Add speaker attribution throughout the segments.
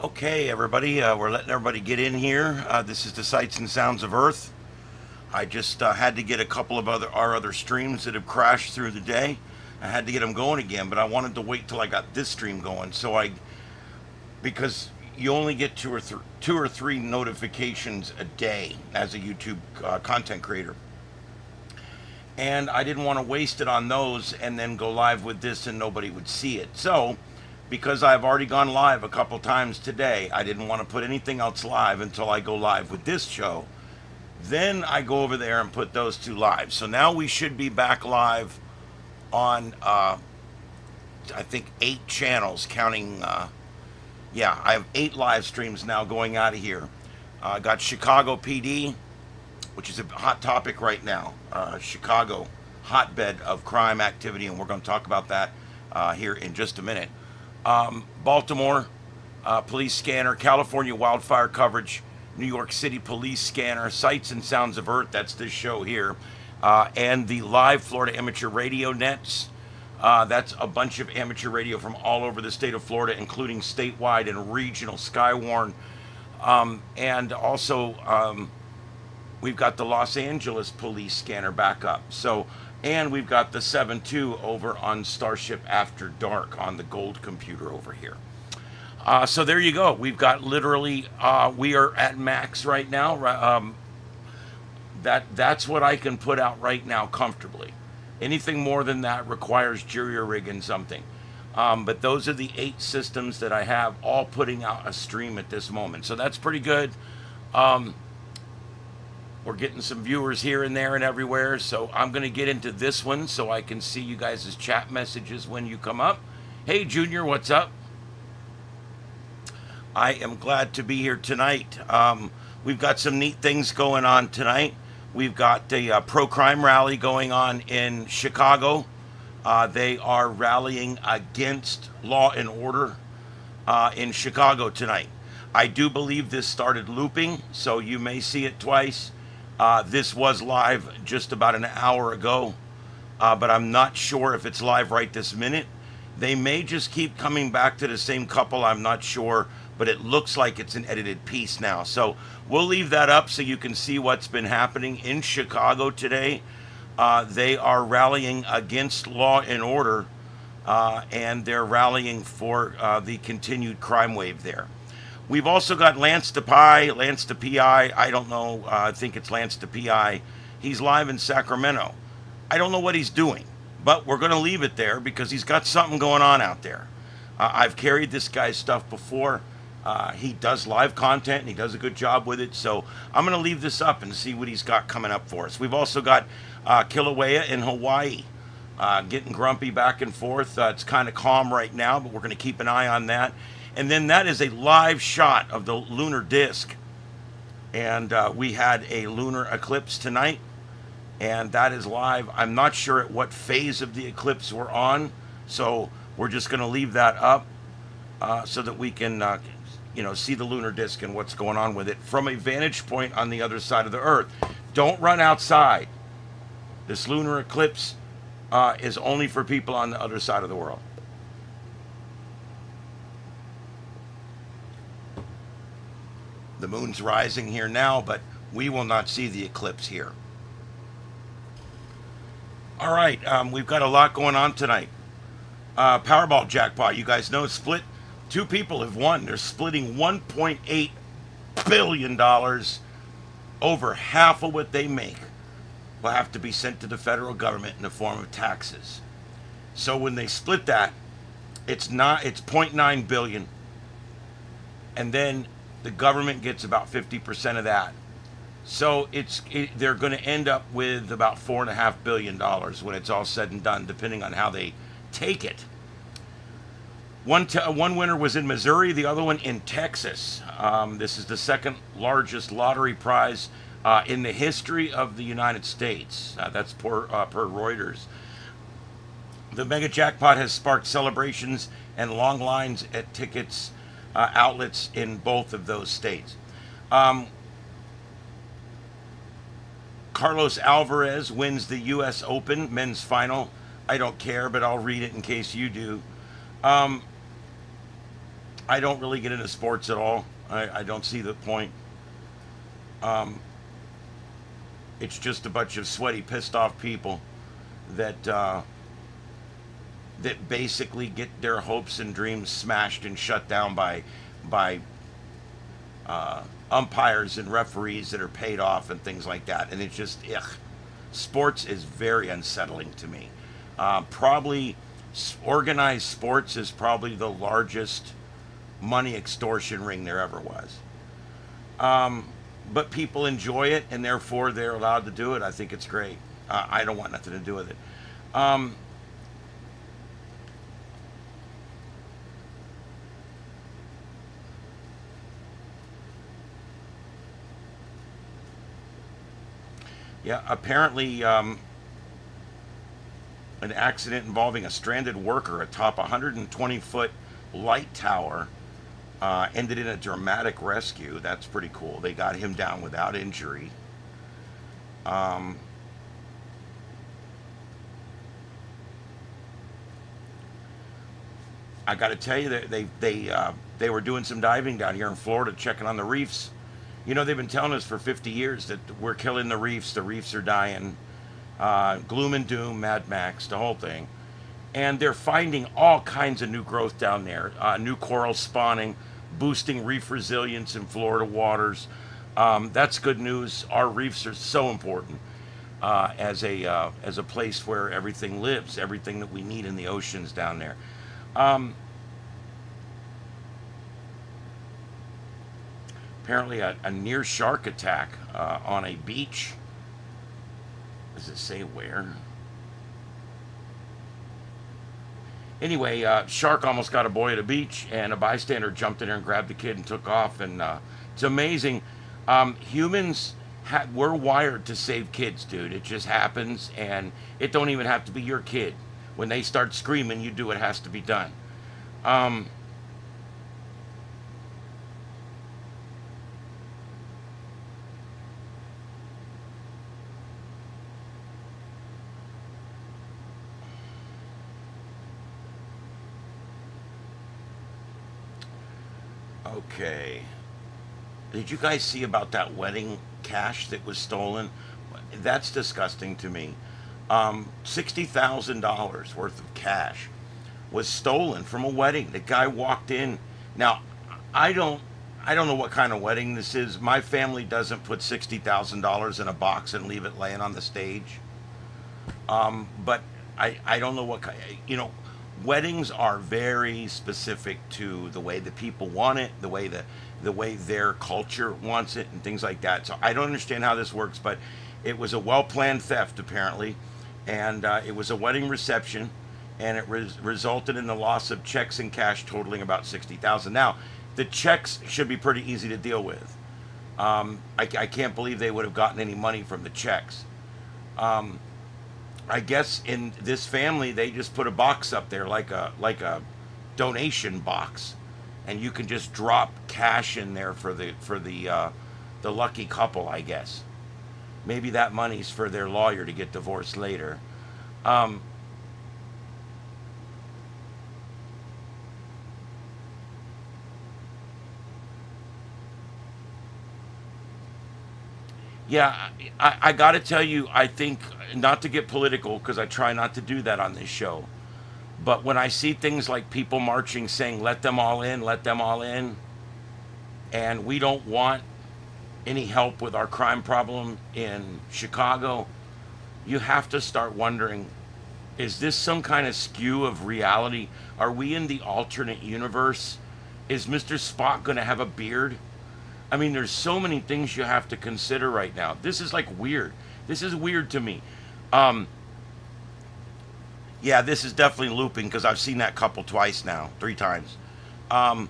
Speaker 1: Okay, everybody, we're letting everybody get in here. This is the Sights and Sounds of Earth. I just had to get a couple of our other streams that have crashed through the day. I had to get them going again, but I wanted to wait till I got this stream going. Because you only get two or three notifications a day as a YouTube content creator, and I didn't want to waste it on those and then go live with this and nobody would see it. So, because I've already gone live a couple times today, I didn't want to put anything else live until I go live with this show. Then I go over there and put those two live. So now we should be back live on, I think, 8 channels, counting, I have 8 live streams now going out of here. I got Chicago PD, which is a hot topic right now. Chicago, hotbed of crime activity, and we're going to talk about that here in just a minute. Baltimore police scanner, California wildfire coverage, New York City police scanner, Sights and Sounds of Earth, that's this show here, and the live Florida amateur radio nets. That's a bunch of amateur radio from all over the state of Florida, including statewide and regional Skywarn. And also, we've got the Los Angeles police scanner back up. And we've got the 7.2 over on Starship After Dark on the gold computer over here. So there you go. We've got literally, we are at max right now. That's what I can put out right now comfortably. Anything more than that requires jury rigging something. But those are the 8 systems that I have all putting out a stream at this moment. So that's pretty good. We're getting some viewers here and there and everywhere. So I'm going to get into this one so I can see you guys' chat messages when you come up. Hey, Junior, what's up? I am glad to be here tonight. We've got some neat things going on tonight. We've got a pro-crime rally going on in Chicago. They are rallying against law and order in Chicago tonight. I do believe this started looping, so you may see it twice. This was live just about an hour ago, but I'm not sure if it's live right this minute. They may just keep coming back to the same couple, I'm not sure, but it looks like it's an edited piece now. So we'll leave that up so you can see what's been happening in Chicago today. They are rallying against law and order, and they're rallying for the continued crime wave there. We've also got Lance DePi, I don't know, I think it's Lance DePi. He's live in Sacramento. I don't know what he's doing, but we're going to leave it there because he's got something going on out there. I've carried this guy's stuff before. He does live content and he does a good job with it. So I'm going to leave this up and see what he's got coming up for us. We've also got Kīlauea in Hawaii, getting grumpy back and forth. It's kind of calm right now, but we're going to keep an eye on that. And then that is a live shot of the lunar disk. And we had a lunar eclipse tonight, and that is live. I'm not sure at what phase of the eclipse we're on, so we're just going to leave that up so that we can see the lunar disk and what's going on with it from a vantage point on the other side of the Earth. Don't run outside. This lunar eclipse is only for people on the other side of the world. The moon's rising here now, but we will not see the eclipse here. All right, we've got a lot going on tonight. Powerball jackpot, you guys know it's split. 2 people have won. They're splitting $1.8 billion. Over half of what they make will have to be sent to the federal government in the form of taxes. So when they split that, it's $0.9 billion. And then the government gets about 50% of that. So they're going to end up with about $4.5 billion when it's all said and done, depending on how they take it. One winner was in Missouri, the other one in Texas. This is the second largest lottery prize in the history of the United States. That's per Reuters. The mega jackpot has sparked celebrations and long lines at tickets outlets in both of those states. Carlos Alvarez wins the U.S. Open men's final. I don't care, but I'll read it in case you do. I don't really get into sports at all. I don't see the point. Um, it's just a bunch of sweaty, pissed off people that that basically get their hopes and dreams smashed and shut down by umpires and referees that are paid off and things like that. And it's just, ugh. Sports is very unsettling to me. Probably organized sports is probably the largest money extortion ring there ever was. But people enjoy it, and therefore they're allowed to do it. I think it's great. I don't want nothing to do with it. Um, yeah, apparently an accident involving a stranded worker atop a 120-foot light tower ended in a dramatic rescue. That's pretty cool. They got him down without injury. Um, I got to tell you that they were doing some diving down here in Florida, checking on the reefs. You know, they've been telling us for 50 years that we're killing the reefs. The reefs are dying. Gloom and doom, Mad Max, the whole thing. And they're finding all kinds of new growth down there. New coral spawning, boosting reef resilience in Florida waters. That's good news. Our reefs are so important as a place where everything lives, everything that we need in the oceans down there. Um, Apparently, a near shark attack on a beach. Does it say where? Anyway, shark almost got a boy at a beach, and a bystander jumped in there and grabbed the kid and took off. And it's amazing. Humans, we're wired to save kids, dude. It just happens, and it don't even have to be your kid. When they start screaming, you do what has to be done. Um, okay. Did you guys see about that wedding cash that was stolen? That's disgusting to me. $60,000 worth of cash was stolen from a wedding. The guy walked in. Now, I don't, I don't know what kind of wedding this is. My family doesn't put $60,000 in a box and leave it laying on the stage. But I don't know what kind. Weddings are very specific to the way the people want it, the way their culture wants it, and things like that. So I don't understand how this works, but it was a well-planned theft apparently, and it was a wedding reception, and it resulted in the loss of checks and cash totaling about 60,000. Now, the checks should be pretty easy to deal with. I can't believe they would have gotten any money from the checks. Um, I guess in this family they just put a box up there like a donation box, and you can just drop cash in there for the lucky couple. I guess maybe that money's for their lawyer to get divorced later. Um, yeah, I got to tell you, I think not to get political because I try not to do that on this show. But when I see things like people marching saying, let them all in, and we don't want any help with our crime problem in Chicago, you have to start wondering, is this some kind of skew of reality? Are we in the alternate universe? Is Mr. Spock going to have a beard? I mean, there's so many things you have to consider right now. This is like weird. This is weird to me. Um, yeah, this is definitely looping because I've seen that couple twice now, 3 times. Um,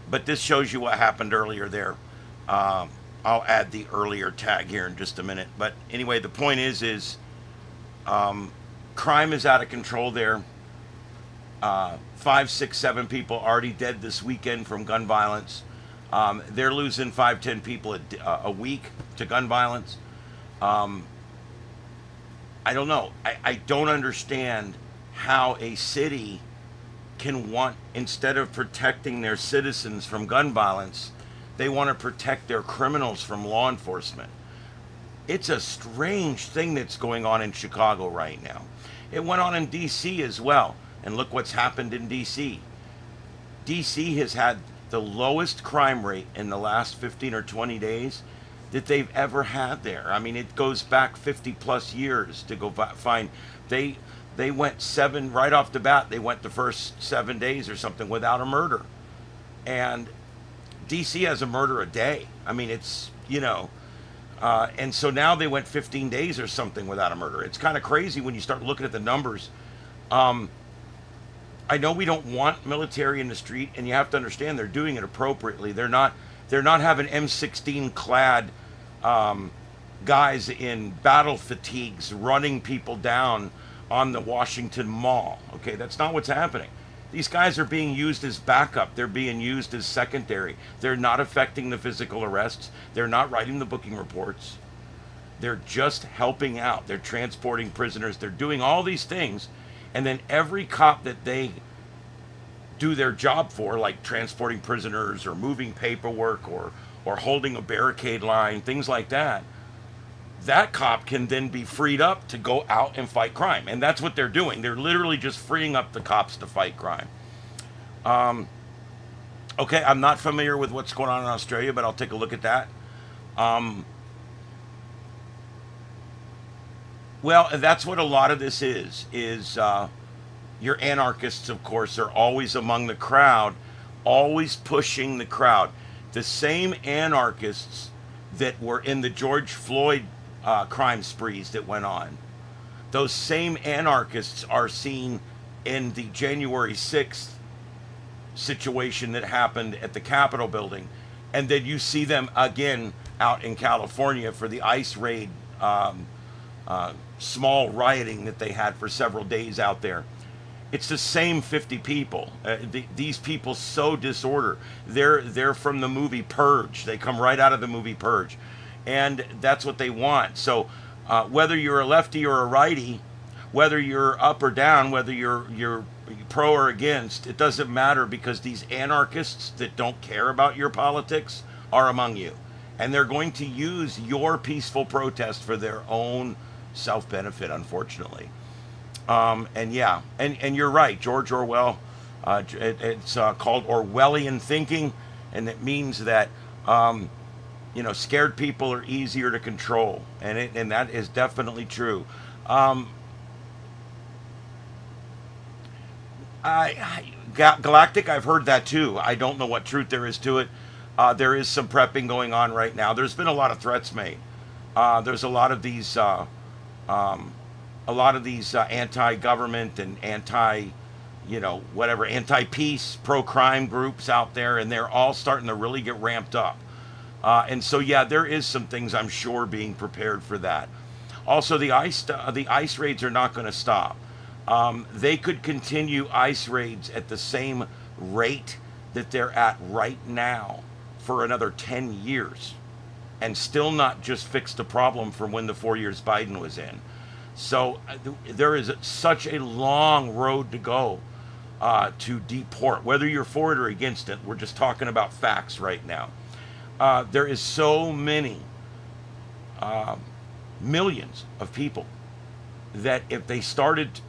Speaker 1: but this shows you what happened earlier there. I'll add the earlier tag here in just a minute. But anyway, the point is um, crime is out of control there. 5, 6, 7 people already dead this weekend from gun violence. They're losing 5, 10 people a week to gun violence. Um, I don't know. I don't understand how a city can want, instead of protecting their citizens from gun violence, they want to protect their criminals from law enforcement. It's a strange thing that's going on in Chicago right now. It went on in DC as well. And look what's happened in DC. DC has had the lowest crime rate in the last 15 or 20 days that they've ever had there. I mean, it goes back 50 plus years to go find. They went seven, right off the bat, they went the first 7 days or something without a murder. And DC has a murder a day. I mean, it's, and so now they went 15 days or something without a murder. It's kind of crazy when you start looking at the numbers. I know we don't want military in the street, and you have to understand they're doing it appropriately. They're not having M16 clad guys in battle fatigues running people down on the Washington Mall. Okay, that's not what's happening. These guys are being used as backup. They're being used as secondary. They're not affecting the physical arrests. They're not writing the booking reports. They're just helping out. They're transporting prisoners. They're doing all these things. And then every cop that they do their job for, like transporting prisoners or moving paperwork or holding a barricade line, things like that, that cop can then be freed up to go out and fight crime. And that's what they're doing. They're literally just freeing up the cops to fight crime. Okay, I'm not familiar with what's going on in Australia, but I'll take a look at that. Well, that's what a lot of this is your anarchists, of course, are always among the crowd, always pushing the crowd. The same anarchists that were in the George Floyd crime sprees that went on, those same anarchists are seen in the January 6th situation that happened at the Capitol building. And then you see them again out in California for the ICE raid, small rioting that they had for several days out there. It's the same 50 people. These people sow disorder. They're from the movie Purge. They come right out of the movie Purge. And that's what they want. So whether you're a lefty or a righty, whether you're up or down, whether you're pro or against, it doesn't matter, because these anarchists that don't care about your politics are among you. And they're going to use your peaceful protest for their own self-benefit, unfortunately. And yeah, and you're right, George Orwell, it's called Orwellian thinking, and it means that, scared people are easier to control, and that is definitely true. Galactic, I've heard that too. I don't know what truth there is to it. There is some prepping going on right now. There's been a lot of threats made. There's a lot of these anti-government and anti-peace, pro-crime groups out there, and they're all starting to really get ramped up. And so, yeah, there is some things, I'm sure, being prepared for that. Also, the ice raids are not going to stop. They could continue ice raids at the same rate that they're at right now for another 10 years and still not just fix the problem from when the 4 years Biden was in. So there is such a long road to go to deport, whether you're for it or against it. We're just talking about facts right now. There is so many millions of people that if they started,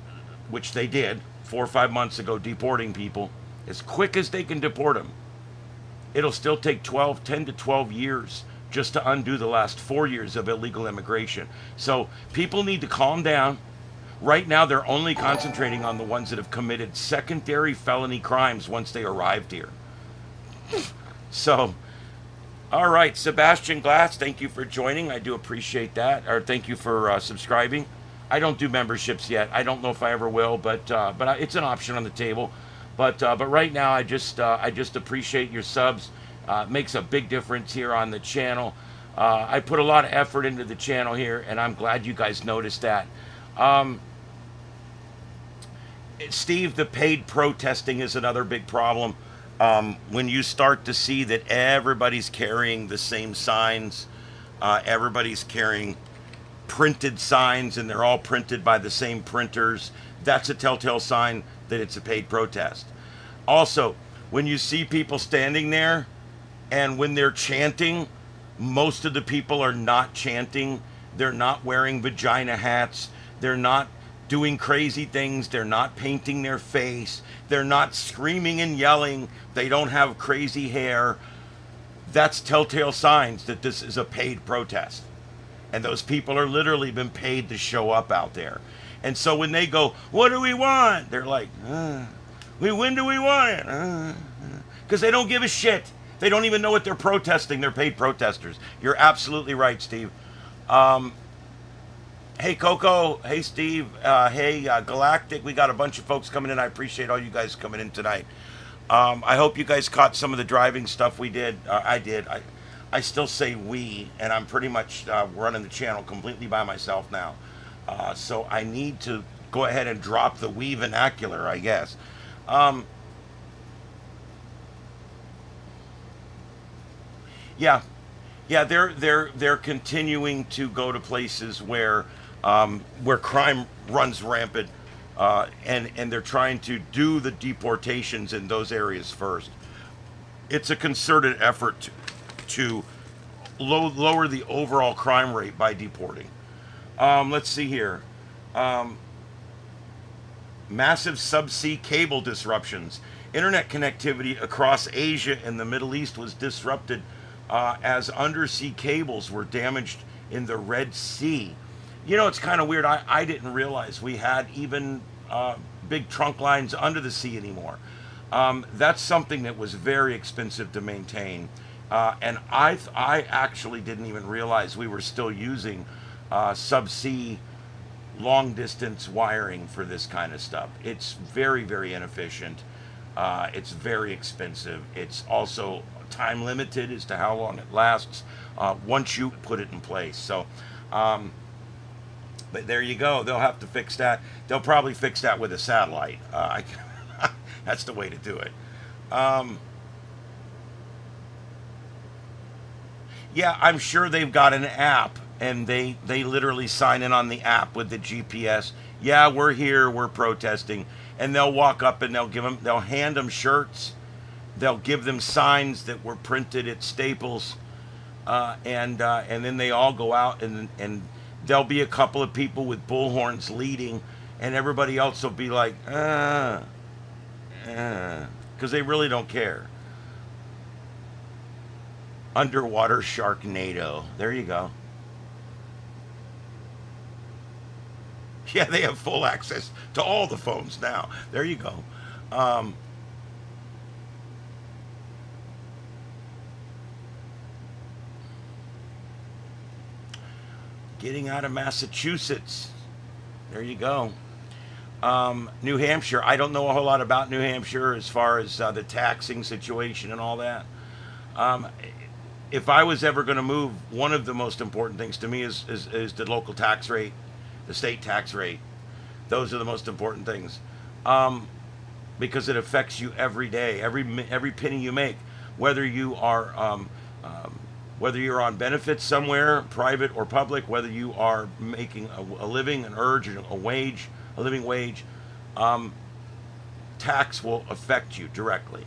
Speaker 1: which they did 4 or 5 months ago, deporting people as quick as they can deport them, it'll still take 10 to 12 years just to undo the last 4 years of illegal immigration. So people need to calm down. Right now, they're only concentrating on the ones that have committed secondary felony crimes once they arrived here. So, all right, Sebastian Glass, thank you for joining. I do appreciate that. Or thank you for subscribing. I don't do memberships yet. I don't know if I ever will, but it's an option on the table. But right now, I just appreciate your subs. Makes a big difference here on the channel. I put a lot of effort into the channel here, and I'm glad you guys noticed that. Steve, the paid protesting is another big problem. When you start to see that everybody's carrying the same signs, everybody's carrying printed signs, and they're all printed by the same printers, that's a telltale sign that it's a paid protest. Also, when you see people standing there and when they're chanting, most of the people are not chanting. They're not wearing vagina hats. They're not doing crazy things. They're not painting their face. They're not screaming and yelling. They don't have crazy hair. That's telltale signs that this is a paid protest. And those people are literally been paid to show up out there. And so when they go, what do we want? They're like, when do we want it? Because they don't give a shit. They don't even know what they're protesting. They're paid protesters. You're absolutely right, Steve. Hey, Coco. Hey, Steve. Hey, Galactic. We got a bunch of folks coming in. I appreciate all you guys coming in tonight. I hope you guys caught some of the driving stuff we did. I did. I still say we, and I'm pretty much running the channel completely by myself now. So I need to go ahead and drop the we vernacular, I guess. Yeah, they're continuing to go to places where crime runs rampant, and they're trying to do the deportations in those areas first. It's a concerted effort to lower the overall crime rate by deporting. Let's see here. Massive subsea cable disruptions. Internet connectivity across Asia and the Middle East was disrupted as undersea cables were damaged in the Red Sea. You know, it's kind of weird. I didn't realize we had even big trunk lines under the sea anymore. That's something that was very expensive to maintain. And I actually didn't even realize we were still using subsea long distance wiring for this kind of stuff. It's very, very inefficient. It's very expensive. It's also time limited as to how long it lasts once you put it in place. So, but there you go. They'll have to fix that. They'll probably fix that with a satellite. That's the way to do it. Yeah, I'm sure they've got an app, and they literally sign in on the app with the GPS. Yeah, we're here, we're protesting, and they'll walk up and they'll hand them shirts, they'll give them signs that were printed at Staples, and then they all go out and there'll be a couple of people with bullhorns leading, and everybody else will be like, because they really don't care. Underwater Sharknado. There you go. Yeah, they have full access to all the phones now. There you go. Getting out of Massachusetts. There you go. New Hampshire. I don't know a whole lot about New Hampshire as far as the taxing situation and all that. If I was ever going to move, one of the most important things to me is the local tax rate, the state tax rate. Those are the most important things, because it affects you every day, every penny you make, whether you are whether you're on benefits somewhere, private or public, whether you are making a living, a living wage, tax will affect you directly.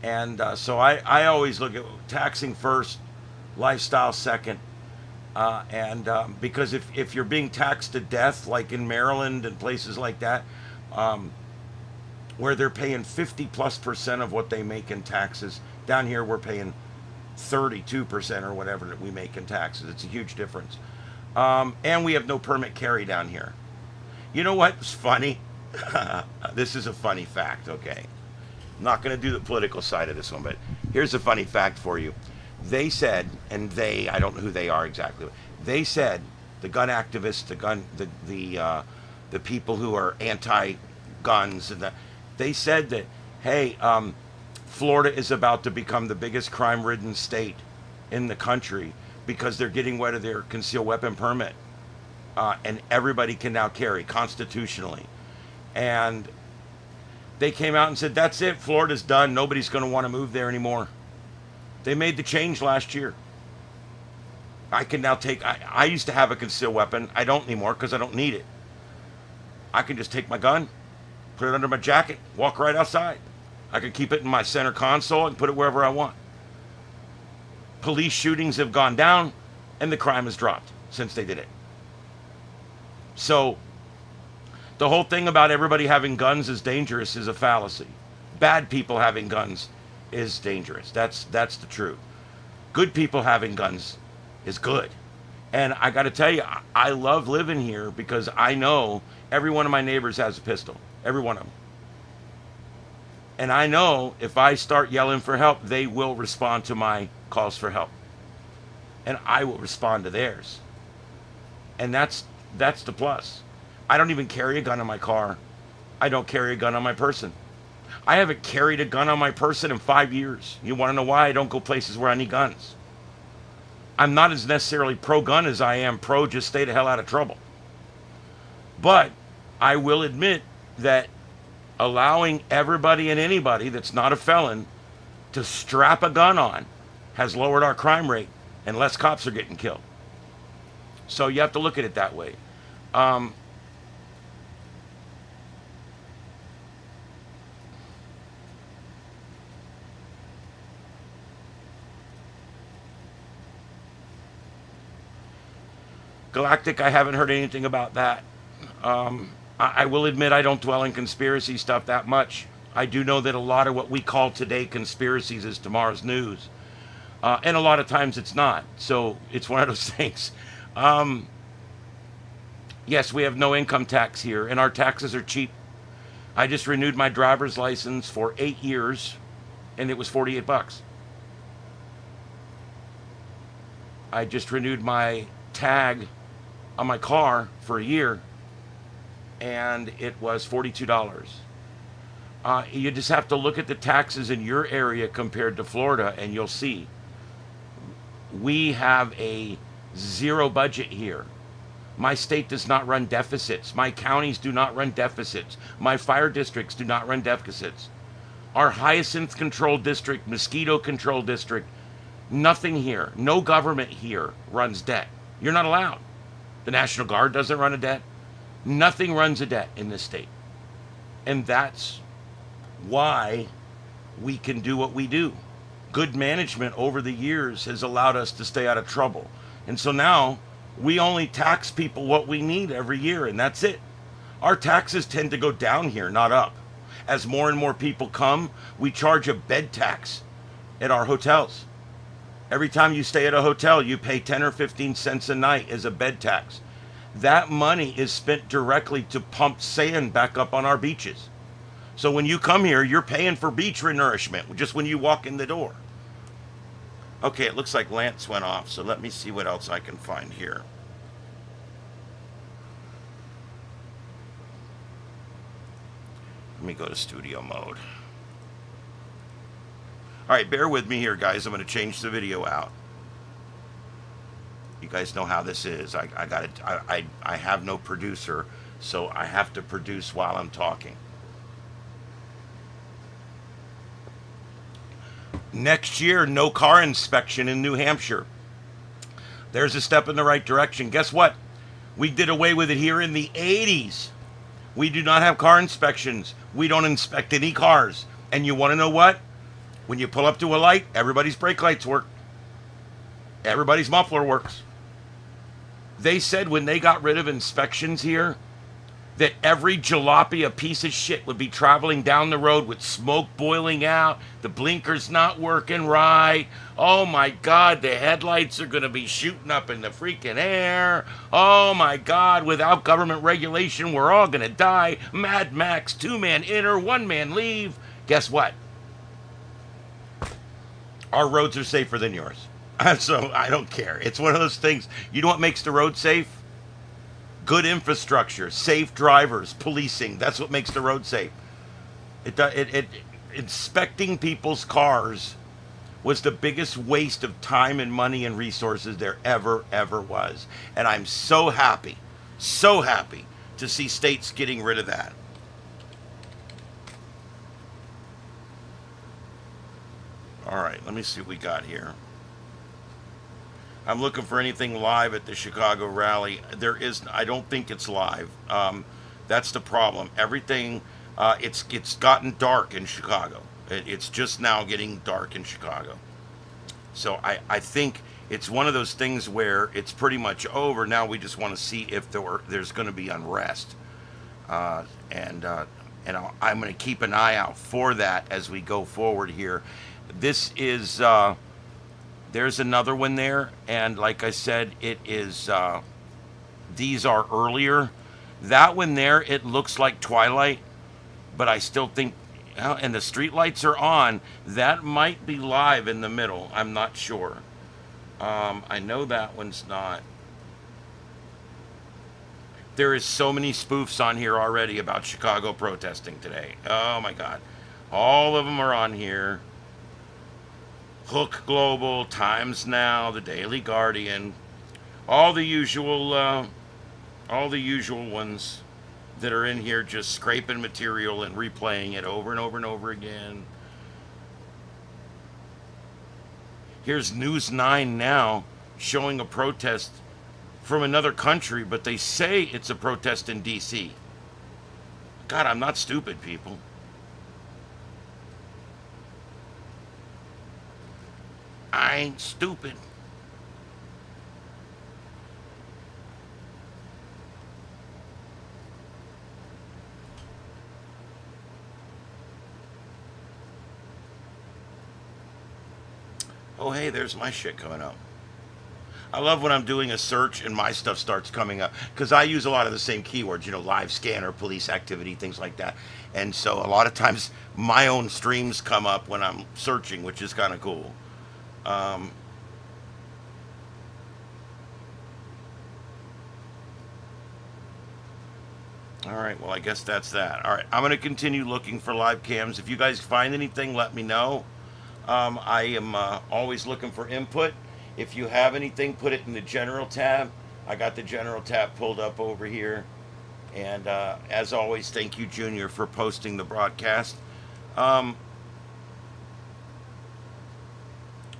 Speaker 1: And so I always look at taxing first, lifestyle second, because if you're being taxed to death, like in Maryland and places like that, where they're paying 50+% of what they make in taxes, down here we're paying 32% or whatever that we make in taxes. It's a huge difference. And we have no permit carry down here. You know what's funny? This is a funny fact, okay? I'm not going to do the political side of this one, but here's a funny fact for you. They said, and I don't know who they are exactly. They said, the gun activists, the people who are anti-guns, they said that, hey, Florida is about to become the biggest crime-ridden state in the country because they're getting rid of their concealed weapon permit, and everybody can now carry constitutionally. And they came out and said, that's it, Florida's done. Nobody's going to want to move there anymore. They made the change last year. I can now I used to have a concealed weapon. I don't anymore because I don't need it. I can just take my gun, put it under my jacket, walk right outside. I could keep it in my center console and put it wherever I want. Police shootings have gone down and the crime has dropped since they did it. So the whole thing about everybody having guns is dangerous is a fallacy. Bad people having guns is dangerous. That's the truth. Good people having guns is good. And I got to tell you, I love living here because I know every one of my neighbors has a pistol. Every one of them. And I know if I start yelling for help, they will respond to my calls for help. And I will respond to theirs. And that's the plus. I don't even carry a gun in my car. I don't carry a gun on my person. I haven't carried a gun on my person in 5 years. You want to know why? I don't go places where I need guns. I'm not as necessarily pro-gun as I am pro just stay the hell out of trouble. But I will admit that allowing everybody and anybody that's not a felon to strap a gun on has lowered our crime rate and less cops are getting killed. So you have to look at it that way. Galactic, I haven't heard anything about that. I will admit I don't dwell in conspiracy stuff that much. I do know that a lot of what we call today conspiracies is tomorrow's news. And a lot of times it's not. So it's one of those things. Yes, we have no income tax here, and our taxes are cheap. I just renewed my driver's license for 8 years, and it was $48. I just renewed my tag on my car for a year, and it was $42. You just have to look at the taxes in your area compared to Florida, and you'll see. We have a zero budget here. My state does not run deficits. My counties do not run deficits. My fire districts do not run deficits. Our hyacinth control district, mosquito control district, nothing here. No government here runs debt. You're not allowed. The National Guard doesn't run a debt. Nothing runs a debt in this state. And that's why we can do what we do. Good management over the years has allowed us to stay out of trouble. And so now we only tax people what we need every year, and that's it. Our taxes tend to go down here, not up. As more and more people come, we charge a bed tax at our hotels. Every time you stay at a hotel, you pay 10 or 15 cents a night as a bed tax. That money is spent directly to pump sand back up on our beaches. So when you come here, you're paying for beach renourishment just when you walk in the door. Okay, it looks like Lance went off, so let me see what else I can find here. Let me go to studio mode. All right, bear with me here, guys. I'm going to change the video out. You guys know how this is. I have no producer, so I have to produce while I'm talking. Next year, no car inspection in New Hampshire. There's a step in the right direction. Guess what? We did away with it here in the 80s. We do not have car inspections. We don't inspect any cars. And you want to know what? When you pull up to a light, everybody's brake lights work. Everybody's muffler works. They said when they got rid of inspections here, that every jalopy, a piece of shit, would be traveling down the road with smoke boiling out, the blinkers not working right. Oh my God, the headlights are going to be shooting up in the freaking air. Oh my God, without government regulation, we're all going to die. Mad Max, 2-man enter, 1-man leave. Guess what? Our roads are safer than yours. So I don't care. It's one of those things. You know what makes the road safe? Good infrastructure, safe drivers, policing. That's what makes the road safe. Inspecting people's cars was the biggest waste of time and money and resources there ever was. And I'm so happy to see states getting rid of that. All right, let me see what we got here. I'm looking for anything live at the Chicago rally. There is, I don't think it's live. That's the problem. Everything, it's gotten dark in Chicago. It's just now getting dark in Chicago. So I think it's one of those things where it's pretty much over. Now we just want to see if there's going to be unrest. I'm going to keep an eye out for that as we go forward here. This is, there's another one there. And like I said, it is, these are earlier. That one there, it looks like twilight, but I still think, and the street lights are on. That might be live in the middle. I'm not sure. I know that one's not. There is so many spoofs on here already about Chicago protesting today. Oh my God. All of them are on here. Hook Global, Times Now, the Daily Guardian, all the usual ones that are in here just scraping material and replaying it over and over and over again. Here's News 9 now showing a protest from another country, but they say it's a protest in D.C. God, I'm not stupid, people. I ain't stupid. Oh, hey, there's my shit coming up. I love when I'm doing a search and my stuff starts coming up, because I use a lot of the same keywords, you know, live scanner, police activity, things like that. And so a lot of times my own streams come up when I'm searching, which is kind of cool. All right, well, I guess that's that. All right, I'm going to continue looking for live cams. If you guys find anything, let me know. I am always looking for input. If you have anything, put it in the general tab. I got the general tab pulled up over here. And as always, thank you, Junior, for posting the broadcast. I'm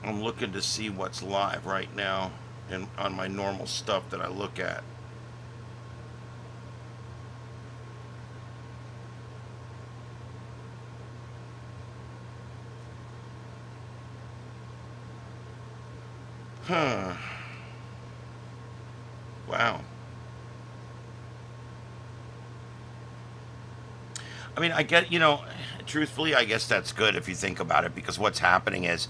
Speaker 1: looking to see what's live right now on my normal stuff that I look at. Huh. Wow. I mean, I get, truthfully, I guess that's good if you think about it, because what's happening is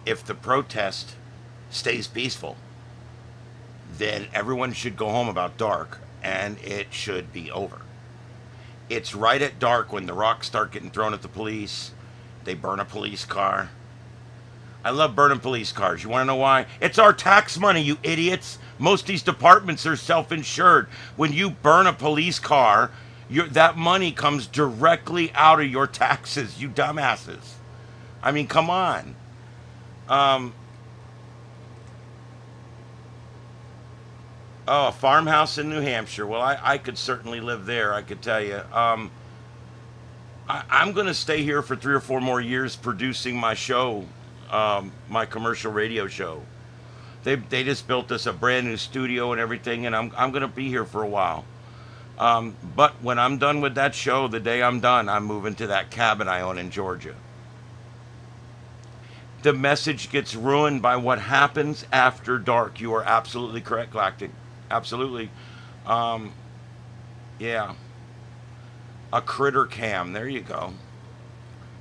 Speaker 1: if the protest stays peaceful, then everyone should go home about dark and it should be over. It's right at dark when the rocks start getting thrown at the police. They burn a police car. I love burning police cars. You want to know why? It's our tax money, you idiots. Most of these departments are self-insured. When you burn a police car, that money comes directly out of your taxes, you dumbasses. I mean, come on. Oh, a farmhouse in New Hampshire. Well, I could certainly live there, I could tell you. I'm going to stay here for 3 or 4 more years producing my show. My commercial radio show. They just built us a brand new studio and everything, and I'm gonna be here for a while. But when I'm done with that show, the day I'm done, I'm moving to that cabin I own in Georgia. The message gets ruined by what happens after dark. You are absolutely correct, Galactic. Absolutely. Yeah. A critter cam. There you go.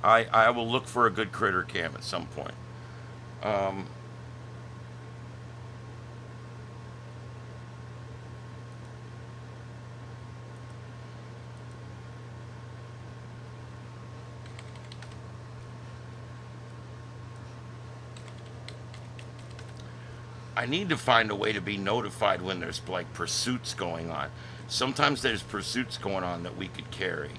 Speaker 1: I will look for a good critter cam at some point. I need to find a way to be notified when there's like pursuits going on. Sometimes there's pursuits going on that we could carry.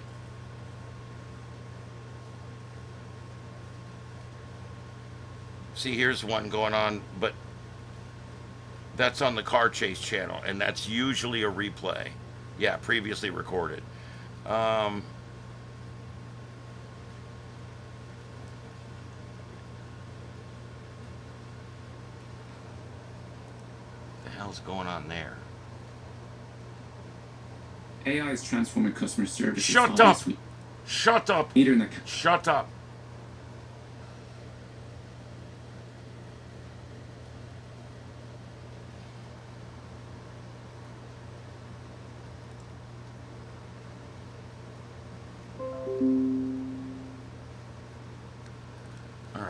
Speaker 1: See, here's one going on, but that's on the car chase channel, and that's usually a replay. Yeah, previously recorded. The hell's going on there?
Speaker 2: AI is transforming customer service.
Speaker 1: Shut up! Shut up! Shut up!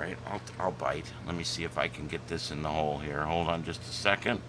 Speaker 1: right, I'll bite. Let me see if I can get this in the hole here. Hold on just a second.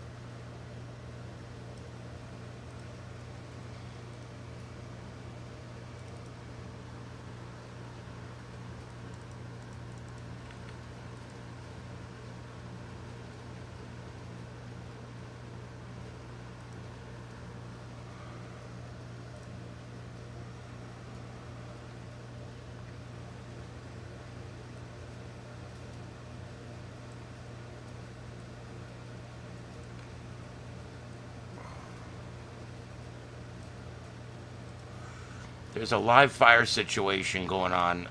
Speaker 1: There's a live fire situation going on,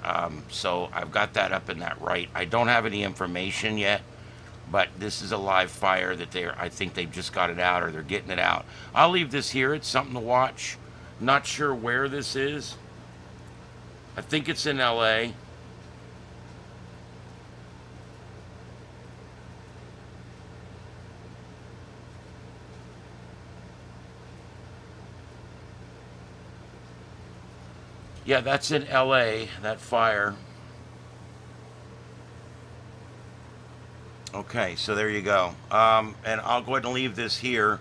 Speaker 1: so I've got that up in that right. I don't have any information yet, but this is a live fire that I think they've just got it out or they're getting it out. I'll leave this here. It's something to watch. Not sure where this is. I think it's in LA. Yeah, that's in LA, that fire. Okay, so there you go. And I'll go ahead and leave this here.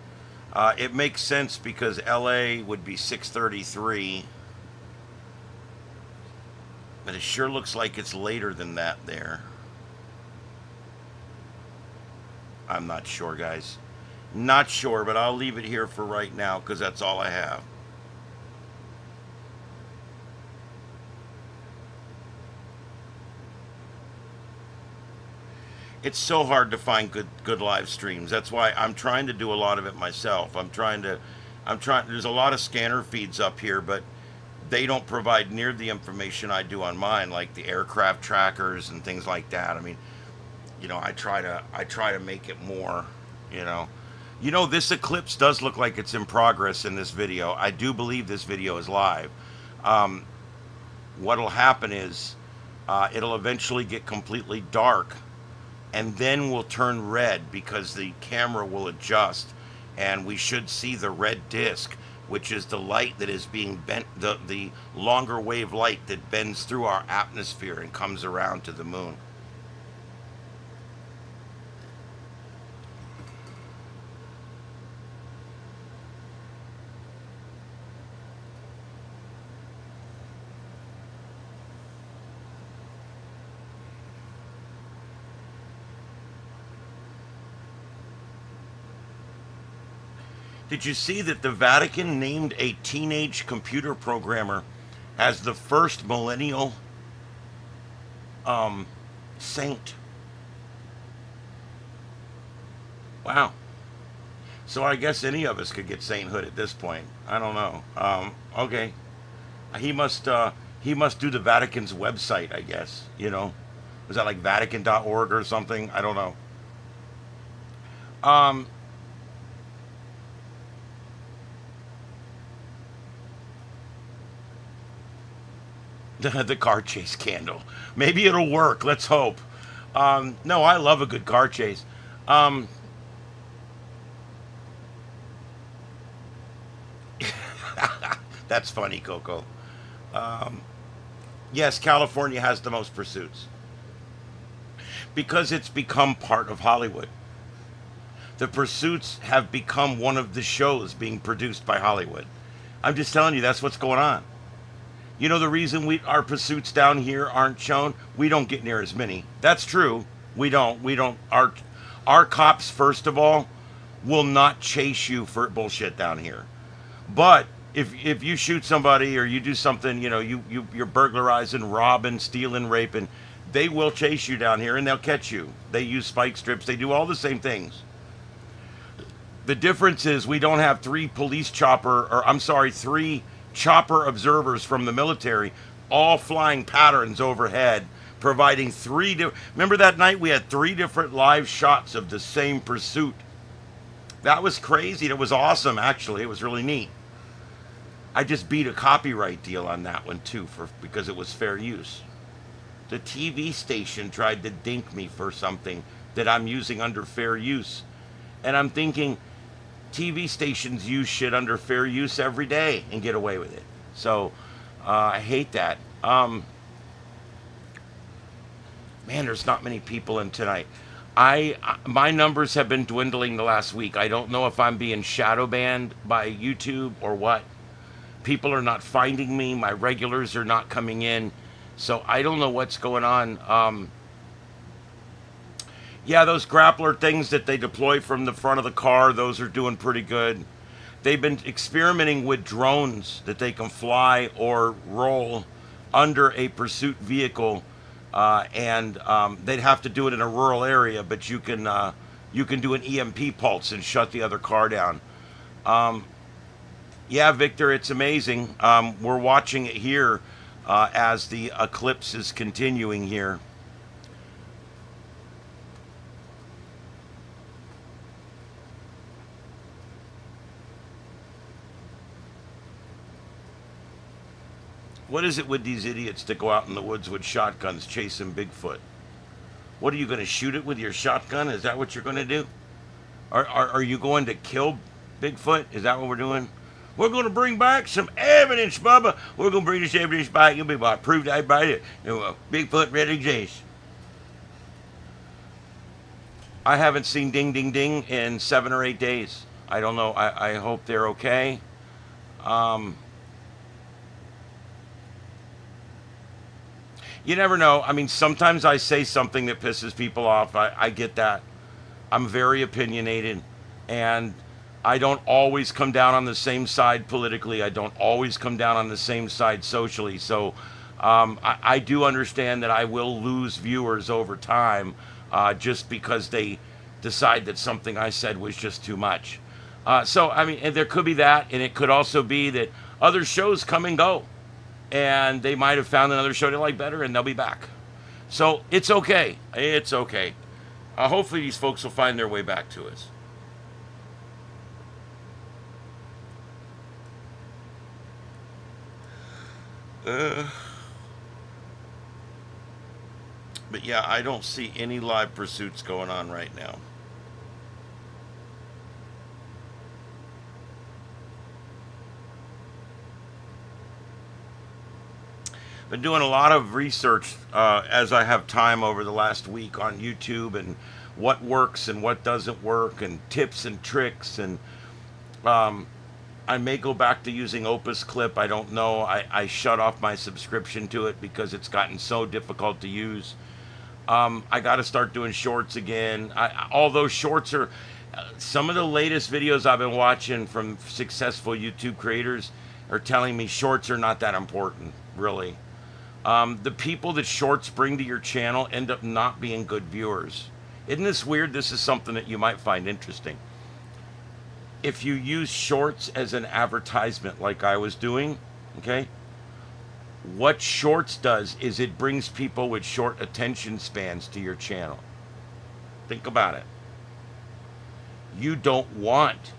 Speaker 1: It makes sense because LA would be 6:33. But it sure looks like it's later than that there. I'm not sure, guys. Not sure, but I'll leave it here for right now because that's all I have. It's so hard to find good live streams. That's why I'm trying to do a lot of it myself. There's a lot of scanner feeds up here, but they don't provide near the information I do on mine, like the aircraft trackers and things like that. I mean, I try to make it more, this eclipse does look like it's in progress in this video. I do believe this video is live. What'll happen is it'll eventually get completely dark, and then will turn red because the camera will adjust, and we should see the red disk, which is the light that is being bent, the longer wave light that bends through our atmosphere and comes around to the moon. Did you see that the Vatican named a teenage computer programmer as the first millennial saint? Wow. So I guess any of us could get sainthood at this point. I don't know. Okay. He must do the Vatican's website, I guess. Was that like Vatican.org or something? I don't know. The car chase candle. Maybe it'll work. Let's hope. No, I love a good car chase. That's funny, Coco. Yes, California has the most pursuits because it's become part of Hollywood. The pursuits have become one of the shows being produced by Hollywood. I'm just telling you, that's what's going on. The reason our pursuits down here aren't shown? We don't get near as many. That's true. We don't. Our cops, first of all, will not chase you for bullshit down here. But if you shoot somebody or you do something, you're burglarizing, robbing, stealing, raping, they will chase you down here and they'll catch you. They use spike strips. They do all the same things. The difference is we don't have three chopper observers from the military, all flying patterns overhead, providing remember that night we had 3 different live shots of the same pursuit. That was crazy. It was awesome, actually. It was really neat. I just beat a copyright deal on that one too, because it was fair use. The TV station tried to dink me for something that I'm using under fair use, and I'm thinking, TV stations use shit under fair use every day and get away with it. So I hate that. Man, there's not many people in tonight. My numbers have been dwindling the last week. I don't know if I'm being shadow banned by YouTube or what. People are not finding me. My regulars are not coming in. So I don't know what's going on. Yeah, those grappler things that they deploy from the front of the car, those are doing pretty good. They've been experimenting with drones that they can fly or roll under a pursuit vehicle, and they'd have to do it in a rural area, but you can do an EMP pulse and shut the other car down. Yeah, Victor, it's amazing. We're watching it here as the eclipse is continuing here. What is it with these idiots that go out in the woods with shotguns chasing Bigfoot? What, are you going to shoot it with your shotgun? Is that what you're going to do? Are you going to kill Bigfoot? Is that what we're doing? We're going to bring back some evidence, Bubba. We're going to bring this evidence back. You'll be able to prove to everybody that Bigfoot really exists. I haven't seen Ding Ding Ding in 7 or 8 days. I don't know. I hope they're okay. You never know. I mean, sometimes I say something that pisses people off. I get that. I'm very opinionated, and I don't always come down on the same side politically. I don't always come down on the same side socially. So I do understand that I will lose viewers over time just because they decide that something I said was just too much. So, I mean, and there could be that, and it could also be that other shows come and go. And they might have found another show they like better, and they'll be back. So it's okay. It's okay. Hopefully these folks will find their way back to us. But yeah, I don't see any live pursuits going on right now. Been doing a lot of research as I have time over the last week on YouTube, and what works and what doesn't work, and tips and tricks, and I may go back to using Opus Clip. I don't know. I shut off my subscription to it because it's gotten so difficult to use. I got to start doing shorts again. All those shorts are some of the latest videos I've been watching from successful YouTube creators are telling me shorts are not that important, really. The people that shorts bring to your channel end up not being good viewers. Isn't this weird? This is something that you might find interesting. If you use shorts as an advertisement like I was doing, okay, what shorts does is it brings people with short attention spans to your channel. Think about it. You don't want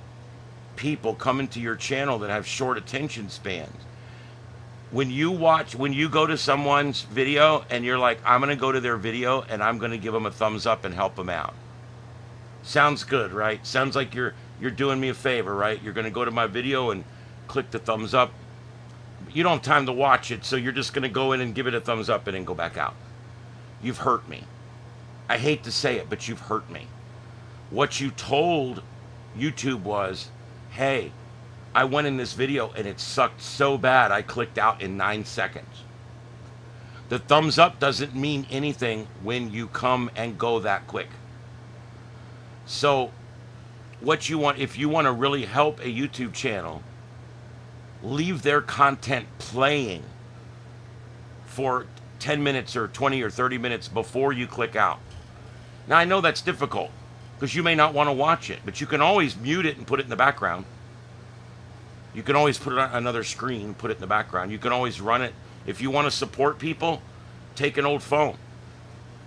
Speaker 1: people coming to your channel that have short attention spans. When you go to someone's video and you're like, I'm going to go to their video and I'm going to give them a thumbs up and help them out. Sounds good, right? Sounds like you're doing me a favor, right? You're going to go to my video and click the thumbs up. You don't have time to watch it, so you're just going to go in and give it a thumbs up and then go back out. You've hurt me. I hate to say it, but you've hurt me. What you told YouTube was, hey, I went in this video and it sucked so bad I clicked out in 9 seconds. The thumbs up doesn't mean anything when you come and go that quick. So what you want, if you want to really help a YouTube channel, leave their content playing for 10 minutes or 20 or 30 minutes before you click out. Now I know that's difficult because you may not want to watch it, but you can always mute it and put it in the background. You can always put it on another screen, put it in the background. You can always run it. If you want to support people, take an old phone,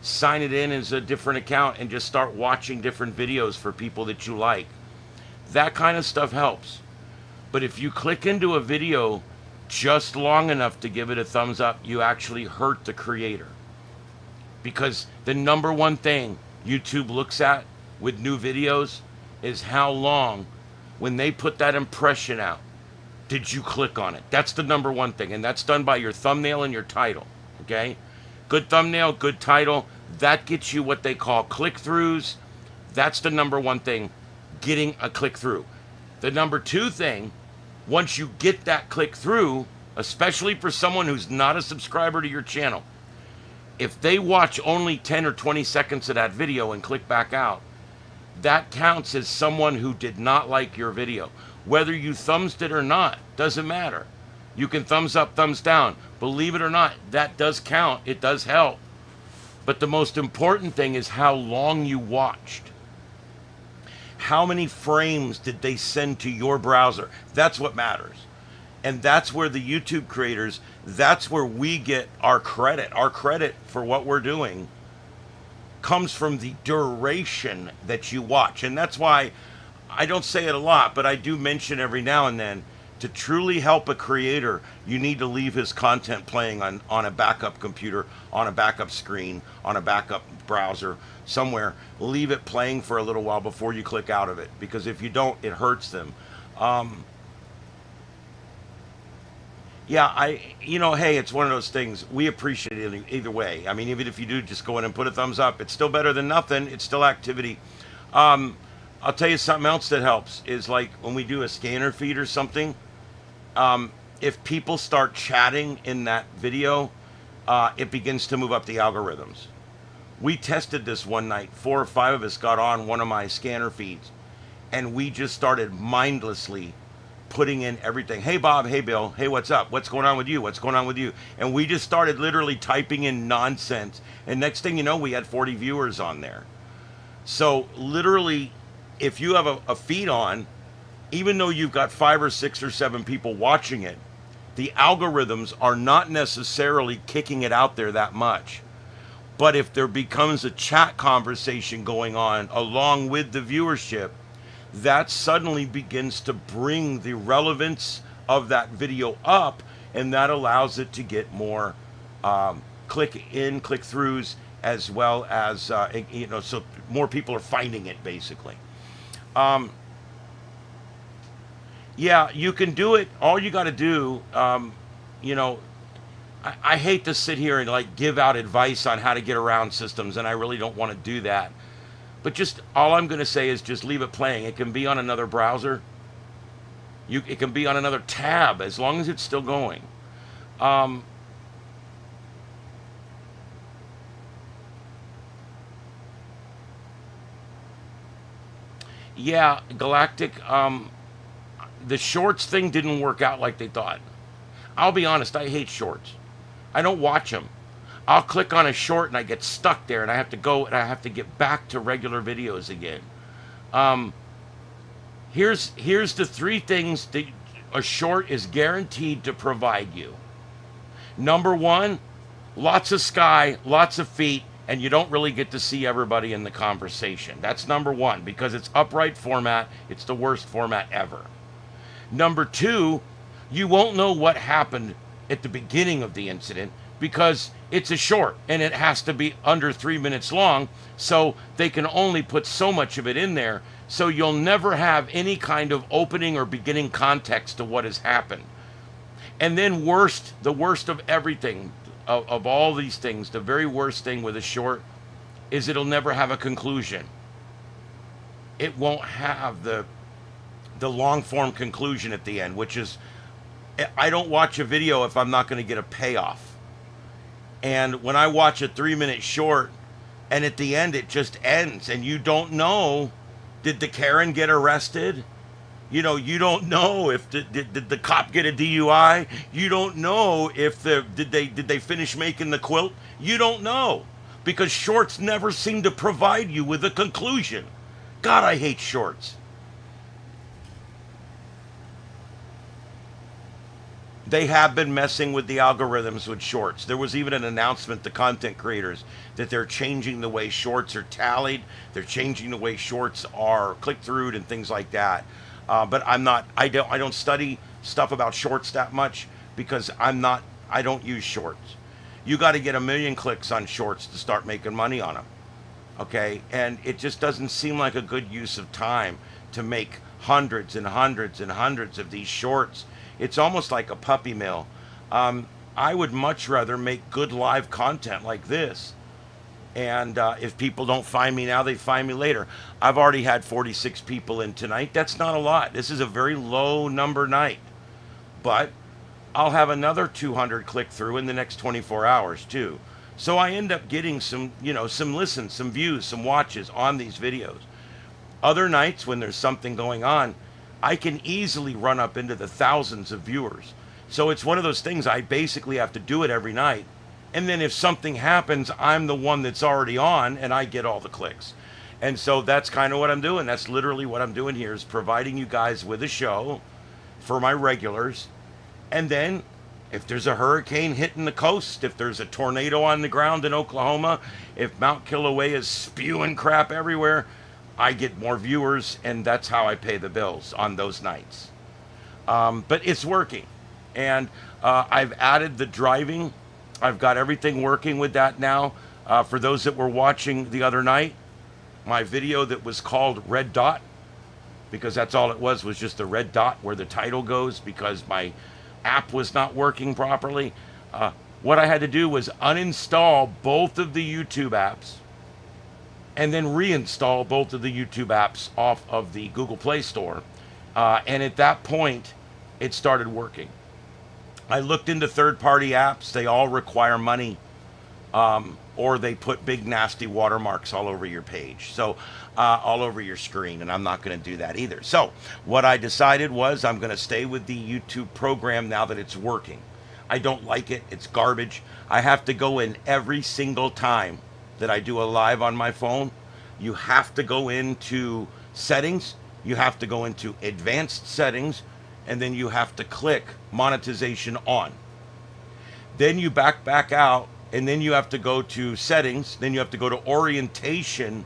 Speaker 1: sign it in as a different account, and just start watching different videos for people that you like. That kind of stuff helps. But if you click into a video just long enough to give it a thumbs up, you actually hurt the creator. Because the number one thing YouTube looks at with new videos is how long, when they put that impression out, did you click on it? That's the number one thing, and that's done by your thumbnail and your title, okay? Good thumbnail, good title, That gets you what they call click-throughs. That's the number one thing, getting a click-through. The number two thing, once you get that click-through, especially for someone who's not a subscriber to your channel, if they watch only 10 or 20 seconds of that video and click back out, that counts as someone who did not like your video. Whether you thumbs it or not, doesn't matter. You can thumbs up, thumbs down. Believe it or not, that does count. It does help. But the most important thing is how long you watched. How many frames did they send to your browser? That's what matters. And that's where the YouTube creators, that's where we get our credit. Our credit for what we're doing comes from the duration that you watch. And that's why I don't say it a lot, but I do mention every now and then, to truly help a creator, you need to leave his content playing on a backup computer, on a backup screen, on a backup browser, somewhere. Leave it playing for a little while before you click out of it, because if you don't, it hurts them. Yeah, hey, it's one of those things. We appreciate it either way. I mean, even if you do just go in and put a thumbs up, it's still better than nothing. It's still activity. I'll tell you something else that helps is like when we do a scanner feed or something, if people start chatting in that video, it begins to move up the algorithms. We tested this one night. 4 or 5 of us got on one of my scanner feeds, and we just started mindlessly putting in everything. Hey, Bob. Hey, Bill. Hey, what's up? What's going on with you? What's going on with you? And we just started literally typing in nonsense. And next thing you know, we had 40 viewers on there. So literally, if you have a feed on, even though you've got 5 or 6 or 7 people watching it, the algorithms are not necessarily kicking it out there that much. But if there becomes a chat conversation going on along with the viewership, that suddenly begins to bring the relevance of that video up, and that allows it to get more click-throughs, as well as, so more people are finding it, basically. Yeah, you can do it. All you got to do, I hate to sit here and like give out advice on how to get around systems, and I really don't want to do that. But just all I'm going to say is just leave it playing. It can be on another browser. It can be on another tab, as long as it's still going. Yeah, Galactic, the shorts thing didn't work out like they thought. I'll be honest, I hate shorts. I don't watch them. I'll click on a short and I get stuck there, and I have to go and I have to get back to regular videos again. Here's the 3 things that a short is guaranteed to provide you. Number 1, lots of sky, lots of feet, and you don't really get to see everybody in the conversation. That's number 1, because it's upright format. It's the worst format ever. Number 2, you won't know what happened at the beginning of the incident, because it's a short and it has to be under 3 minutes long, so they can only put so much of it in there, so you'll never have any kind of opening or beginning context to what has happened. And then the worst of everything, of all these things, the very worst thing with a short is it'll never have a conclusion. It won't have the long form conclusion at the end, which is, I don't watch a video if I'm not going to get a payoff. And when I watch a 3-minute short, and at the end it just ends, and you don't know, did the Karen get arrested? You don't know if did the cop get a DUI? You don't know if did they finish making the quilt? You don't know, because shorts never seem to provide you with a conclusion. God, I hate shorts. They have been messing with the algorithms with shorts. There was even an announcement to content creators that they're changing the way shorts are tallied. They're changing the way shorts are click-through'd and things like that. But I don't study stuff about shorts that much, because I don't use shorts. You got to get 1 million clicks on shorts to start making money on them. Okay? And it just doesn't seem like a good use of time to make hundreds and hundreds and hundreds of these shorts. It's almost like a puppy mill. I would much rather make good live content like this And if people don't find me now, they find me later. I've already had 46 people in tonight. That's not a lot. This is a very low number night. But I'll have another 200 click through in the next 24 hours too. So I end up getting some, some listens, some views, some watches on these videos. Other nights when there's something going on, I can easily run up into the thousands of viewers. So it's one of those things, I basically have to do it every night. And then if something happens, I'm the one that's already on and I get all the clicks. And so that's kind of what I'm doing. That's literally what I'm doing here, is providing you guys with a show for my regulars. And then if there's a hurricane hitting the coast, if there's a tornado on the ground in Oklahoma, if Mount Kīlauea is spewing crap everywhere, I get more viewers, and that's how I pay the bills on those nights. But it's working. And I've added the driving. I've got everything working with that now. For those that were watching the other night, my video that was called Red Dot, because that's all it was just a red dot where the title goes, because my app was not working properly. What I had to do was uninstall both of the YouTube apps and then reinstall both of the YouTube apps off of the Google Play Store. And at that point, it started working. I looked into third-party apps. They all require money, or they put big, nasty watermarks all over your page. So all over your screen, and I'm not going to do that either. So what I decided was I'm going to stay with the YouTube program now that it's working. I don't like it. It's garbage. I have to go in every single time that I do a live on my phone. You have to go into settings. You have to go into advanced settings, and then you have to click monetization on. Then you back out, and then you have to go to settings. Then you have to go to orientation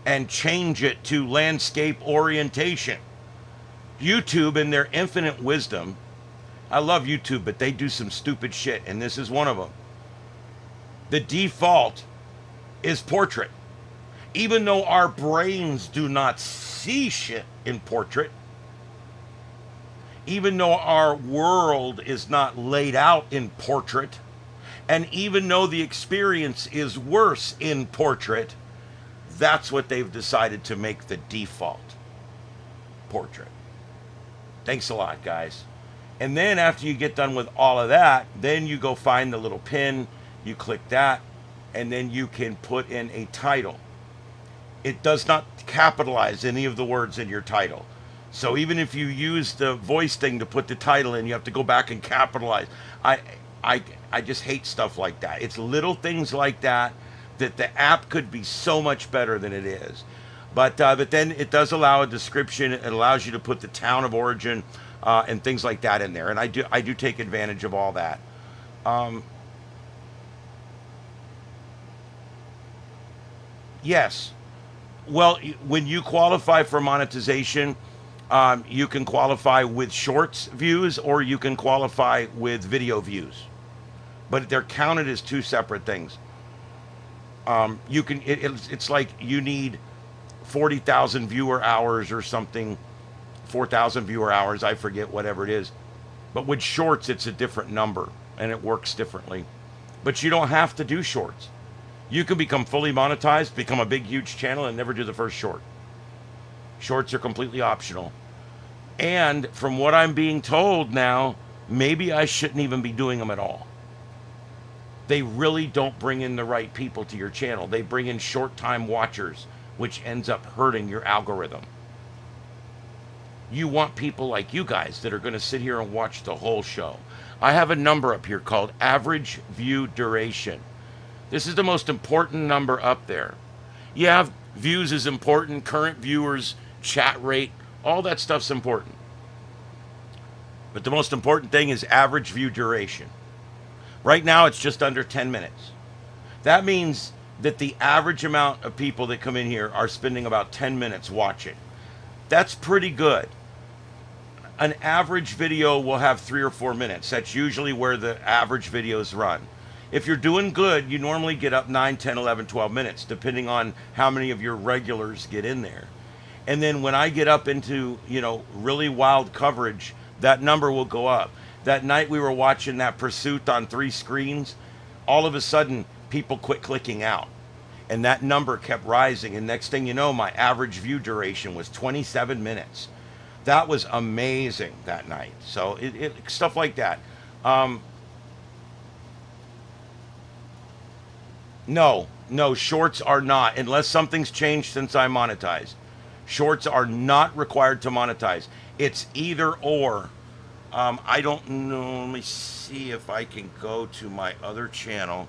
Speaker 1: and change it to landscape orientation. YouTube, in their infinite wisdom, I love YouTube, but they do some stupid shit, and this is one of them. The default is portrait. Even though our brains do not see shit in portrait, even though our world is not laid out in portrait, and even though the experience is worse in portrait, that's what they've decided to make the default, portrait. Thanks a lot, guys. And then after you get done with all of that, then you go find the little pin, you click that, and then you can put in a title. It does not capitalize any of the words in your title. So even if you use the voice thing to put the title in, you have to go back and capitalize. I just hate stuff like that. It's little things like that the app could be so much better than it is. But then it does allow a description. It allows you to put the town of origin and things like that in there. And I do take advantage of all that. Yes. Well, when you qualify for monetization, you can qualify with shorts views, or you can qualify with video views. But they're counted as two separate things. It's like you need 40,000 viewer hours or something, 4,000 viewer hours, I forget, whatever it is. But with shorts, it's a different number, and it works differently. But you don't have to do shorts. You can become fully monetized, become a big, huge channel, and never do the first short. Shorts are completely optional. And from what I'm being told now, maybe I shouldn't even be doing them at all. They really don't bring in the right people to your channel. They bring in short-time watchers, which ends up hurting your algorithm. You want people like you guys that are going to sit here and watch the whole show. I have a number up here called average view duration. This is the most important number up there. Yeah, views is important, current viewers, chat rate, all that stuff's important. But the most important thing is average view duration. Right now, it's just under 10 minutes. That means that the average amount of people that come in here are spending about 10 minutes watching. That's pretty good. An average video will have 3 or 4 minutes. That's usually where the average videos run. If you're doing good, you normally get up 9, 10, 11, 12 minutes, depending on how many of your regulars get in there. And then when I get up into, really wild coverage, that number will go up. That night we were watching that pursuit on 3 screens, all of a sudden people quit clicking out. And that number kept rising. And next thing you know, my average view duration was 27 minutes. That was amazing that night. So stuff like that. Um, no, shorts are not, unless something's changed since I monetized. Shorts are not required to monetize. It's either or. I don't know. Let me see if I can go to my other channel.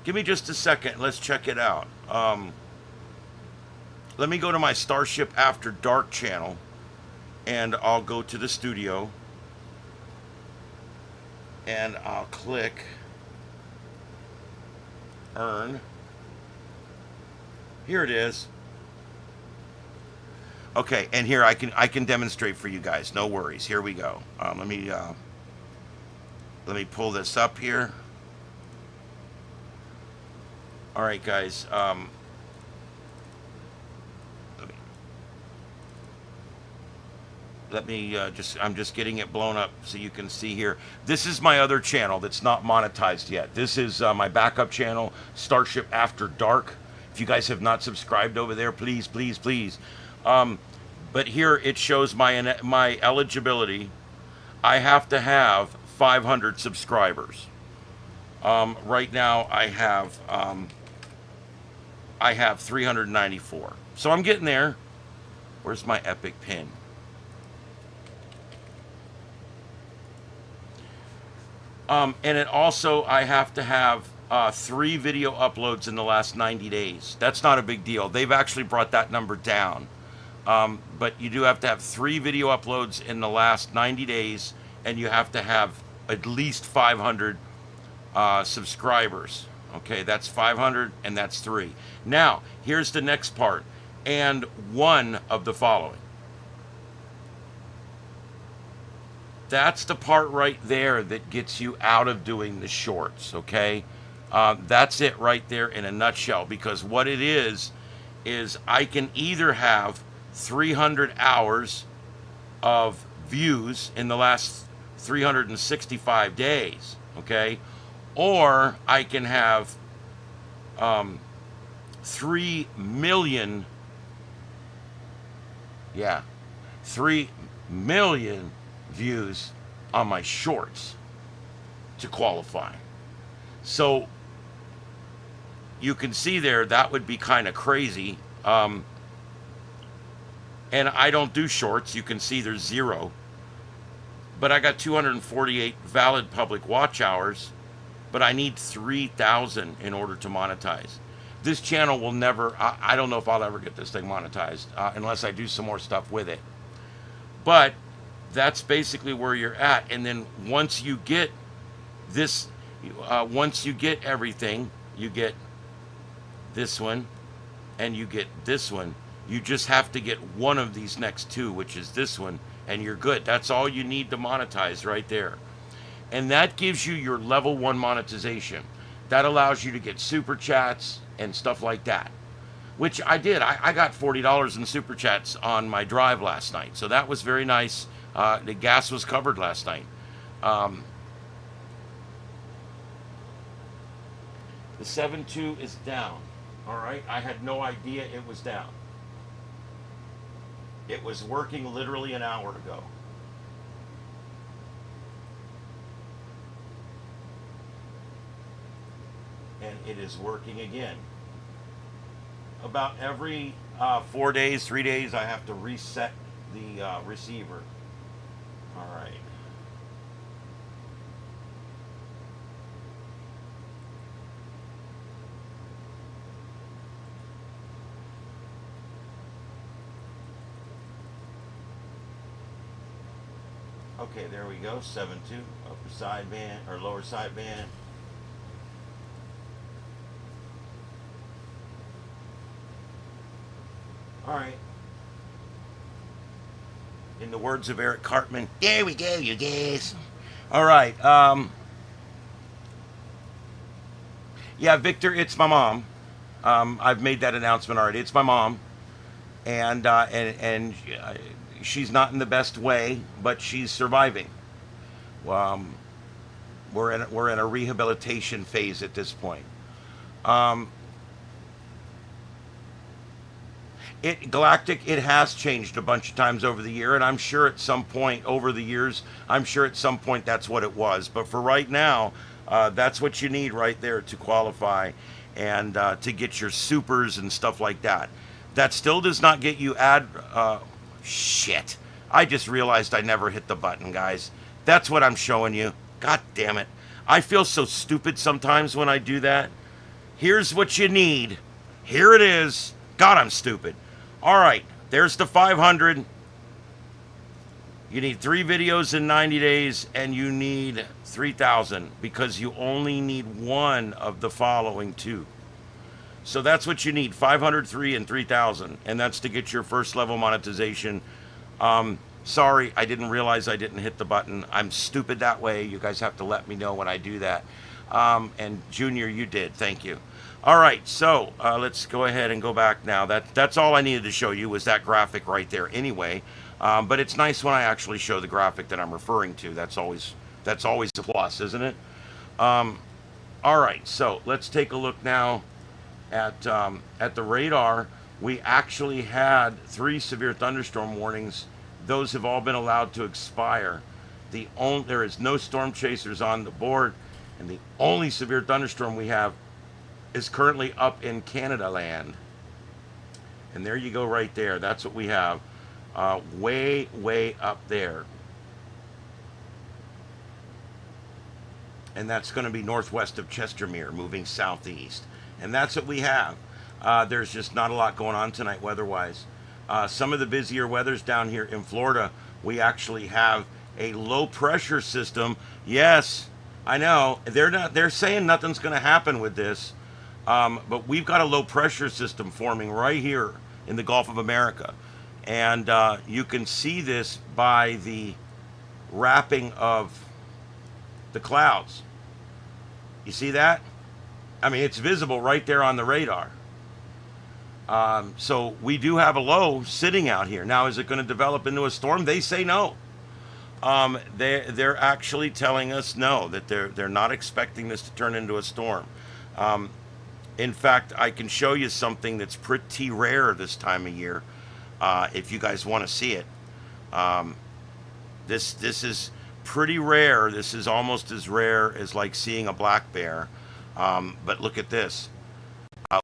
Speaker 1: Give me just a second. Let's check it out. Let me go to my Starship After Dark channel, and I'll go to the studio, and I'll click earn. Here it is. Okay, and here I can demonstrate for you guys. No worries. Here we go. Let me pull this up here. All right, guys. I'm just getting it blown up so you can see here. This is my other channel that's not monetized yet. This is my backup channel, Starship After Dark. If you guys have not subscribed over there, please, please, please. But here it shows my eligibility. I have to have 500 subscribers. Right now I have 394. So I'm getting there. Where's my epic pin? And it also, I have to have 3 video uploads in the last 90 days. That's not a big deal. They've actually brought that number down. But you do have to have 3 video uploads in the last 90 days, and you have to have at least 500 subscribers. Okay, that's 500, and that's 3. Now, here's the next part. And one of the following. That's the part right there that gets you out of doing the shorts, okay? That's it right there in a nutshell, because what it is I can either have 300 hours of views in the last 365 days, okay? Or I can have 3 million, 3 million views on my shorts to qualify. So you can see there, that would be kind of crazy. And I don't do shorts. You can see there's 0. But I got 248 valid public watch hours, but I need 3,000 in order to monetize. This channel will never, I don't know if I'll ever get this thing monetized unless I do some more stuff with it. But that's basically where you're at. And then once you get this, once you get everything, you get this one and you get this one. You just have to get one of these next 2, which is this one, and you're good. That's all you need to monetize right there. And that gives you your level 1 monetization. That allows you to get super chats and stuff like that, which I did. I got $40 in super chats on my drive last night, so that was very nice. The gas was covered last night. The 7.2 is down. All right, I had no idea it was down. It was working literally an hour ago. And it is working again. About every 4 days, 3 days, I have to reset the receiver. All right. Okay, there we go. 7.2, upper sideband or lower sideband. All right. In the words of Eric Cartman, there we go, you guys. All right. Yeah, Victor, it's my mom. I've made that announcement already. It's my mom, and she's not in the best way, but she's surviving. We're in a rehabilitation phase at this point. Galactic, it has changed a bunch of times over the year, and I'm sure at some point over the years, I'm sure at some point that's what it was. But for right now, that's what you need right there to qualify and to get your supers and stuff like that. That still does not get you shit. I just realized I never hit the button, guys. That's what I'm showing you. God damn it. I feel so stupid sometimes when I do that. Here's what you need. Here it is. God, I'm stupid. All right, there's the 500. You need 3 videos in 90 days, and you need 3,000 because you only need one of the following 2. So that's what you need, 503 and 3,000, and that's to get your first level monetization. Sorry, I didn't realize I didn't hit the button. I'm stupid that way. You guys have to let me know when I do that. And Junior, you did. Thank you. All right, so let's go ahead and go back now. That's all I needed to show you was that graphic right there anyway. But it's nice when I actually show the graphic that I'm referring to. That's always a plus, isn't it? All right, so let's take a look now at the radar. We actually had 3 severe thunderstorm warnings. Those have all been allowed to expire. There is no storm chasers on the board, and the only severe thunderstorm we have is currently up in Canada land. And there you go right there. That's what we have. Way, way up there. And that's going to be northwest of Chestermere, moving southeast. And that's what we have. There's just not a lot going on tonight weather-wise. Some of the busier weathers down here in Florida, we actually have a low pressure system. Yes, I know. They're saying nothing's going to happen with this. But we've got a low pressure system forming right here in the Gulf of America. And you can see this by the wrapping of the clouds. You see that? I mean, it's visible right there on the radar. So we do have a low sitting out here. Now, is it going to develop into a storm? They say no. They're actually telling us no, that they're not expecting this to turn into a storm. In fact, I can show you something that's pretty rare this time of year, if you guys want to see it. This is pretty rare. This is almost as rare as like seeing a black bear. But look at this.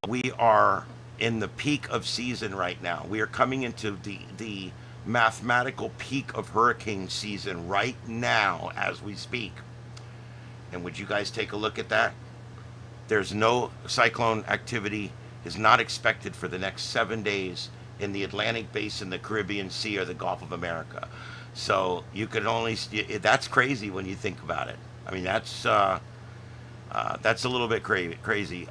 Speaker 1: We are in the peak of season right now. We are coming into the mathematical peak of hurricane season right now as we speak. And would you guys take a look at that? There's no cyclone activity is not expected for the next 7 days in the Atlantic Basin, the Caribbean Sea, or the Gulf of America. So you could only, that's crazy when you think about it. I mean, that's a little bit crazy.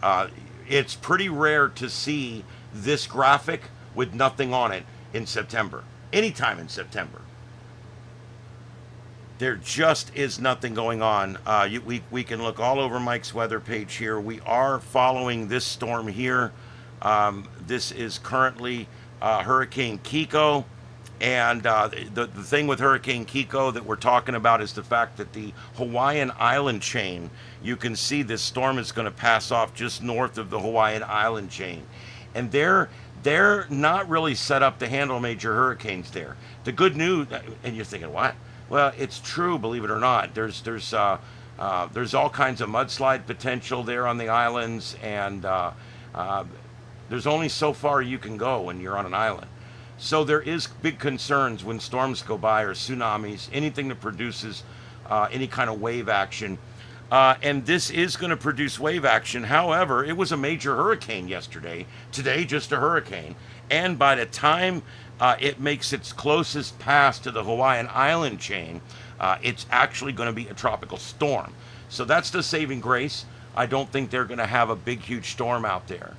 Speaker 1: It's pretty rare to see this graphic with nothing on it in September, anytime in September. There just is nothing going on. We can look all over Mike's weather page here. We are following this storm here. This is currently Hurricane Kiko. And the thing with Hurricane Kiko that we're talking about is the fact that the Hawaiian island chain, you can see this storm is going to pass off just north of the Hawaiian island chain. And they're not really set up to handle major hurricanes there. The good news, and you're thinking, what? Well, it's true, believe it or not. There's all kinds of mudslide potential there on the islands, and there's only so far you can go when you're on an island. So there is big concerns when storms go by, or tsunamis, anything that produces any kind of wave action. And this is going to produce wave action. However, it was a major hurricane yesterday. Today, just a hurricane. And by the time it makes its closest pass to the Hawaiian island chain, it's actually going to be a tropical storm. So that's the saving grace. I don't think they're going to have a big, huge storm out there.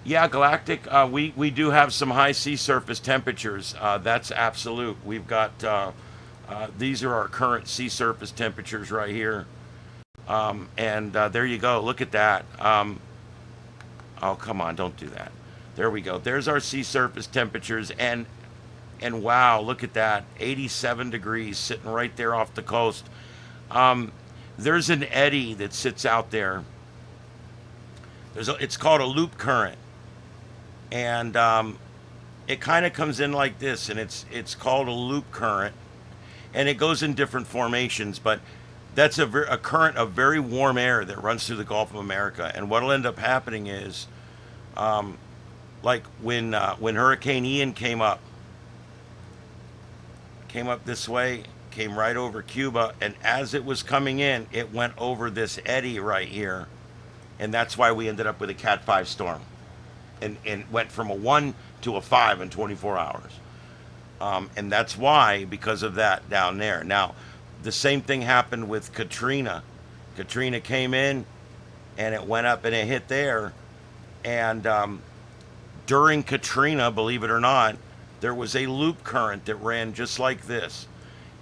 Speaker 1: Yeah, Galactic, we do have some high sea surface temperatures. That's absolute. We've got, these are our current sea surface temperatures right here. And there you go. Look at that. Oh, come on, don't do that. There we go. There's our sea surface temperatures. And wow, look at that. 87 degrees sitting right there off the coast. There's an eddy that sits out there. It's called a loop current, and it kind of comes in like this, and it's called a loop current, and it goes in different formations, but that's a current of very warm air that runs through the Gulf of America. And what'll end up happening is, like when Hurricane Ian came up this way, came right over Cuba, and as it was coming in, it went over this eddy right here, and that's why we ended up with a Cat 5 storm, and went from a 1 to a 5 in 24 hours. And that's why, because of that down there. Now, the same thing happened with Katrina. Katrina came in, and it went up and it hit there. And during Katrina, believe it or not, there was a loop current that ran just like this.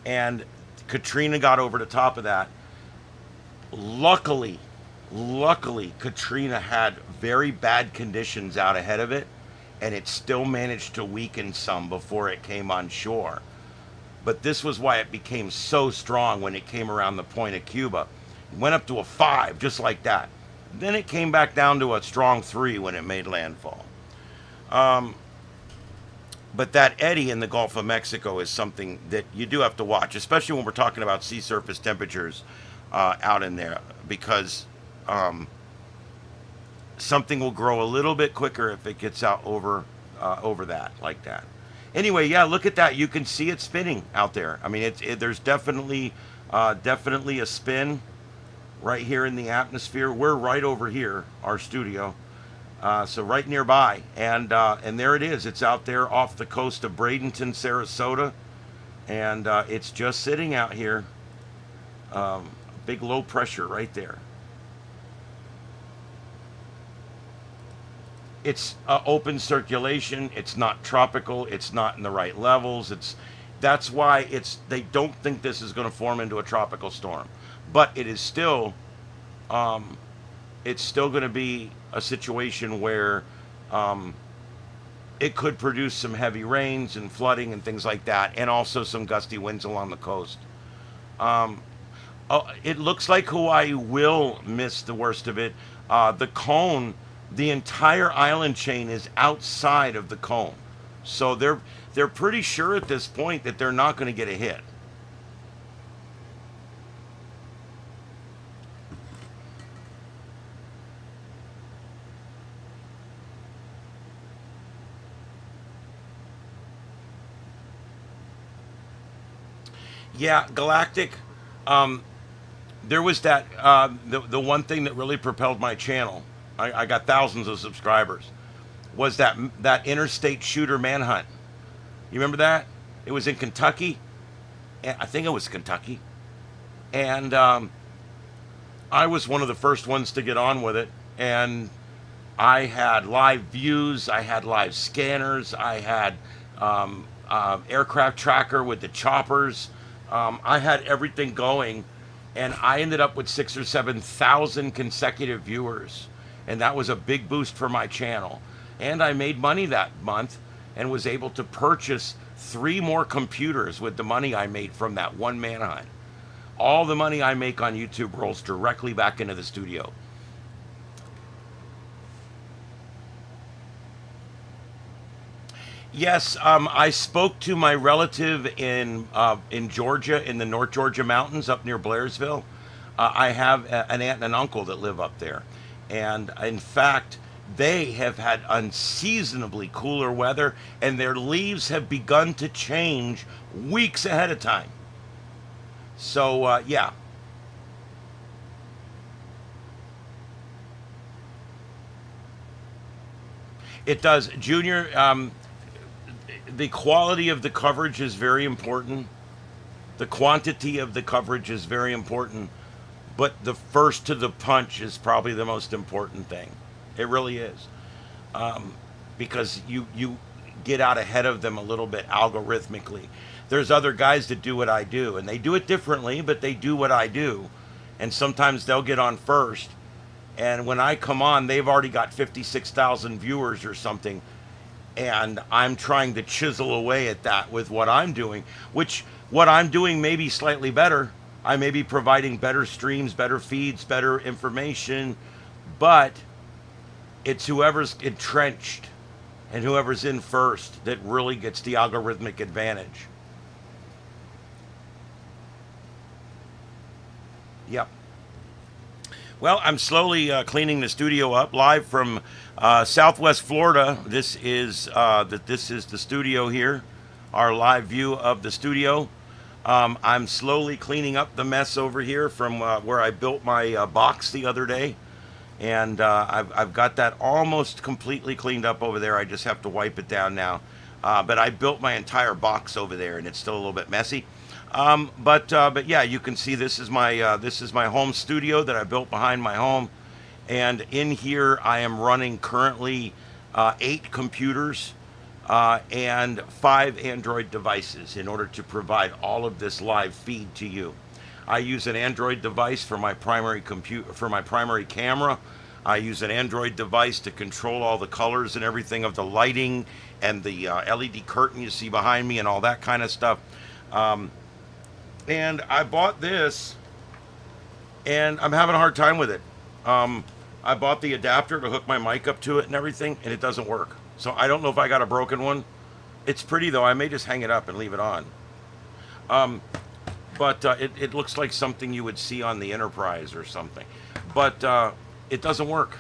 Speaker 1: And Katrina got over the top of that. Luckily, Katrina had very bad conditions out ahead of it, and it still managed to weaken some before it came on shore. But this was why it became so strong when it came around the point of Cuba. It went up to a 5, just like that. Then it came back down to a strong 3 when it made landfall. But that eddy in the Gulf of Mexico is something that you do have to watch, especially when we're talking about sea surface temperatures out in there, because something will grow a little bit quicker if it gets out over that, like that. Anyway, yeah, look at that. You can see it spinning out there. I mean, there's definitely a spin right here in the atmosphere. We're right over here, our studio, so right nearby, and there it is. It's out there off the coast of Bradenton, Sarasota, and it's just sitting out here. Big low pressure right there. It's open circulation. It's not tropical. It's not in the right levels. That's why they don't think this is going to form into a tropical storm, but it is still it's still going to be a situation where it could produce some heavy rains and flooding and things like that, and also some gusty winds along the coast. It looks like Hawaii will miss the worst of it. The cone. The entire island chain is outside of the cone. So they're pretty sure at this point that they're not going to get a hit. Yeah, Galactic. There was that the one thing that really propelled my channel. I got thousands of subscribers, was that interstate shooter manhunt. You remember that? It was in Kentucky. I think it was Kentucky. And I was one of the first ones to get on with it. And I had live views. I had live scanners. I had aircraft tracker with the choppers. I had everything going. And I ended up with 6,000 or 7,000 consecutive viewers. And that was a big boost for my channel. And I made money that month and was able to purchase 3 more computers with the money I made from that one manhunt. All the money I make on YouTube rolls directly back into the studio. Yes, I spoke to my relative in Georgia, in the North Georgia mountains up near Blairsville. I have an aunt and an uncle that live up there. And in fact, they have had unseasonably cooler weather, and their leaves have begun to change weeks ahead of time. So, yeah. It does. Junior, the quality of the coverage is very important. The quantity of the coverage is very important. But the first to the punch is probably the most important thing. It really is. Because you get out ahead of them a little bit algorithmically. There's other guys that do what I do, and they do it differently, but they do what I do. And sometimes they'll get on first. And when I come on, they've already got 56,000 viewers or something. And I'm trying to chisel away at that with what I'm doing, which what I'm doing may be slightly better. I may be providing better streams, better feeds, better information, but It's whoever's entrenched and whoever's in first that really gets the algorithmic advantage. Yep. Well, I'm slowly cleaning the studio up live from Southwest Florida. This is the studio here, our live view of the studio. I'm slowly cleaning up the mess over here from where I built my box the other day, and I've got that almost completely cleaned up over there. I just have to wipe it down now. But I built my entire box over there, and it's still a little bit messy. But yeah, you can see this is my home studio that I built behind my home, and in here I am running currently 8 computers and 5 Android devices in order to provide all of this live feed to you. I use an Android device for my primary camera. I use an Android device to control all the colors and everything of the lighting and the LED curtain you see behind me and all that kind of stuff. And I bought this, and I'm having a hard time with it. I bought the adapter to hook my mic up to it and everything, and it doesn't work. So I don't know if I got a broken one. It's pretty, though. I may just hang it up and leave it on. But it looks like something you would see on the Enterprise or something. But it doesn't work.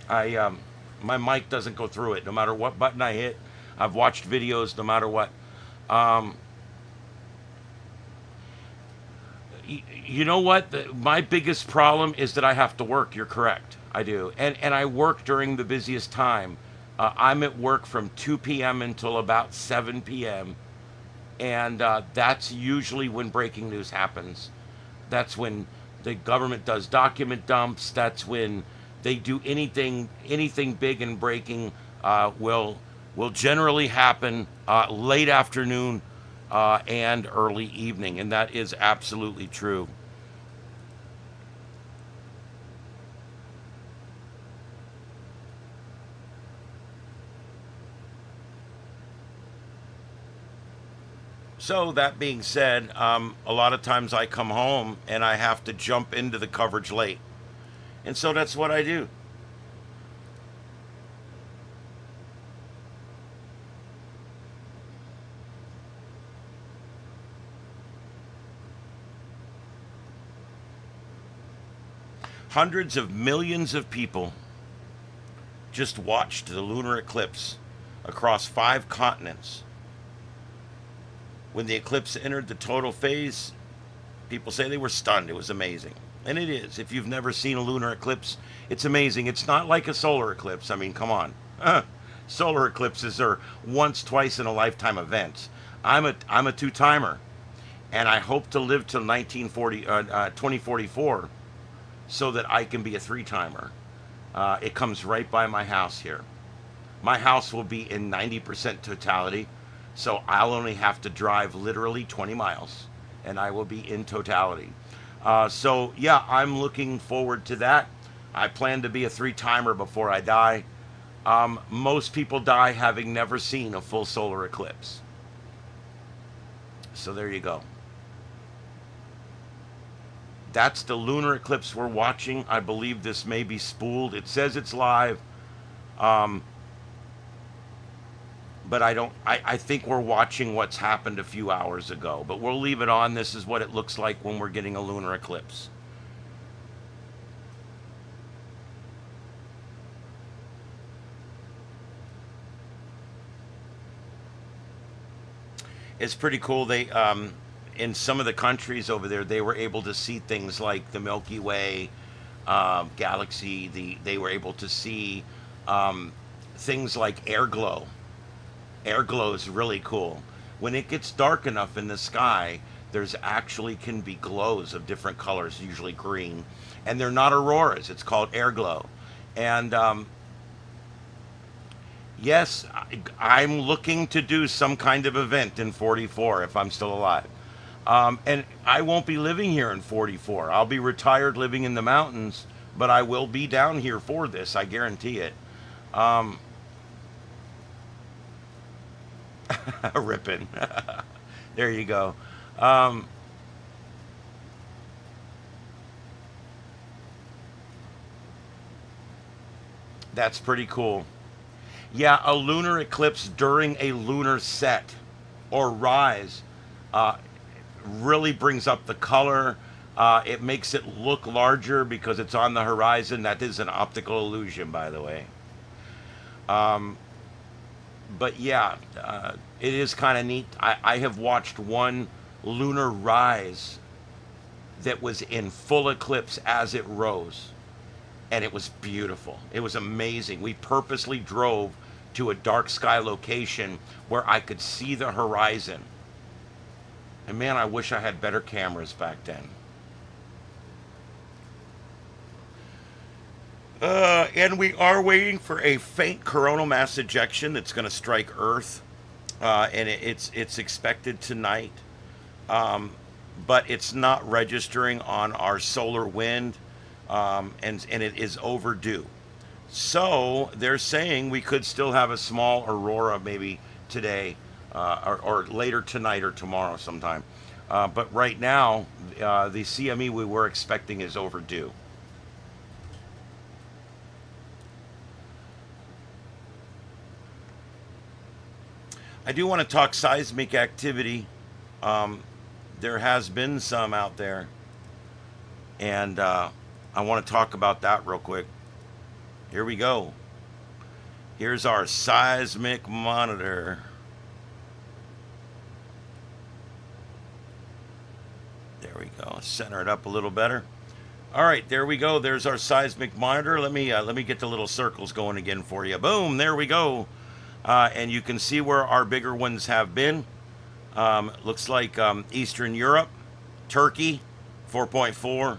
Speaker 1: My mic doesn't go through it, no matter what button I hit. I've watched videos, no matter what. You know what? My biggest problem is that I have to work. You're correct. I do. And I work during the busiest time. I'm at work from 2 p.m. until about 7 p.m. And that's usually when breaking news happens. That's when the government does document dumps. That's when they do anything big and breaking will generally happen late afternoon and early evening, and that is absolutely true. So that being said, a lot of times I come home and I have to jump into the coverage late, and so that's what I do. Hundreds of millions of people just watched the lunar eclipse across 5 continents. When the eclipse entered the total phase, people say they were stunned. It was amazing. And it is. If you've never seen a lunar eclipse, it's amazing. It's not like a solar eclipse. I mean, come on. Solar eclipses are once, twice in a lifetime events. I'm a two-timer, and I hope to live till 2044 so that I can be a 3-timer. It comes right by my house here. My house will be in 90% totality, so I'll only have to drive literally 20 miles, and I will be in totality. So yeah, I'm looking forward to that. I plan to be a 3-timer before I die. Most people die having never seen a full solar eclipse. So there you go. That's the lunar eclipse we're watching. I believe this may be spooled. It says it's live. But I think we're watching what's happened a few hours ago. But we'll leave it on. This is what it looks like when we're getting a lunar eclipse. It's pretty cool. They in some of the countries over there, they were able to see things like the Milky Way galaxy. They were able to see things like air glow. Air glow is really cool. When it gets dark enough in the sky, there's actually can be glows of different colors, usually green, and they're not auroras. It's called air glow. And yes, I'm looking to do some kind of event in 44 if I'm still alive. And I won't be living here in 44. I'll be retired living in the mountains, but I will be down here for this. I guarantee it. Ripping. There you go. That's pretty cool. Yeah, a lunar eclipse during a lunar set or rise uh, really brings up the color. It makes it look larger because it's on the horizon. That is an optical illusion, by the way. But yeah, it is kind of neat. I have watched one lunar rise that was in full eclipse as it rose, and it was beautiful. It was amazing. We purposely drove to a dark sky location where I could see the horizon. And man, I wish I had better cameras back then. And we are waiting for a faint coronal mass ejection that's going to strike Earth, and it's expected tonight. But it's not registering on our solar wind, and it is overdue. So they're saying we could still have a small aurora maybe today, or later tonight or tomorrow sometime. But right now, the CME we were expecting is overdue. I do want to talk seismic activity. There has been some out there, and I want to talk about that real quick. Here we go. Here's our seismic monitor. There we go. Center it up a little better. All right, there we go. There's our seismic monitor. Let me get the little circles going again for you. Boom, there we go. And you can see where our bigger ones have been. Looks like Eastern Europe, Turkey, 4.4,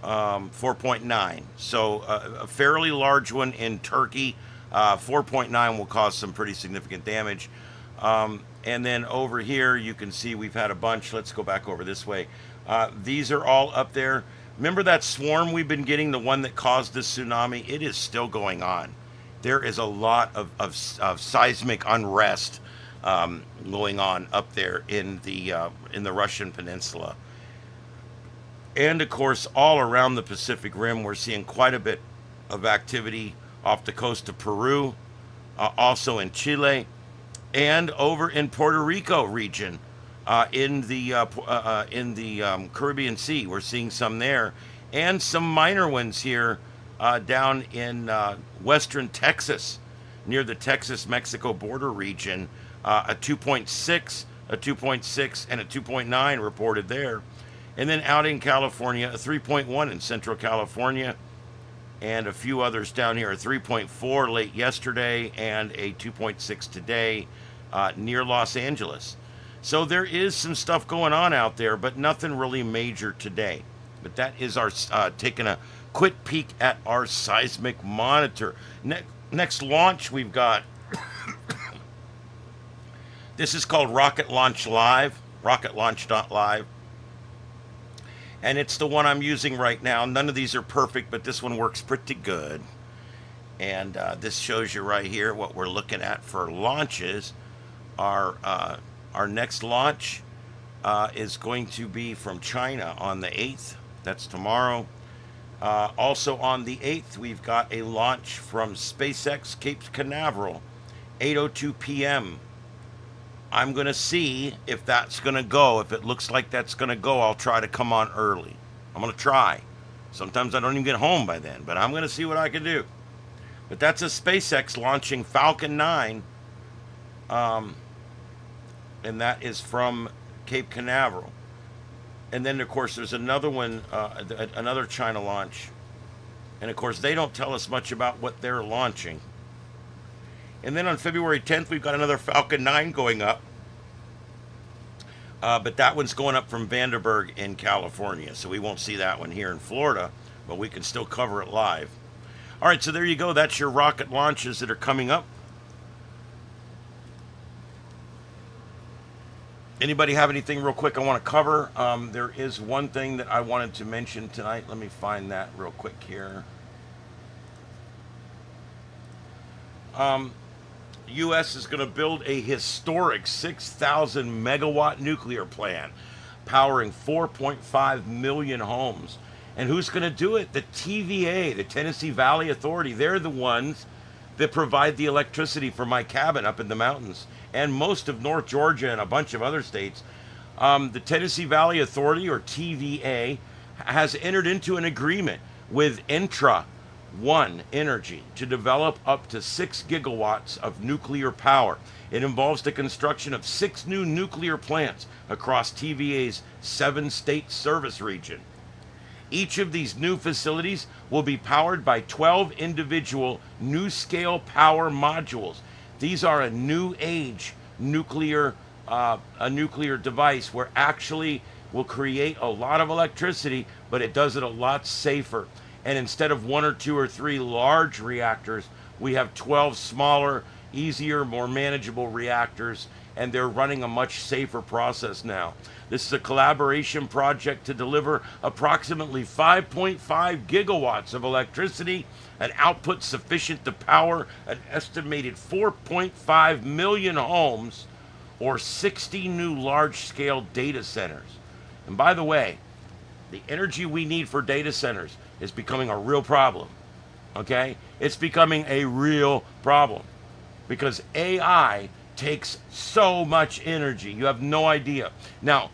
Speaker 1: 4.9. So a fairly large one in Turkey. 4.9 will cause some pretty significant damage. And then over here, you can see we've had a bunch. Let's go back over this way. These are all up there. Remember that swarm we've been getting, the one that caused this tsunami? It is still going on. There is a lot of seismic unrest going on up there in the Russian peninsula. And of course, all around the Pacific Rim, we're seeing quite a bit of activity off the coast of Peru, also in Chile, and over in Puerto Rico region, in the Caribbean Sea. We're seeing some there, and some minor ones here down in western Texas, near the Texas-Mexico border region. A 2.6, a 2.6, and a 2.9 reported there. And then out in California, a 3.1 in Central California, and a few others down here, a 3.4 late yesterday and a 2.6 today near Los Angeles. So there is some stuff going on out there, but nothing really major today. But that is our taking a quick peek at our seismic monitor. Next launch we've got, this is called Rocket Launch Live, rocketlaunch.live. And it's the one I'm using right now. None of these are perfect, but this one works pretty good. And this shows you right here what we're looking at for launches. Our next launch is going to be from China on the 8th. That's tomorrow. Also on the 8th, we've got a launch from SpaceX Cape Canaveral, 8:02 p.m. I'm going to see if that's going to go. If it looks like that's going to go, I'll try to come on early. I'm going to try. Sometimes I don't even get home by then, but I'm going to see what I can do. But that's a SpaceX launching Falcon 9, and that is from Cape Canaveral. And then, of course, there's another one, another China launch. And, of course, they don't tell us much about what they're launching. And then on February 10th, we've got another Falcon 9 going up. But that one's going up from Vandenberg in California. So we won't see that one here in Florida, but we can still cover it live. All right, so there you go. That's your rocket launches that are coming up. Anybody have anything real quick I want to cover? There is one thing that I wanted to mention tonight. Let me find that real quick here. U.S. is going to build a historic 6,000 megawatt nuclear plant powering 4.5 million homes. And who's going to do it? The TVA, the Tennessee Valley Authority. They're the ones that provide the electricity for my cabin up in the mountains and most of North Georgia and a bunch of other states. The Tennessee Valley Authority, or TVA, has entered into an agreement with Entra One Energy to develop up to 6 gigawatts of nuclear power. It involves the construction of 6 new nuclear plants across TVA's 7-state service region. Each of these new facilities will be powered by 12 individual NuScale power modules. These are a new age nuclear device where actually will create a lot of electricity, but it does it a lot safer. And instead of 1 or 2 or 3 large reactors, we have 12 smaller, easier, more manageable reactors, and they're running a much safer process now. This is a collaboration project to deliver approximately 5.5 gigawatts of electricity, an output sufficient to power an estimated 4.5 million homes or 60 new large-scale data centers. And by the way, the energy we need for data centers is becoming a real problem, okay? It's becoming a real problem because AI takes so much energy. You have no idea. Now,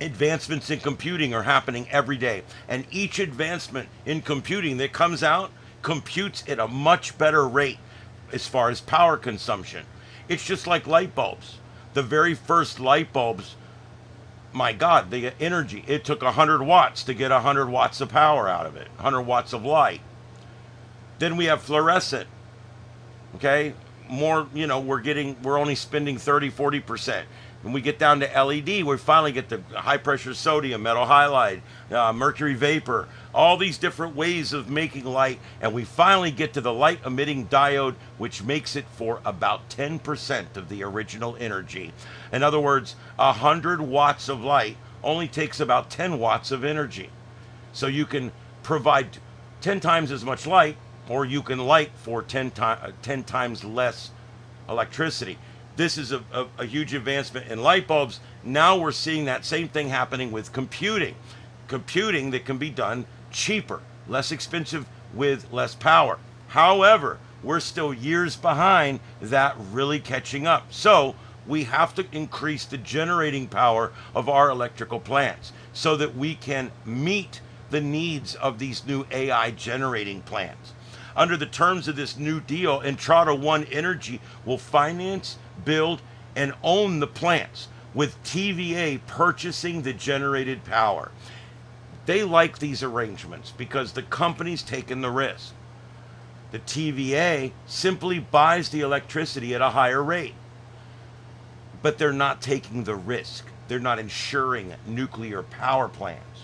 Speaker 1: advancements in computing are happening every day, and each advancement in computing that comes out computes at a much better rate as far as power consumption. It's just like light bulbs. The very first light bulbs, my God, the energy, it took 100 watts to get 100 watts of power out of it, 100 watts of light. Then we have fluorescent, okay? More, we're only spending 30-40%. When we get down to LED, we finally get the high pressure sodium, metal halide, mercury vapor, all these different ways of making light, and we finally get to the light emitting diode, which makes it for about 10% of the original energy. In other words, 100 watts of light only takes about 10 watts of energy. So you can provide 10 times as much light, or you can light for 10 times less electricity. This is a huge advancement in light bulbs. Now we're seeing that same thing happening with computing. Computing that can be done cheaper, less expensive, with less power. However, we're still years behind that really catching up. So we have to increase the generating power of our electrical plants so that we can meet the needs of these new AI generating plants. Under the terms of this new deal, Entrada One Energy will finance, build, and own the plants, with TVA purchasing the generated power. They like these arrangements because the company's taken the risk. The TVA simply buys the electricity at a higher rate, but they're not taking the risk. They're not insuring nuclear power plants.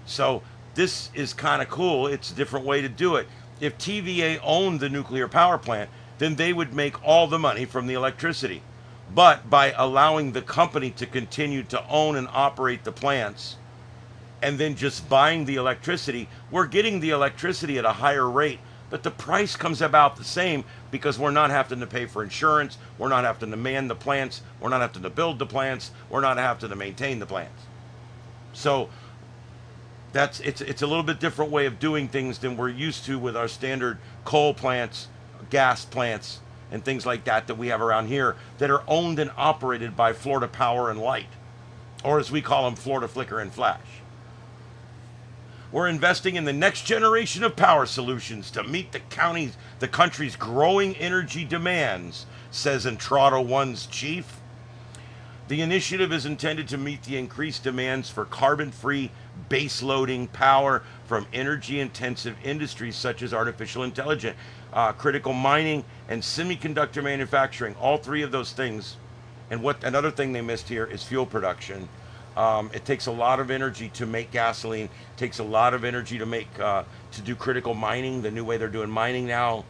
Speaker 1: So this is kind of cool. It's a different way to do it. If TVA owned the nuclear power plant, then they would make all the money from the electricity. But by allowing the company to continue to own and operate the plants and then just buying the electricity, we're getting the electricity at a higher rate, but the price comes about the same because we're not having to pay for insurance, we're not having to man the plants, we're not having to build the plants, we're not having to maintain the plants. So it's a little bit different way of doing things than we're used to with our standard coal plants, gas plants, and things like that we have around here that are owned and operated by Florida Power and Light, or as we call them, Florida Flicker and Flash. We're investing in the next generation of power solutions to meet the country's growing energy demands, says Entrada One's chief. The initiative is intended to meet the increased demands for carbon-free base-loading power from energy-intensive industries such as artificial intelligence, critical mining, and semiconductor manufacturing. All three of those things. And another thing they missed here is fuel production. It takes a lot of energy to make gasoline. It takes a lot of energy to do critical mining, the new way they're doing mining now.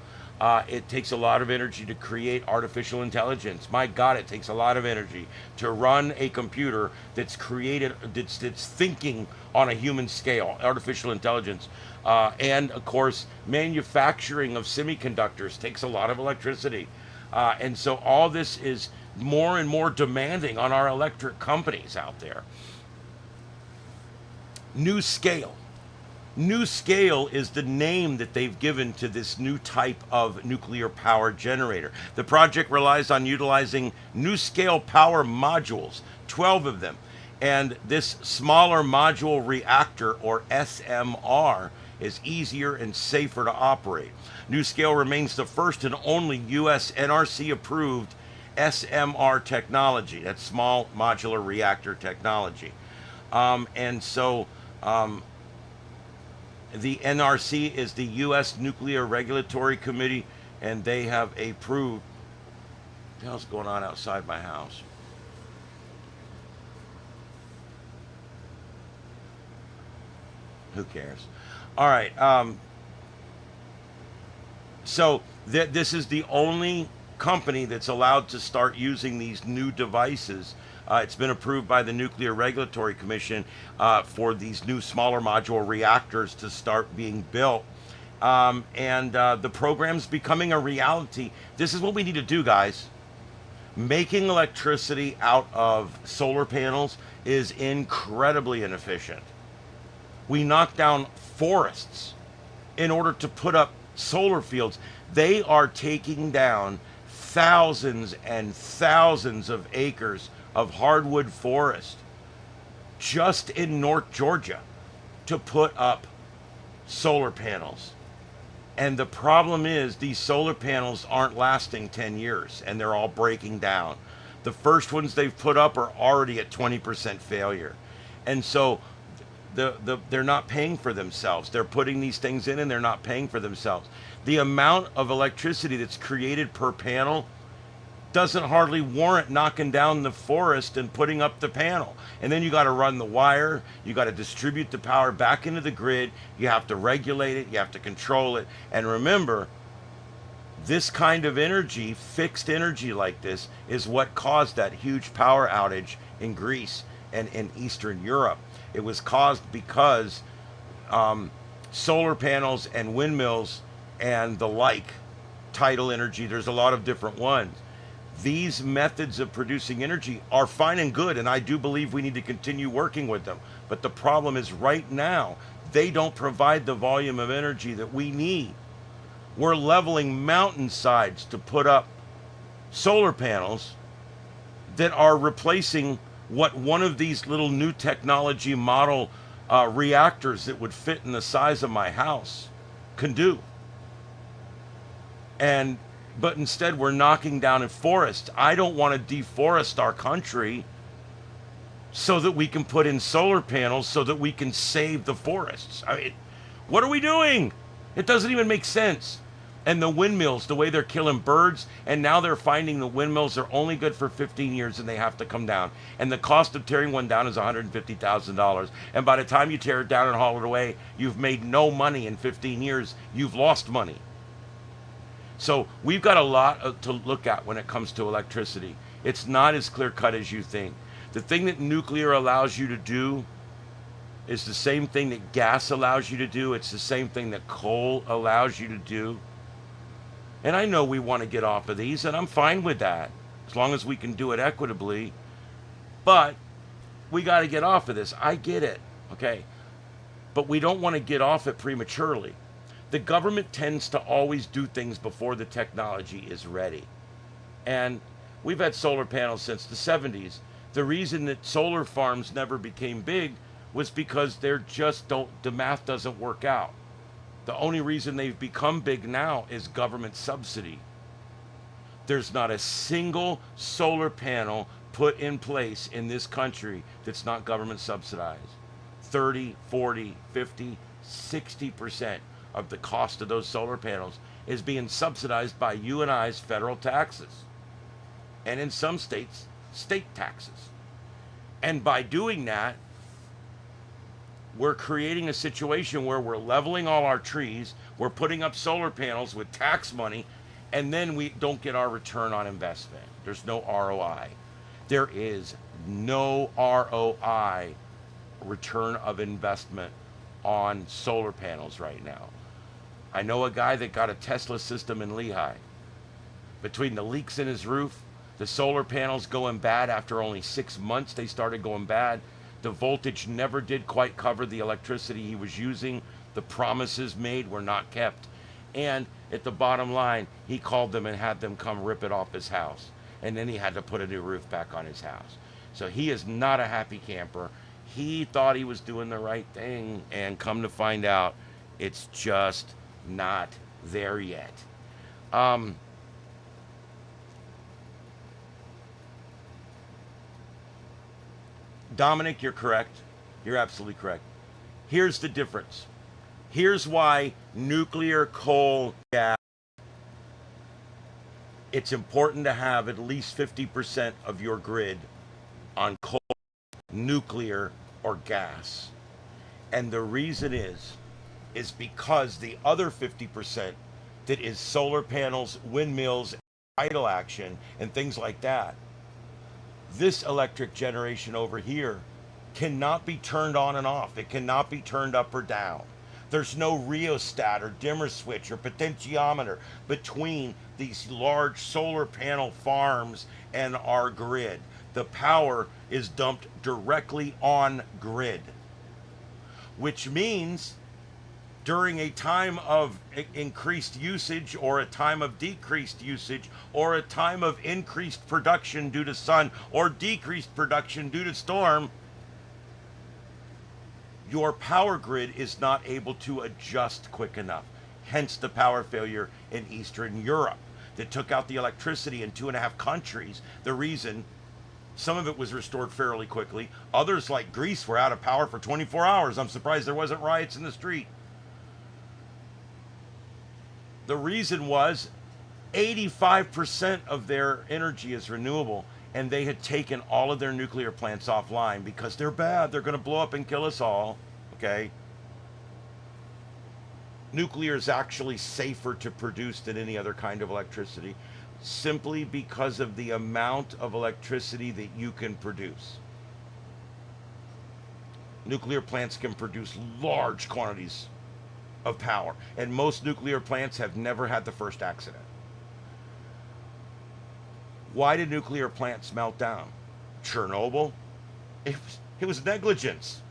Speaker 1: It takes a lot of energy to create artificial intelligence. My God, it takes a lot of energy to run a computer that's thinking on a human scale, artificial intelligence. And of course, manufacturing of semiconductors takes a lot of electricity. And so all this is more and more demanding on our electric companies out there. NuScale New scale is the name that they've given to this new type of nuclear power generator. The project relies on utilizing new scale power modules, 12 of them. And this smaller module reactor, or SMR, is easier and safer to operate. New scale remains the first and only US NRC approved SMR technology. That's small modular reactor technology. The NRC is the U.S. Nuclear Regulatory Committee, and they have approved. What the hell's going on outside my house? Who cares? All right. This is the only company that's allowed to start using these new devices. It's been approved by the Nuclear Regulatory Commission for these new smaller modular reactors to start being built. The program's becoming a reality. This is what we need to do, guys. Making electricity out of solar panels is incredibly inefficient. We knock down forests in order to put up solar fields. They are taking down thousands and thousands of acres of hardwood forest just in North Georgia to put up solar panels. And the problem is these solar panels aren't lasting 10 years and they're all breaking down. The first ones they've put up are already at 20% failure. And so they're not paying for themselves. They're putting these things in and they're not paying for themselves. The amount of electricity that's created per panel doesn't hardly warrant knocking down the forest and putting up the panel. And then you got to run the wire, you got to distribute the power back into the grid, you have to regulate it, you have to control it. And remember, this kind of energy, fixed energy like this, is what caused that huge power outage in Greece and in Eastern Europe. It was caused because solar panels and windmills and the like, tidal energy, there's a lot of different ones. These methods of producing energy are fine and good, and I do believe we need to continue working with them. But the problem is right now, they don't provide the volume of energy that we need. We're leveling mountainsides to put up solar panels that are replacing what one of these little new technology model reactors that would fit in the size of my house can do. But instead we're knocking down a forest. I don't want to deforest our country so that we can put in solar panels so that we can save the forests. I mean, what are we doing? It doesn't even make sense. And the windmills, the way they're killing birds, and now they're finding the windmills are only good for 15 years and they have to come down. And the cost of tearing one down is $150,000. And by the time you tear it down and haul it away, you've made no money in 15 years. You've lost money. So we've got a lot to look at when it comes to electricity. It's not as clear-cut as you think. The thing that nuclear allows you to do is the same thing that gas allows you to do. It's the same thing that coal allows you to do. And I know we want to get off of these, and I'm fine with that, as long as we can do it equitably. But we got to get off of this. I get it, okay? But we don't want to get off it prematurely. The government tends to always do things before the technology is ready. And we've had solar panels since the 70s. The reason that solar farms never became big was because the math doesn't work out. The only reason they've become big now is government subsidy. There's not a single solar panel put in place in this country that's not government subsidized. 30, 40, 50, 60% of the cost of those solar panels is being subsidized by you and I's federal taxes. And in some states, state taxes. And by doing that, we're creating a situation where we're leveling all our trees, we're putting up solar panels with tax money, and then we don't get our return on investment. There's no ROI. There is no ROI, return of investment, on solar panels right now. I know a guy that got a Tesla system in Lehigh. Between the leaks in his roof, the solar panels going bad after only 6 months, they started going bad. The voltage never did quite cover the electricity he was using. The promises made were not kept. And at the bottom line, he called them and had them come rip it off his house. And then he had to put a new roof back on his house. So he is not a happy camper. He thought he was doing the right thing, and come to find out, it's just not there yet. Dominic, you're correct. You're absolutely correct. Here's the difference. Here's why nuclear, coal, gas, it's important to have at least 50% of your grid on coal, nuclear, or gas. And the reason is because the other 50% that is solar panels, windmills, tidal action, and things like that, this electric generation over here cannot be turned on and off. It cannot be turned up or down. There's no rheostat or dimmer switch or potentiometer between these large solar panel farms and our grid. The power is dumped directly on grid, which means during a time of increased usage or a time of decreased usage or a time of increased production due to sun or decreased production due to storm, your power grid is not able to adjust quick enough. Hence the power failure in Eastern Europe that took out the electricity in 2.5 countries. The reason, some of it was restored fairly quickly. Others, like Greece, were out of power for 24 hours. I'm surprised there wasn't riots in the street. The reason was 85% of their energy is renewable, and they had taken all of their nuclear plants offline because they're bad. They're going to blow up and kill us all. Okay? Nuclear is actually safer to produce than any other kind of electricity, simply because of the amount of electricity that you can produce. Nuclear plants can produce large quantities of power, and most nuclear plants have never had the first accident. Why did nuclear plants melt down? Chernobyl? It was negligence.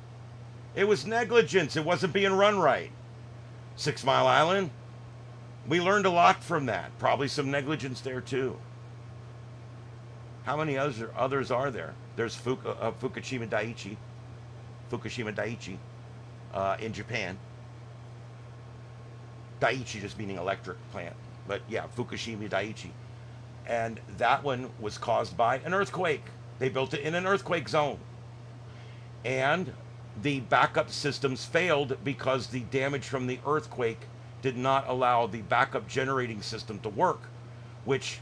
Speaker 1: It was negligence. It wasn't being run right. 6 Mile Island? We learned a lot from that. Probably some negligence there too. How many others are there? There's Fukushima Daiichi in Japan. Daiichi just meaning electric plant, but yeah, Fukushima Daiichi. And that one was caused by an earthquake. They built it in an earthquake zone. And the backup systems failed because the damage from the earthquake did not allow the backup generating system to work, which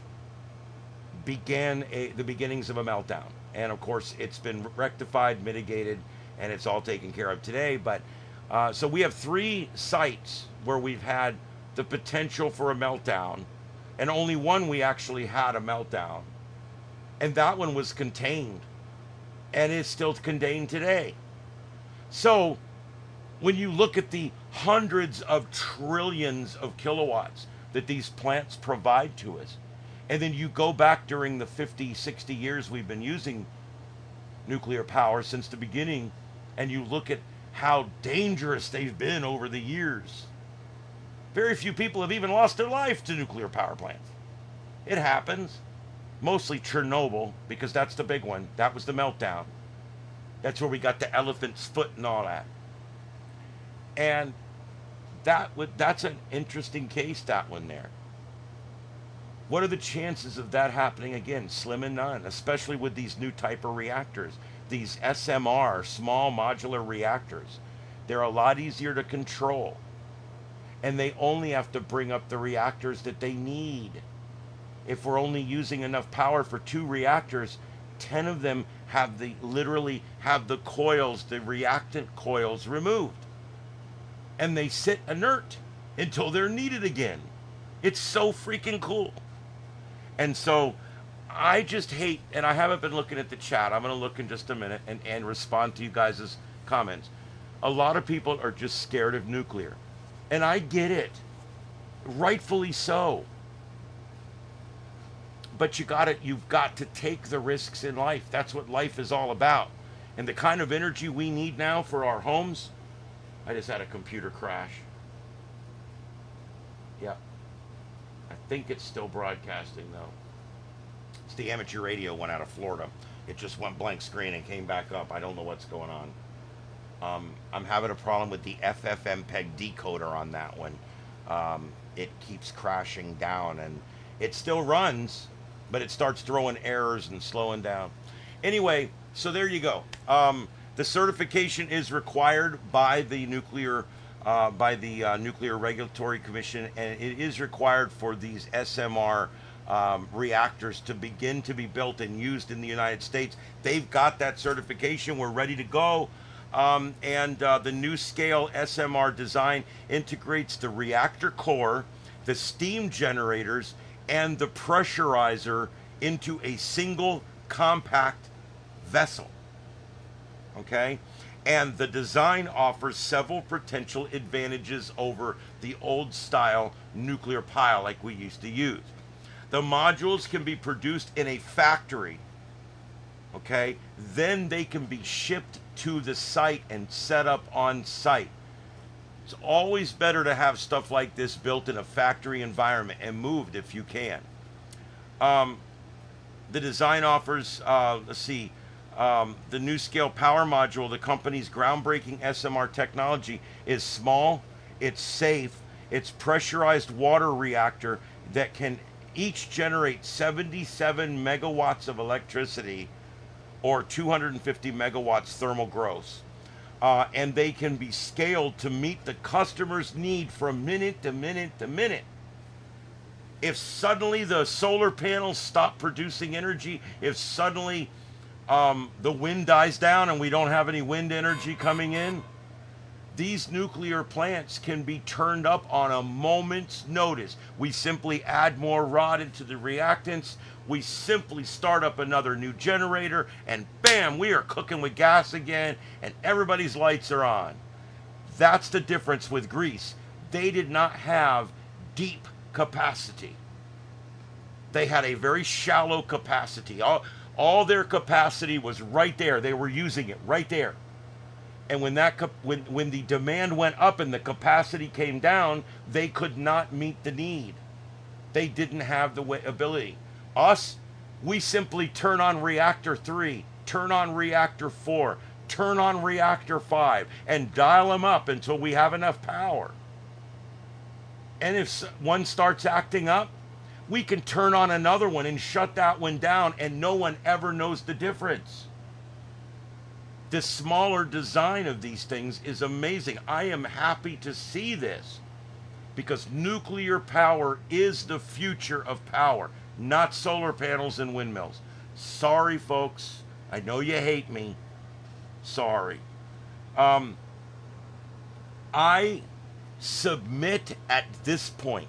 Speaker 1: began the beginnings of a meltdown. And of course, it's been rectified, mitigated, and it's all taken care of today. But so we have 3 sites where we've had the potential for a meltdown, and only one we actually had a meltdown. And that one was contained, and is still contained today. So when you look at the hundreds of trillions of kilowatts that these plants provide to us, and then you go back during the 50, 60 years we've been using nuclear power since the beginning, and you look at how dangerous they've been over the years. Very few people have even lost their life to nuclear power plants. It happens. Mostly Chernobyl, because that's the big one. That was the meltdown. That's where we got the elephant's foot and all that. And that's an interesting case, that one there. What are the chances of that happening again? Slim and none, especially with these new type of reactors. These SMR, small modular reactors. They're a lot easier to control. And they only have to bring up the reactors that they need. If we're only using enough power for 2 reactors, 10 of them literally have the coils, the reactant coils removed. And they sit inert until they're needed again. It's so freaking cool. And so I just hate, and I haven't been looking at the chat. I'm going to look in just a minute and respond to you guys' comments. A lot of people are just scared of nuclear. And I get it. Rightfully so. But you've got to take the risks in life. That's what life is all about. and the kind of energy we need now for our homes. I just had a computer crash. Yeah. I think it's still broadcasting though. It's the amateur radio one out of Florida. It just went blank screen and came back up. I don't know what's going on. I'm having a problem with the FFmpeg decoder on that one. It keeps crashing down, and it still runs, but it starts throwing errors and slowing down. Anyway, so there you go. The certification is required by the Nuclear Regulatory Commission, and it is required for these SMR reactors to begin to be built and used in the United States. They've got that certification. We're ready to go. The NuScale SMR design integrates the reactor core, the steam generators, and the pressurizer into a single compact vessel. Okay? And the design offers several potential advantages over the old style nuclear pile like we used to use. The modules can be produced in a factory. Okay? Then they can be shipped to the site and set up on site. It's always better to have stuff like this built in a factory environment and moved if you can. The design offers, the NuScale power module, the company's groundbreaking SMR technology, is small, it's safe, it's pressurized water reactor that can each generate 77 megawatts of electricity or 250 megawatts thermal gross. And they can be scaled to meet the customer's need from minute to minute to minute. If suddenly the solar panels stop producing energy, if suddenly the wind dies down and we don't have any wind energy coming in, these nuclear plants can be turned up on a moment's notice. We simply add more rod into the reactants. We simply start up another new generator, and bam, we are cooking with gas again, and everybody's lights are on. That's the difference with Greece. They did not have deep capacity. They had a very shallow capacity. All their capacity was right there. They were using it right there. And when the demand went up and the capacity came down, they could not meet the need. They didn't have the ability. Us, we simply turn on reactor 3, turn on reactor 4, turn on reactor 5, and dial them up until we have enough power. And if one starts acting up, we can turn on another one and shut that one down, and no one ever knows the difference. The smaller design of these things is amazing. I am happy to see this because nuclear power is the future of power, not solar panels and windmills. Sorry, folks. I know you hate me. Sorry. I submit at this point,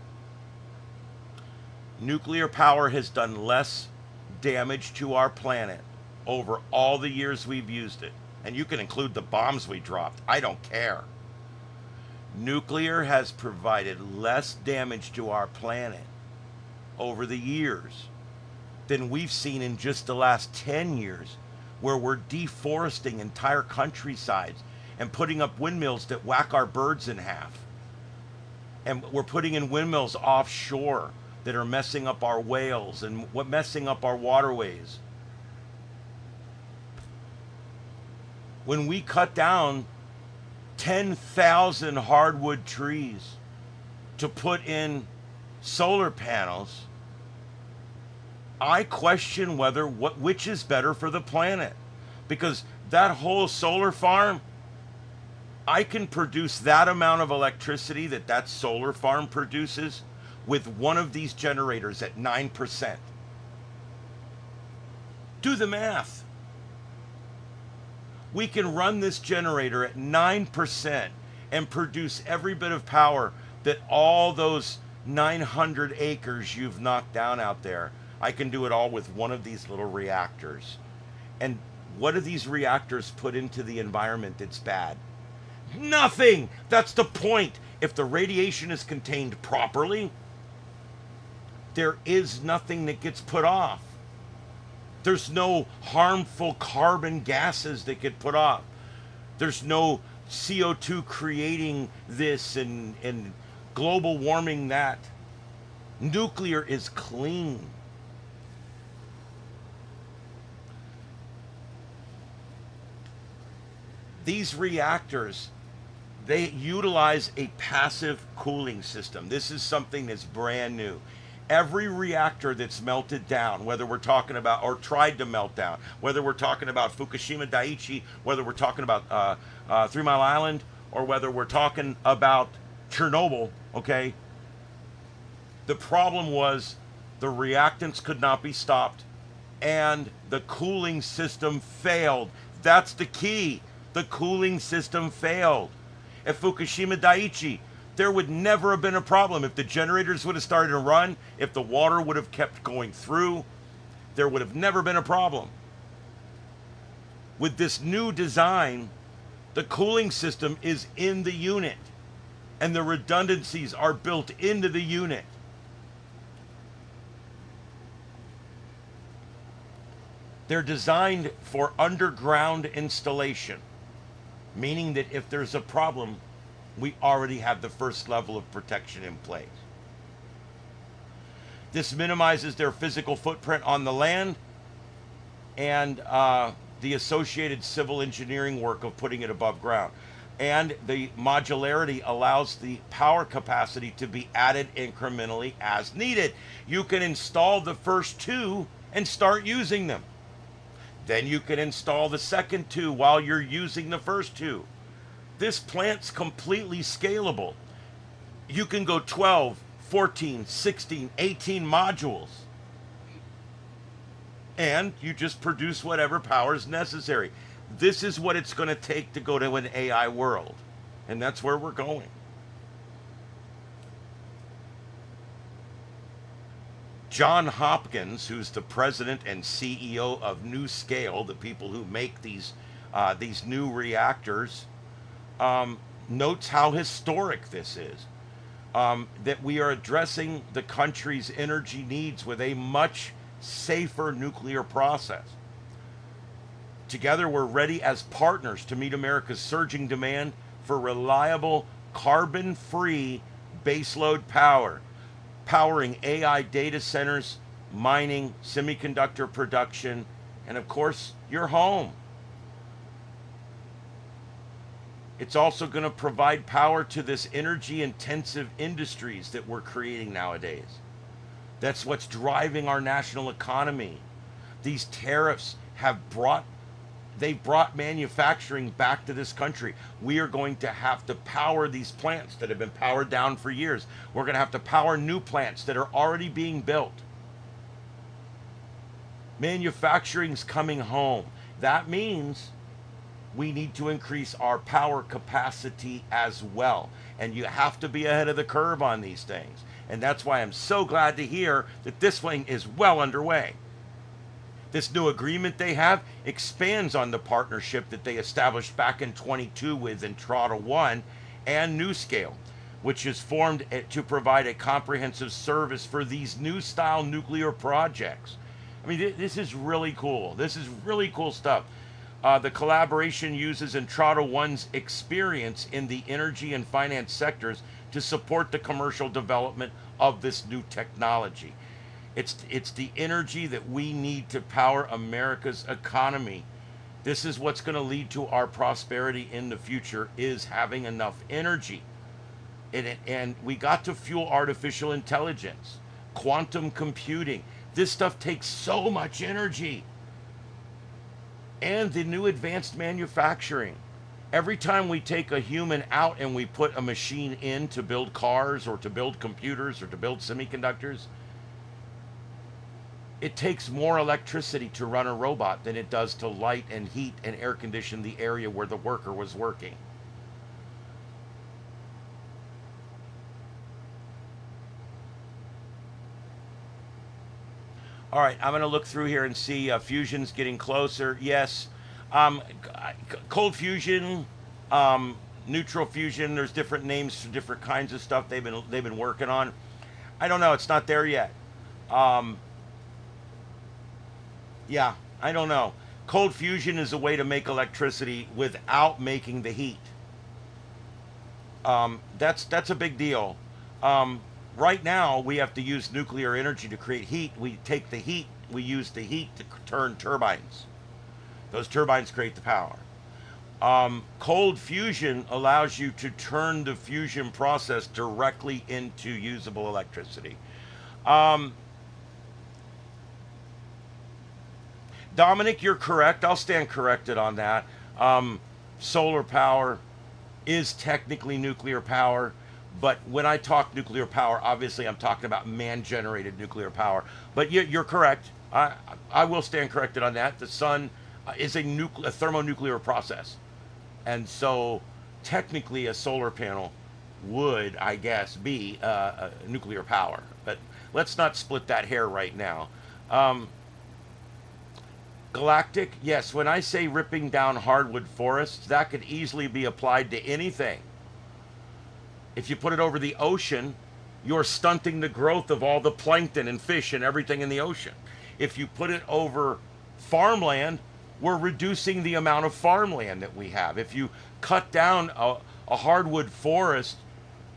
Speaker 1: nuclear power has done less damage to our planet over all the years we've used it. And you can include the bombs we dropped. I don't care. Nuclear has provided less damage to our planet over the years than we've seen in just the last 10 years, where we're deforesting entire countrysides and putting up windmills that whack our birds in half. And we're putting in windmills offshore that are messing up our whales and messing up our waterways. When we cut down 10,000 hardwood trees to put in solar panels, I question which is better for the planet. Because that whole solar farm, I can produce that amount of electricity that solar farm produces with one of these generators at 9%. Do the math. We can run this generator at 9% and produce every bit of power that all those 900 acres you've knocked down out there. I can do it all with one of these little reactors. And what do these reactors put into the environment that's bad? Nothing! That's the point. If the radiation is contained properly, there is nothing that gets put off. There's no harmful carbon gases that get put off. There's no CO2 creating this and global warming that. Nuclear is clean. These reactors, they utilize a passive cooling system. This is something that's brand new. Every reactor that's melted down, whether we're talking about, or tried to melt down, whether we're talking about Fukushima Daiichi, whether we're talking about 3 Mile Island, or whether we're talking about Chernobyl, okay? The problem was the reactants could not be stopped and the cooling system failed. That's the key. The cooling system failed. At Fukushima Daiichi, there would never have been a problem. If the generators would have started to run, if the water would have kept going through, there would have never been a problem. With this new design, the cooling system is in the unit, and the redundancies are built into the unit. They're designed for underground installation, meaning that if there's a problem, we already have the first level of protection in place. This minimizes their physical footprint on the land and the associated civil engineering work of putting it above ground. And the modularity allows the power capacity to be added incrementally as needed. You can install the first 2 and start using them. Then you can install the second 2 while you're using the first 2. This plant's completely scalable. You can go 12, 14, 16, 18 modules. And you just produce whatever power is necessary. This is what it's going to take to go to an AI world. And that's where we're going. John Hopkins, who's the president and CEO of NuScale, the people who make these new reactors, notes how historic this is. That we are addressing the country's energy needs with a much safer nuclear process. Together, we're ready as partners to meet America's surging demand for reliable, carbon-free baseload power, powering AI data centers, mining, semiconductor production, and of course, your home. It's also going to provide power to this energy-intensive industries that we're creating nowadays. That's what's driving our national economy. These tariffs have brought manufacturing back to this country. We are going to have to power these plants that have been powered down for years. We're going to have to power new plants that are already being built. Manufacturing's coming home. That means we need to increase our power capacity as well. And you have to be ahead of the curve on these things. And that's why I'm so glad to hear that this thing is well underway. This new agreement they have expands on the partnership that they established back in 22 with Entrada One and NuScale, which is formed to provide a comprehensive service for these new style nuclear projects. I mean, this is really cool. This is really cool stuff. The collaboration uses Entrada One's experience in the energy and finance sectors to support the commercial development of this new technology. It's the energy that we need to power America's economy. This is what's going to lead to our prosperity in the future, is having enough energy. And we got to fuel artificial intelligence, quantum computing. This stuff takes so much energy. And the new advanced manufacturing. Every time we take a human out and we put a machine in to build cars or to build computers or to build semiconductors, it takes more electricity to run a robot than it does to light and heat and air condition the area where the worker was working. All right, I'm going to look through here and see fusion's getting closer. Yes. Cold fusion, neutral fusion, there's different names for different kinds of stuff they've been working on. I don't know, it's not there yet. Yeah, I don't know. Cold fusion is a way to make electricity without making the heat. That's a big deal. Right now, we have to use nuclear energy to create heat. We take the heat, we use the heat to turn turbines. Those turbines create the power. Cold fusion allows you to turn the fusion process directly into usable electricity. Um, Dominic, you're correct. I'll stand corrected on that. Solar power is technically nuclear power, but when I talk nuclear power, obviously I'm talking about man-generated nuclear power. But you're correct. I will stand corrected on that. The sun is a thermonuclear process, and so technically a solar panel would, I guess, be nuclear power. But let's not split that hair right now. Um, Galactic, yes, when I say ripping down hardwood forests, that could easily be applied to anything. If you put it over the ocean, you're stunting the growth of all the plankton and fish and everything in the ocean. If you put it over farmland, we're reducing the amount of farmland that we have. If you cut down a hardwood forest,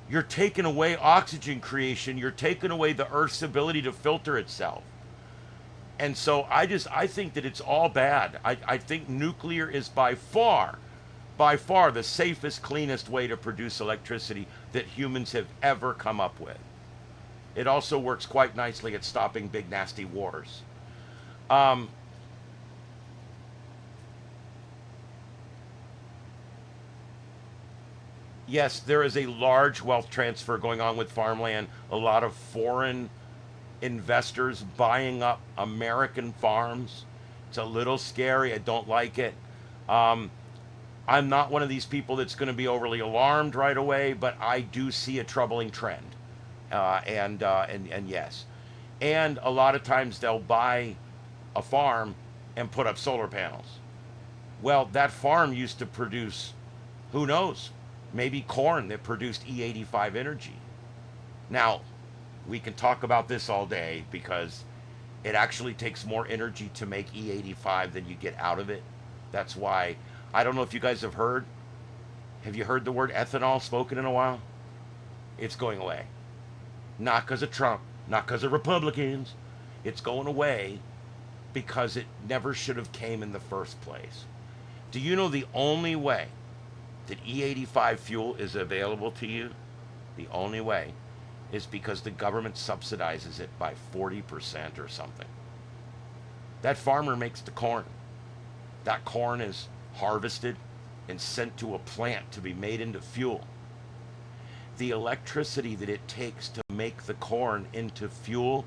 Speaker 1: you're taking away oxygen creation, you're taking away the Earth's ability to filter itself. And so I think that it's all bad. I think nuclear is by far the safest, cleanest way to produce electricity that humans have ever come up with. It also works quite nicely at stopping big, nasty wars. Um, yes, there is a large wealth transfer going on with farmland. A lot of foreign investors buying up American farms. It's a little scary. I don't like it. Um, I'm not one of these people that's going to be overly alarmed right away, but I do see a troubling trend. And yes, and a lot of times they'll buy a farm and put up solar panels. Well, that farm used to produce, who knows, maybe corn that produced E85 energy. Now, we can talk about this all day because it actually takes more energy to make E85 than you get out of it. That's why, I don't know if you guys have heard. Have you heard the word ethanol spoken in a while? It's going away. Not because of Trump, not because of Republicans. It's going away because it never should have came in the first place. Do you know the only way that E85 fuel is available to you? The only way is because the government subsidizes it by 40% or something. That farmer makes the corn. That corn is harvested and sent to a plant to be made into fuel. The electricity that it takes to make the corn into fuel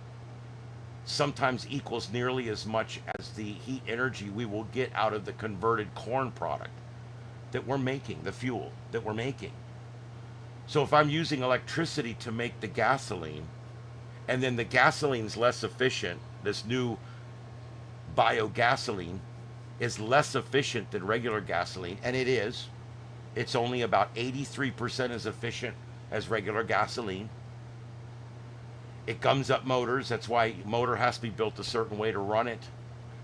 Speaker 1: sometimes equals nearly as much as the heat energy we will get out of the converted corn product that we're making, the fuel that we're making. So if I'm using electricity to make the gasoline, and then the gasoline's less efficient, this new biogasoline is less efficient than regular gasoline, and it is. It's only about 83% as efficient as regular gasoline. It gums up motors. That's why motor has to be built a certain way to run it.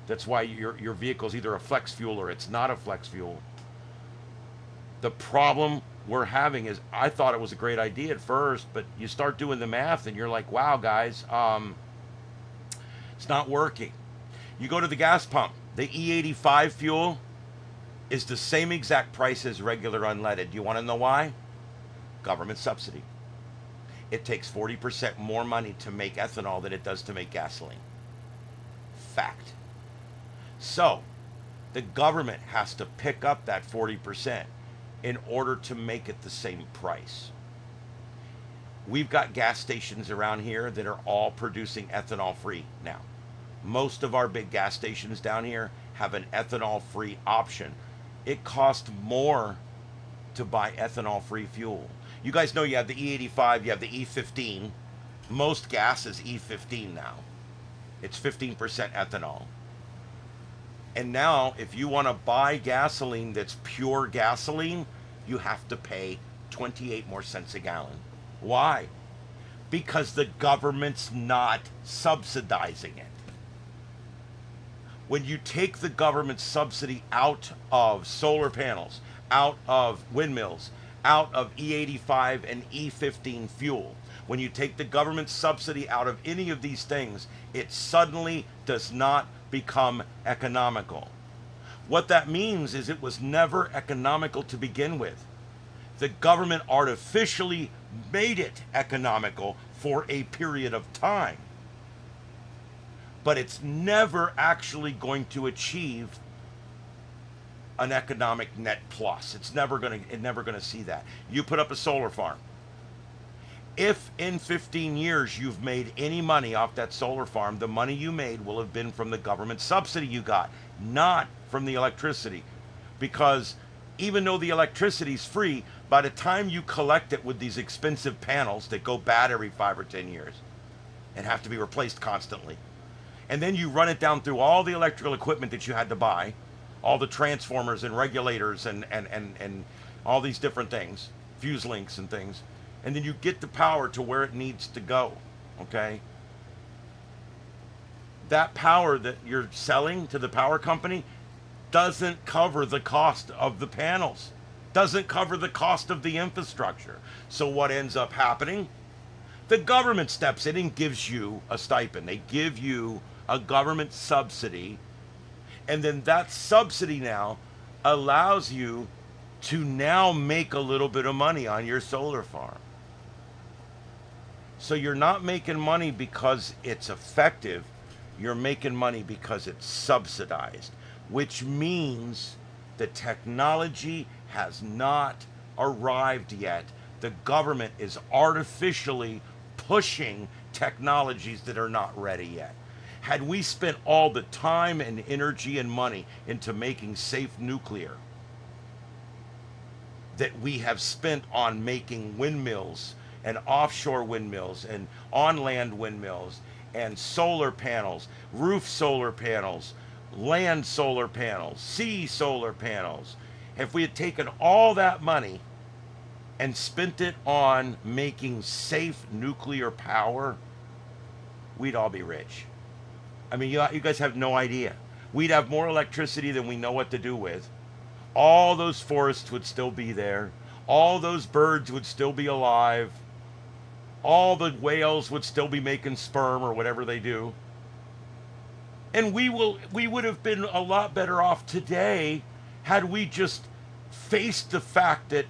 Speaker 1: That's why your vehicle's either a flex fuel or it's not a flex fuel. The problem we're having is, I thought it was a great idea at first, but you start doing the math and you're like, wow, guys, it's not working. You go to the gas pump. The E85 fuel is the same exact price as regular unleaded. Do you want to know why? Government subsidy. It takes 40% more money to make ethanol than it does to make gasoline. Fact. So, the government has to pick up that 40% in order to make it the same price. We've got gas stations around here that are all producing ethanol free now. Most of our big gas stations down here have an ethanol free option. It costs more to buy ethanol free fuel. You guys know you have the E85, you have the E15. Most gas is E15 now. It's 15% ethanol. And now, if you want to buy gasoline that's pure gasoline, you have to pay 28 more cents a gallon. Why? Because the government's not subsidizing it. When you take the government subsidy out of solar panels, out of windmills, out of E85 and E15 fuel, when you take the government subsidy out of any of these things, it suddenly does not become economical. What that means is it was never economical to begin with. The government artificially made it economical for a period of time. But it's never actually going to achieve an economic net plus. It's never going to see that. You put up a solar farm. If in 15 years you've made any money off that solar farm, the money you made will have been from the government subsidy you got, not from the electricity. Because even though the electricity is free, by the time you collect it with these expensive panels that go bad every 5 or 10 years and have to be replaced constantly, and then you run it down through all the electrical equipment that you had to buy, all the transformers and regulators and all these different things, fuse links and things, and then you get the power to where it needs to go, okay? That power that you're selling to the power company doesn't cover the cost of the panels, doesn't cover the cost of the infrastructure. So what ends up happening? The government steps in and gives you a stipend. They give you a government subsidy, and then that subsidy now allows you to now make a little bit of money on your solar farm. So you're not making money because it's effective, you're making money because it's subsidized, which means the technology has not arrived yet. The government is artificially pushing technologies that are not ready yet. Had we spent all the time and energy and money into making safe nuclear that we have spent on making windmills and offshore windmills and on-land windmills and solar panels, roof solar panels, land solar panels, sea solar panels, if we had taken all that money and spent it on making safe nuclear power, we'd all be rich. I mean, you guys have no idea. We'd have more electricity than we know what to do with. All those forests would still be there. All those birds would still be alive. All the whales would still be making sperm or whatever they do. And we would have been a lot better off today had we just faced the fact that,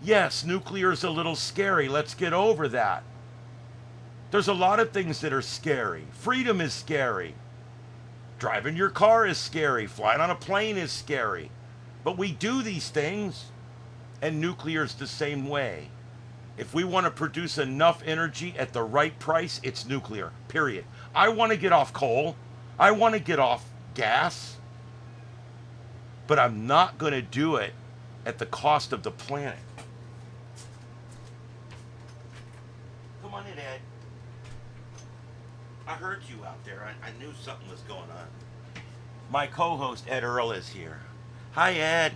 Speaker 1: yes, nuclear is a little scary. Let's get over that. There's a lot of things that are scary. Freedom is scary. Driving your car is scary. Flying on a plane is scary. But we do these things, and nuclear is the same way. If we want to produce enough energy at the right price, it's nuclear, period. I want to get off coal. I want to get off gas. But I'm not going to do it at the cost of the planet. Come on in, Ed. I heard you out there. I knew something was going on. My co-host, Ed Earl, is here. Hi, Ed.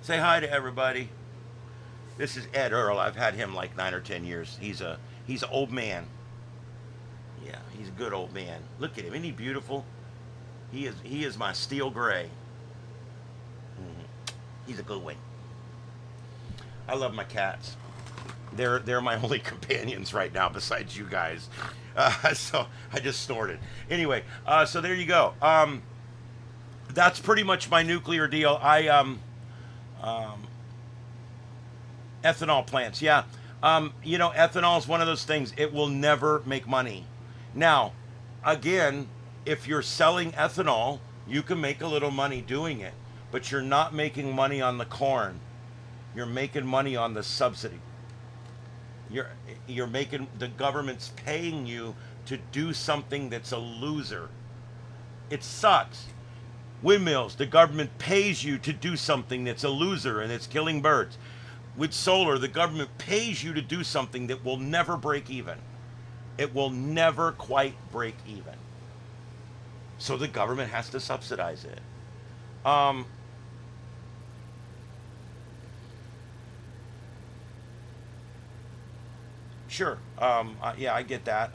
Speaker 1: Say hi to everybody. This is Ed Earl. I've had him like 9 or 10 years. He's an old man. Yeah, he's a good old man. Look at him. Isn't he beautiful? He is my steel gray. He's a good one. I love my cats. They're my only companions right now besides you guys. So I just snorted. Anyway, so there you go. That's pretty much my nuclear deal. Ethanol plants, yeah. Ethanol is one of those things. It will never make money. Now, again, if you're selling ethanol, you can make a little money doing it, but you're not making money on the corn. You're making money on the subsidy. You're making, the government's paying you to do something that's a loser. It sucks. Windmills, the government pays you to do something that's a loser and it's killing birds. With solar, the government pays you to do something that will never break even. It will never quite break even. So the government has to subsidize it. Sure. Yeah, I get that.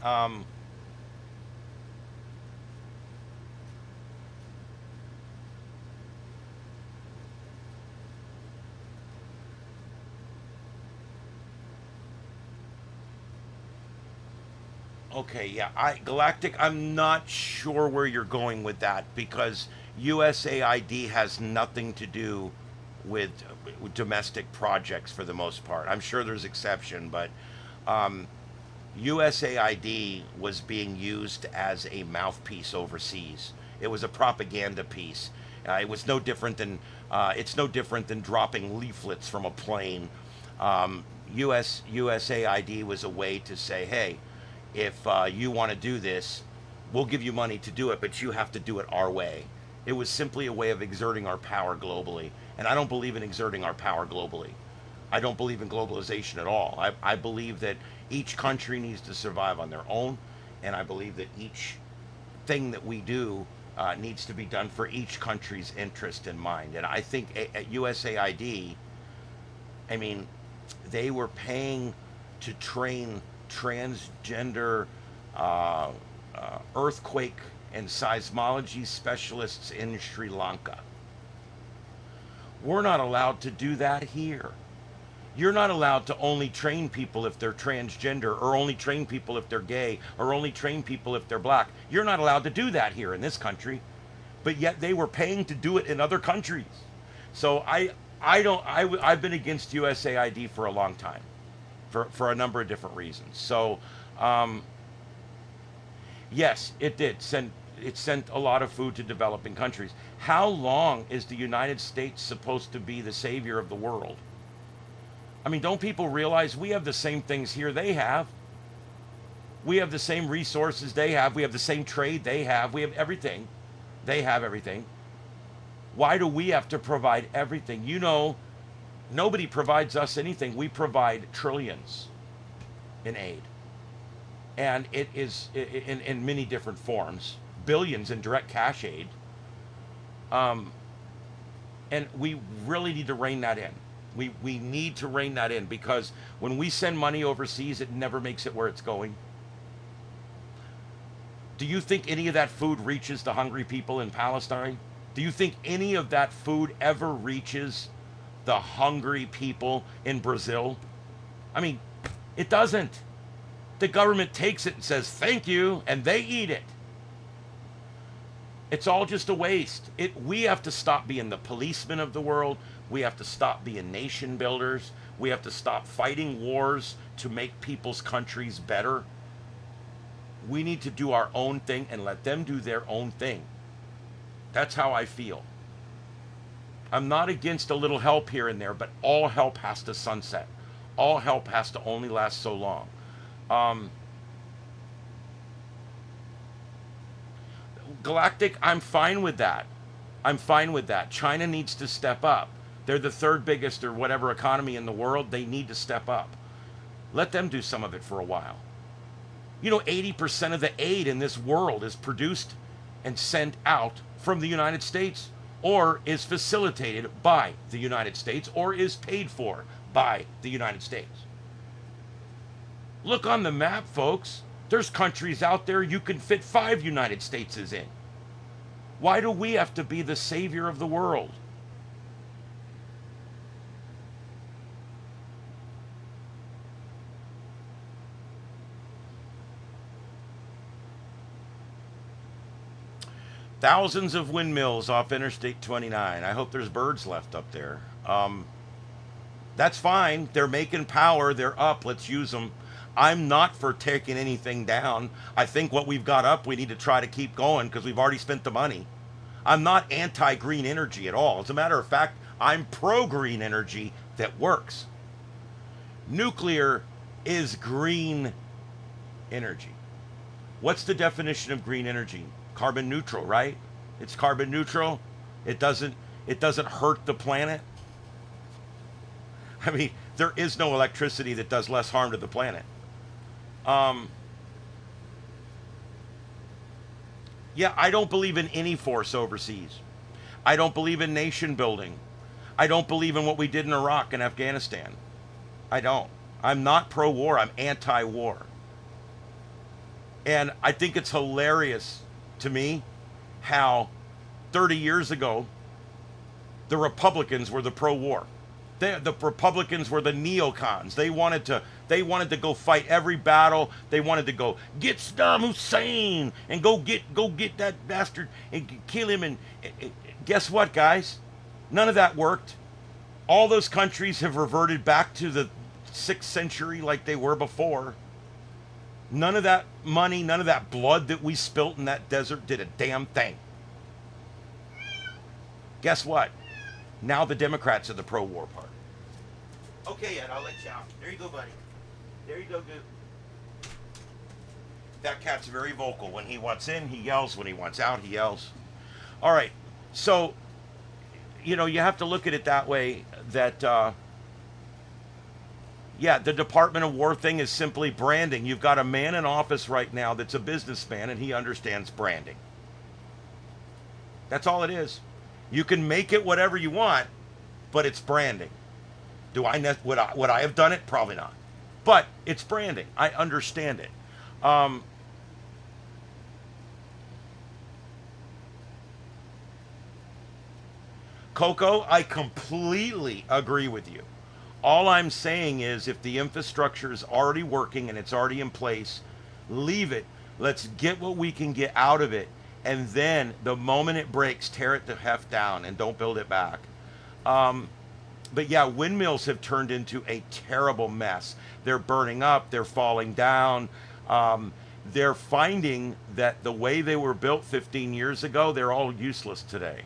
Speaker 1: Okay, yeah, Galactic. I'm not sure where you're going with that because USAID has nothing to do with, domestic projects for the most part. I'm sure there's exception, but USAID was being used as a mouthpiece overseas. It was a propaganda piece. It was no different than it's no different than dropping leaflets from a plane. USAID was a way to say, hey, if you want to do this, we'll give you money to do it, but you have to do it our way. It was simply a way of exerting our power globally. And I don't believe in exerting our power globally. I don't believe in globalization at all. I believe that each country needs to survive on their own. And I believe that each thing that we do needs to be done for each country's interest in mind. And I think at USAID, I mean, they were paying to train transgender earthquake and seismology specialists in Sri Lanka. We're not allowed to do that here. You're not allowed to only train people if they're transgender, or only train people if they're gay, or only train people if they're black. You're not allowed to do that here in this country. But yet they were paying to do it in other countries. So I've been against USAID for a long time, for a number of different reasons. So yes, it sent a lot of food to developing countries. How long is the United States supposed to be the savior of the world? I mean, don't people realize we have the same things here they have? We have the same resources they have. We have the same trade they have. We have everything. They have everything. Why do we have to provide everything? You know, nobody provides us anything. We provide trillions in aid. And it is in many different forms. Billions in direct cash aid. And we really need to rein that in. We need to rein that in, because when we send money overseas, it never makes it where it's going. Do you think any of that food reaches the hungry people in Palestine? Do you think any of that food ever reaches the hungry people in Brazil? I mean, it doesn't. The government takes it and says, thank you, and they eat it. It's all just a waste. We have to stop being the policemen of the world. We have to stop being nation builders. We have to stop fighting wars to make people's countries better. We need to do our own thing and let them do their own thing. That's how I feel. I'm not against a little help here and there, but all help has to sunset. All help has to only last so long. Galactic, I'm fine with that. I'm fine with that. China needs to step up. They're the third biggest or whatever economy in the world. They need to step up. Let them do some of it for a while. You know, 80% of the aid in this world is produced and sent out from the United States, or is facilitated by the United States, or is paid for by the United States. Look on the map, folks. There's countries out there you can fit 5 United Stateses in. Why do we have to be the savior of the world? Thousands of windmills off Interstate 29. I hope there's birds left up there. That's fine. They're making power. They're up. Let's use them. I'm not for taking anything down. I think what we've got up, we need to try to keep going because we've already spent the money. I'm not anti-green energy at all. As a matter of fact, I'm pro-green energy that works. Nuclear is green energy. What's the definition of green energy? Carbon neutral, right? It's carbon neutral. It doesn't hurt the planet. I mean, there is no electricity that does less harm to the planet. Yeah, I don't believe in any force overseas. I don't believe in nation building. I don't believe in what we did in Iraq and Afghanistan. I don't. I'm not pro-war. I'm anti-war. And I think it's hilarious to me how 30 years ago the Republicans were the pro-war. The Republicans were the neocons. They wanted to go fight every battle. They wanted to go get Saddam Hussein and go get that bastard and kill him. And guess what, guys? None of that worked. All those countries have reverted back to the 6th century like they were before. None of that money, none of that blood that we spilt in that desert did a damn thing. Guess what? Now the Democrats are the pro-war party. Okay, Ed, I'll let you out. There you go, buddy. There you go, Goop. That cat's very vocal. When he wants in, he yells. When he wants out, he yells. All right. So, you know, you have to look at it that way, that, yeah, the Department of War thing is simply branding. You've got a man in office right now that's a businessman, and he understands branding. That's all it is. You can make it whatever you want, but it's branding. Would I have done it? Probably not. But it's branding. I understand it. Coco, I completely agree with you. All I'm saying is if the infrastructure is already working and it's already in place, leave it. Let's get what we can get out of it. And then the moment it breaks, tear it the heft down and don't build it back. But yeah, windmills have turned into a terrible mess. They're burning up. They're falling down. They're finding that the way they were built 15 years ago, they're all useless today.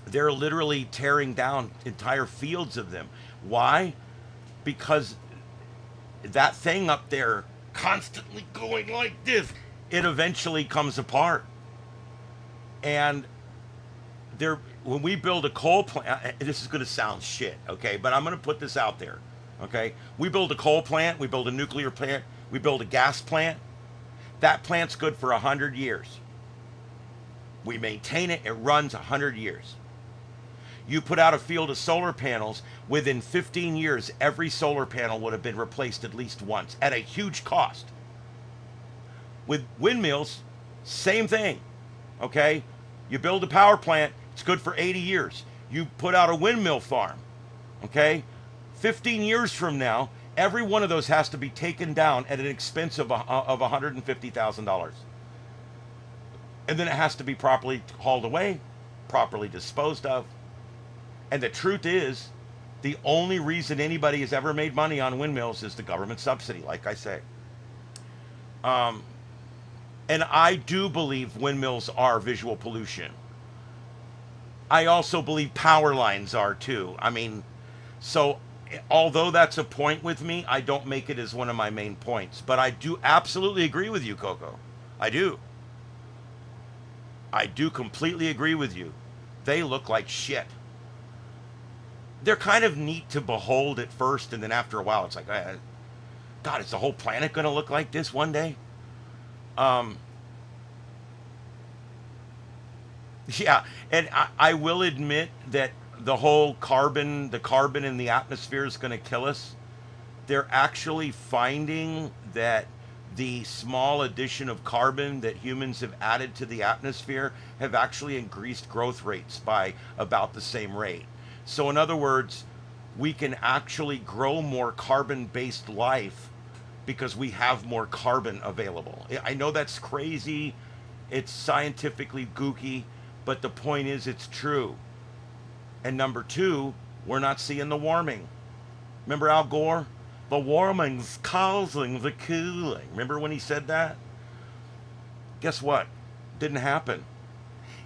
Speaker 1: They're literally tearing down entire fields of them. Why? Because that thing up there constantly going like this, it eventually comes apart. And when we build a coal plant, this is going to sound shit, okay? But I'm going to put this out there, okay? We build a coal plant, we build a nuclear plant, we build a gas plant. That plant's good for 100 years. We maintain it, it runs 100 years. You put out a field of solar panels, within 15 years, every solar panel would have been replaced at least once at a huge cost. With windmills, same thing, okay? You build a power plant, it's good for 80 years. You put out a windmill farm, okay? 15 years from now, every one of those has to be taken down at an expense of $150,000. And then it has to be properly hauled away, properly disposed of. And the truth is, the only reason anybody has ever made money on windmills is the government subsidy, like I say. And I do believe windmills are visual pollution. I also believe power lines are too. I mean, so although that's a point with me, I don't make it as one of my main points. But I do absolutely agree with you, Coco. I do. I do completely agree with you. They look like shit. They're kind of neat to behold at first, and then after a while, it's like, God, is the whole planet going to look like this one day? Yeah, and I will admit that the whole carbon in the atmosphere is going to kill us. They're actually finding that the small addition of carbon that humans have added to the atmosphere have actually increased growth rates by about the same rate. So in other words, we can actually grow more carbon-based life because we have more carbon available. I know that's crazy, it's scientifically gooky, but the point is it's true. And number two, we're not seeing the warming. Remember Al Gore? The warming's causing the cooling. Remember when he said that? Guess what? Didn't happen.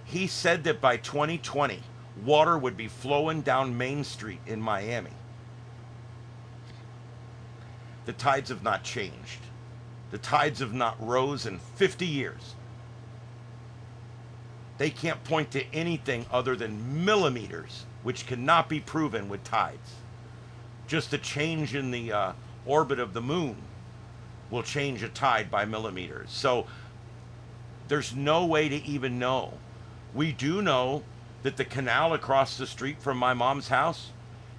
Speaker 1: He said that by 2020, water would be flowing down Main Street in Miami. The tides have not changed. The tides have not rose in 50 years. They can't point to anything other than millimeters, which cannot be proven with tides. Just a change in the orbit of the moon will change a tide by millimeters. So there's no way to even know. We do know that the canal across the street from my mom's house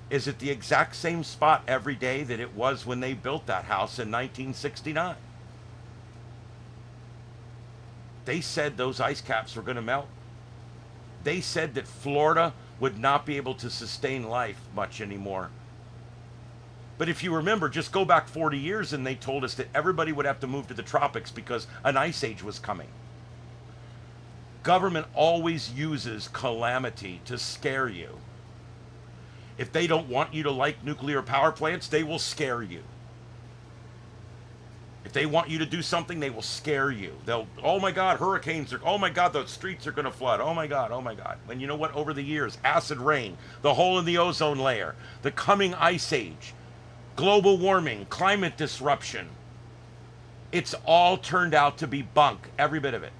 Speaker 1: is at the exact same spot every day that it was when they built that house in 1969. They said those ice caps were going to melt. They said that Florida would not be able to sustain life much anymore. But if you remember, just go back 40 years and they told us that everybody would have to move to the tropics because an ice age was coming. Government always uses calamity to scare you. If they don't want you to like nuclear power plants, they will scare you. If they want you to do something, they will scare you. They'll, oh my God, hurricanes are, oh my God, the streets are going to flood. Oh my God, oh my God. And you know what? Over the years, acid rain, the hole in the ozone layer, the coming ice age, global warming, climate disruption. It's all turned out to be bunk, every bit of it.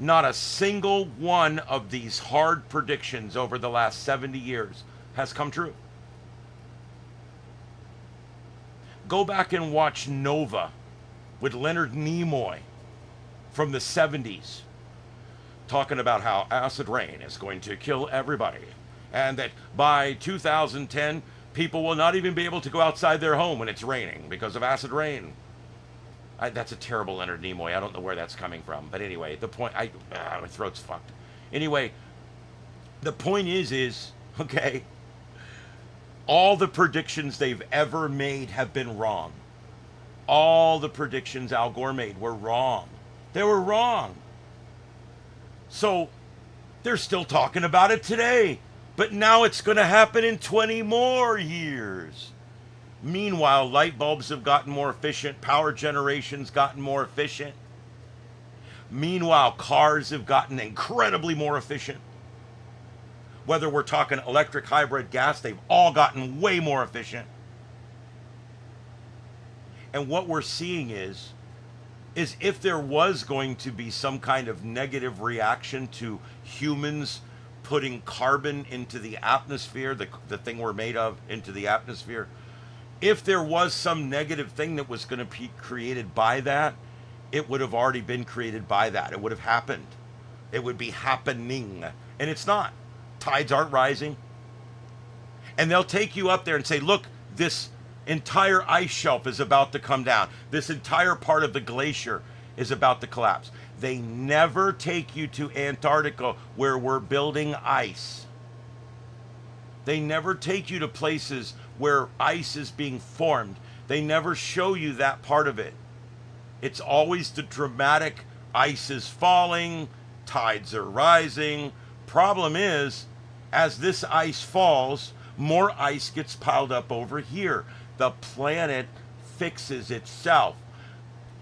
Speaker 1: Not a single one of these hard predictions over the last 70 years has come true. Go back and watch Nova with Leonard Nimoy from the 70s, talking about how acid rain is going to kill everybody, and that by 2010, people will not even be able to go outside their home when it's raining because of acid rain. That's a terrible Leonard Nimoy. I don't know where that's coming from. But anyway, the point, my throat's fucked. Anyway, the point is, okay, all the predictions they've ever made have been wrong. All the predictions Al Gore made were wrong. They were wrong. So they're still talking about it today. But now it's going to happen in 20 more years. Meanwhile, light bulbs have gotten more efficient. Power generation's gotten more efficient. Meanwhile, cars have gotten incredibly more efficient. Whether we're talking electric, hybrid, gas, they've all gotten way more efficient. And what we're seeing is if there was going to be some kind of negative reaction to humans putting carbon into the atmosphere, the thing we're made of, into the atmosphere, if there was some negative thing that was going to be created by that, it would have already been created by that. It would have happened. It would be happening. And it's not. Tides aren't rising. And they'll take you up there and say, look, this entire ice shelf is about to come down. This entire part of the glacier is about to collapse. They never take you to Antarctica where we're building ice. They never take you to places where ice is being formed. They never show you that part of it. It's always the dramatic ice is falling, tides are rising. Problem is, as this ice falls, more ice gets piled up over here. The planet fixes itself.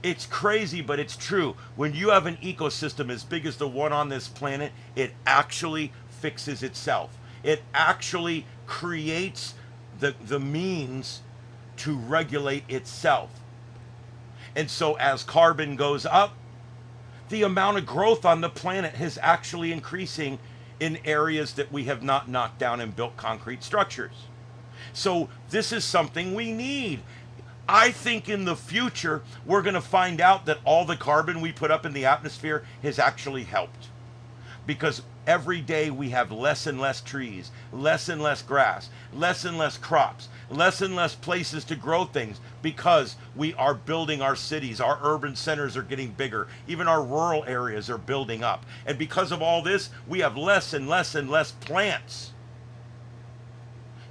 Speaker 1: It's crazy, but it's true. When you have an ecosystem as big as the one on this planet, it actually fixes itself. It actually creates the means to regulate itself. And so as carbon goes up, the amount of growth on the planet is actually increasing in areas that we have not knocked down and built concrete structures. So this is something we need. I think in the future, we're going to find out that all the carbon we put up in the atmosphere has actually helped. Because every day we have less and less trees, less and less grass, less and less crops, less and less places to grow things, because we are building our cities. Our urban centers are getting bigger. Even our rural areas are building up. And because of all this, we have less and less and less plants.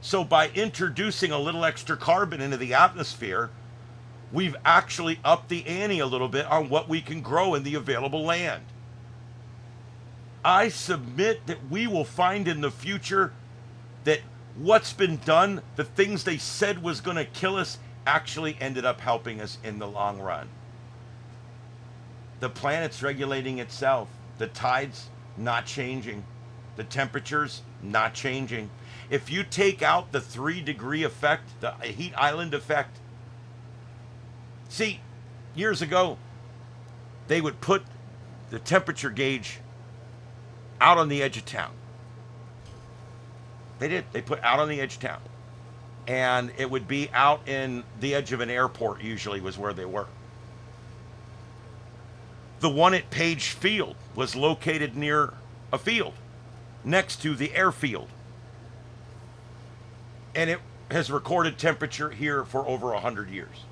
Speaker 1: So by introducing a little extra carbon into the atmosphere, we've actually upped the ante a little bit on what we can grow in the available land. I submit that we will find in the future that what's been done, the things they said was going to kill us, actually ended up helping us in the long run. The planet's regulating itself. The tides not changing. The temperatures not changing. If you take out the 3-degree effect, the heat island effect, see, years ago, they would put the temperature gauge out on the edge of town. They did. They put out on the edge of town. And it would be out in the edge of an airport, usually, was where they were. The one at Page Field was located near a field, next to the airfield. And it has recorded temperature here for over 100 years.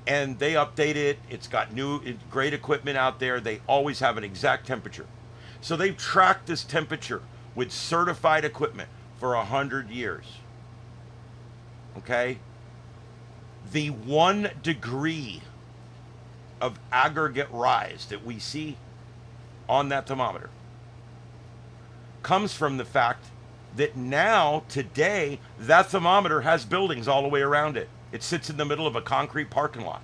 Speaker 1: And they update it. It's got new, great equipment out there. They always have an exact temperature. So they've tracked this temperature with certified equipment for 100 years. Okay? The 1 degree of aggregate rise that we see on that thermometer comes from the fact that now, today, that thermometer has buildings all the way around it. It sits in the middle of a concrete parking lot.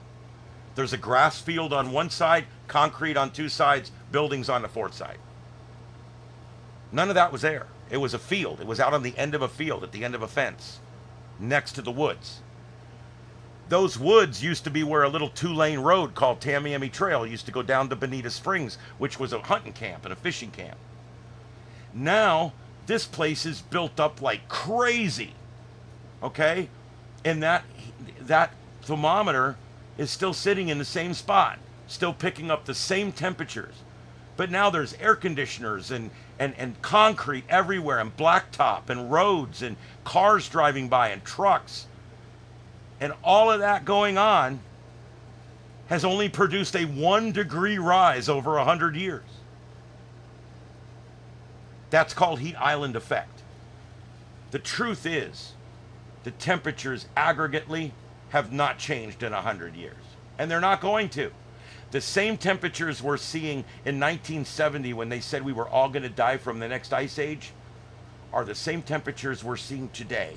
Speaker 1: There's a grass field on one side, concrete on 2 sides, buildings on the 4th side. None of that was there. It was a field. It was out on the end of a field, at the end of a fence, next to the woods. Those woods used to be where a little 2-lane road called Tamiami Trail used to go down to Bonita Springs, which was a hunting camp and a fishing camp. Now, this place is built up like crazy, okay? And that thermometer is still sitting in the same spot, still picking up the same temperatures. But now there's air conditioners and concrete everywhere, and blacktop and roads and cars driving by and trucks. And all of that going on has only produced a 1 degree rise over 100 years. That's called heat island effect. The truth is, the temperatures aggregately have not changed in 100 years. And they're not going to. The same temperatures we're seeing in 1970 when they said we were all going to die from the next ice age are the same temperatures we're seeing today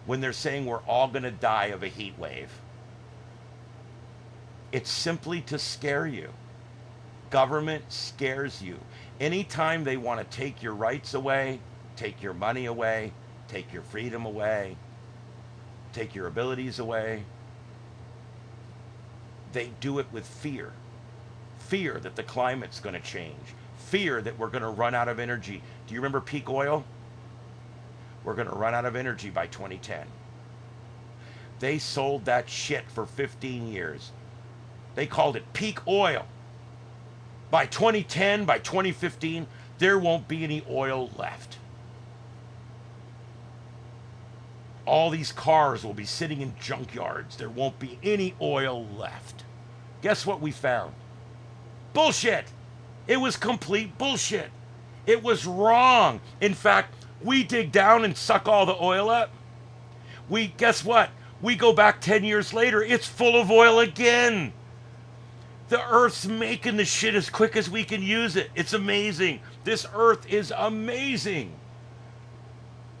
Speaker 1: when they're saying we're all going to die of a heat wave. It's simply to scare you. Government scares you. Anytime they want to take your rights away, take your money away, take your freedom away, take your abilities away, they do it with fear. Fear that the climate's going to change. Fear that we're going to run out of energy. Do you remember peak oil? We're going to run out of energy by 2010. They sold that shit for 15 years. They called it peak oil. By 2010, by 2015, there won't be any oil left. All these cars will be sitting in junkyards. There won't be any oil left. Guess what we found? Bullshit. It was complete bullshit. It was wrong. In fact, we dig down and suck all the oil up. Guess what? We go back 10 years later, it's full of oil again. The Earth's making the shit as quick as we can use it. It's amazing. This Earth is amazing.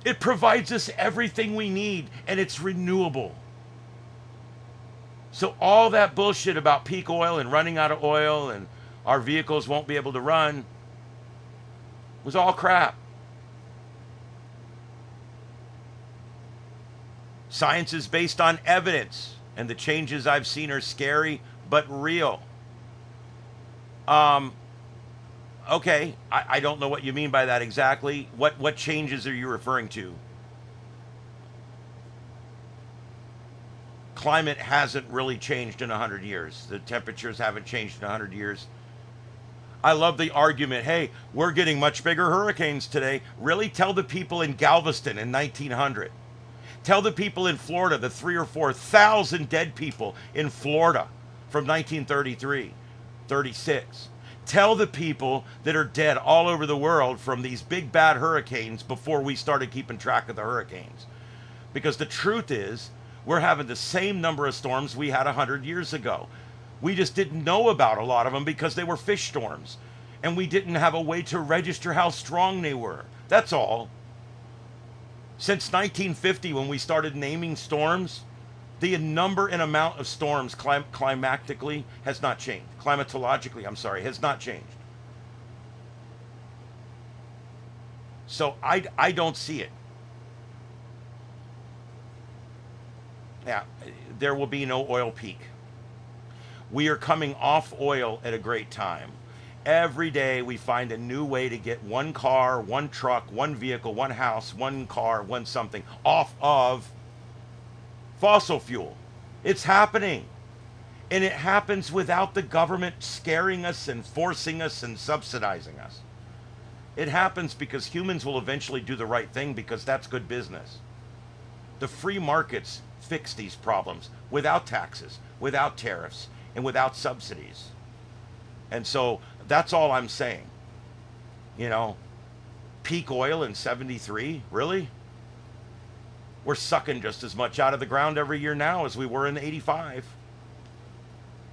Speaker 1: It provides us everything we need, and it's renewable. So all that bullshit about peak oil and running out of oil and our vehicles won't be able to run was all crap. Science is based on evidence, and the changes I've seen are scary but real. Okay, I don't know what you mean by that exactly. What changes are you referring to? Climate hasn't really changed in 100 years. The temperatures haven't changed in 100 years. I love the argument, hey, we're getting much bigger hurricanes today. Really? Tell the people in Galveston in 1900. Tell the people in Florida, the 3,000 or 4,000 dead people in Florida from 1933, 36. Tell the people that are dead all over the world from these big bad hurricanes before we started keeping track of the hurricanes. Because the truth is, we're having the same number of storms we had 100 years ago. We just didn't know about a lot of them because they were fish storms. And we didn't have a way to register how strong they were. That's all. Since 1950, when we started naming storms, the number and amount of storms climatically has not changed. Climatologically, has not changed. So I don't see it. Yeah, there will be no oil peak. We are coming off oil at a great time. Every day we find a new way to get one car, one truck, one vehicle, one house, one car, one something off of fossil fuel. It's happening. And it happens without the government scaring us and forcing us and subsidizing us. It happens because humans will eventually do the right thing because that's good business. The free markets fix these problems without taxes, without tariffs, and without subsidies. And so that's all I'm saying. You know, peak oil in 73? Really? We're sucking just as much out of the ground every year now as we were in 85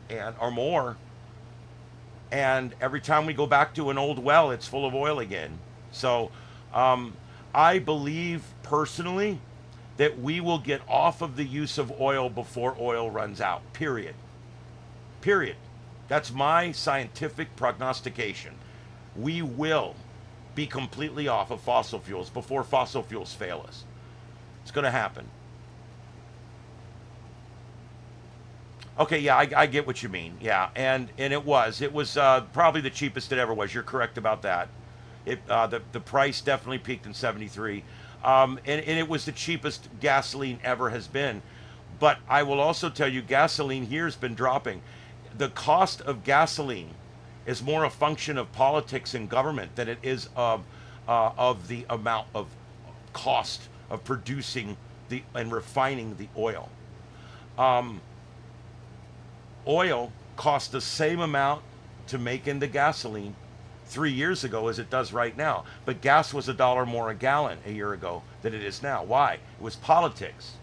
Speaker 1: and or more. And every time we go back to an old well, it's full of oil again. So I believe personally that we will get off of the use of oil before oil runs out. Period. Period. That's my scientific prognostication. We will be completely off of fossil fuels before fossil fuels fail us. It's going to happen. Okay, yeah, I get what you mean. Yeah, and it was probably the cheapest it ever was. You're correct about that. The price definitely peaked in 73, and it was the cheapest gasoline ever has been. But I will also tell you, gasoline here has been dropping. The cost of gasoline is more a function of politics and government than it is of the amount of cost of producing and refining the oil. Oil cost the same amount to make into gasoline 3 years ago as it does right now. But gas was $1 more a gallon a year ago than it is now. Why? It was politics.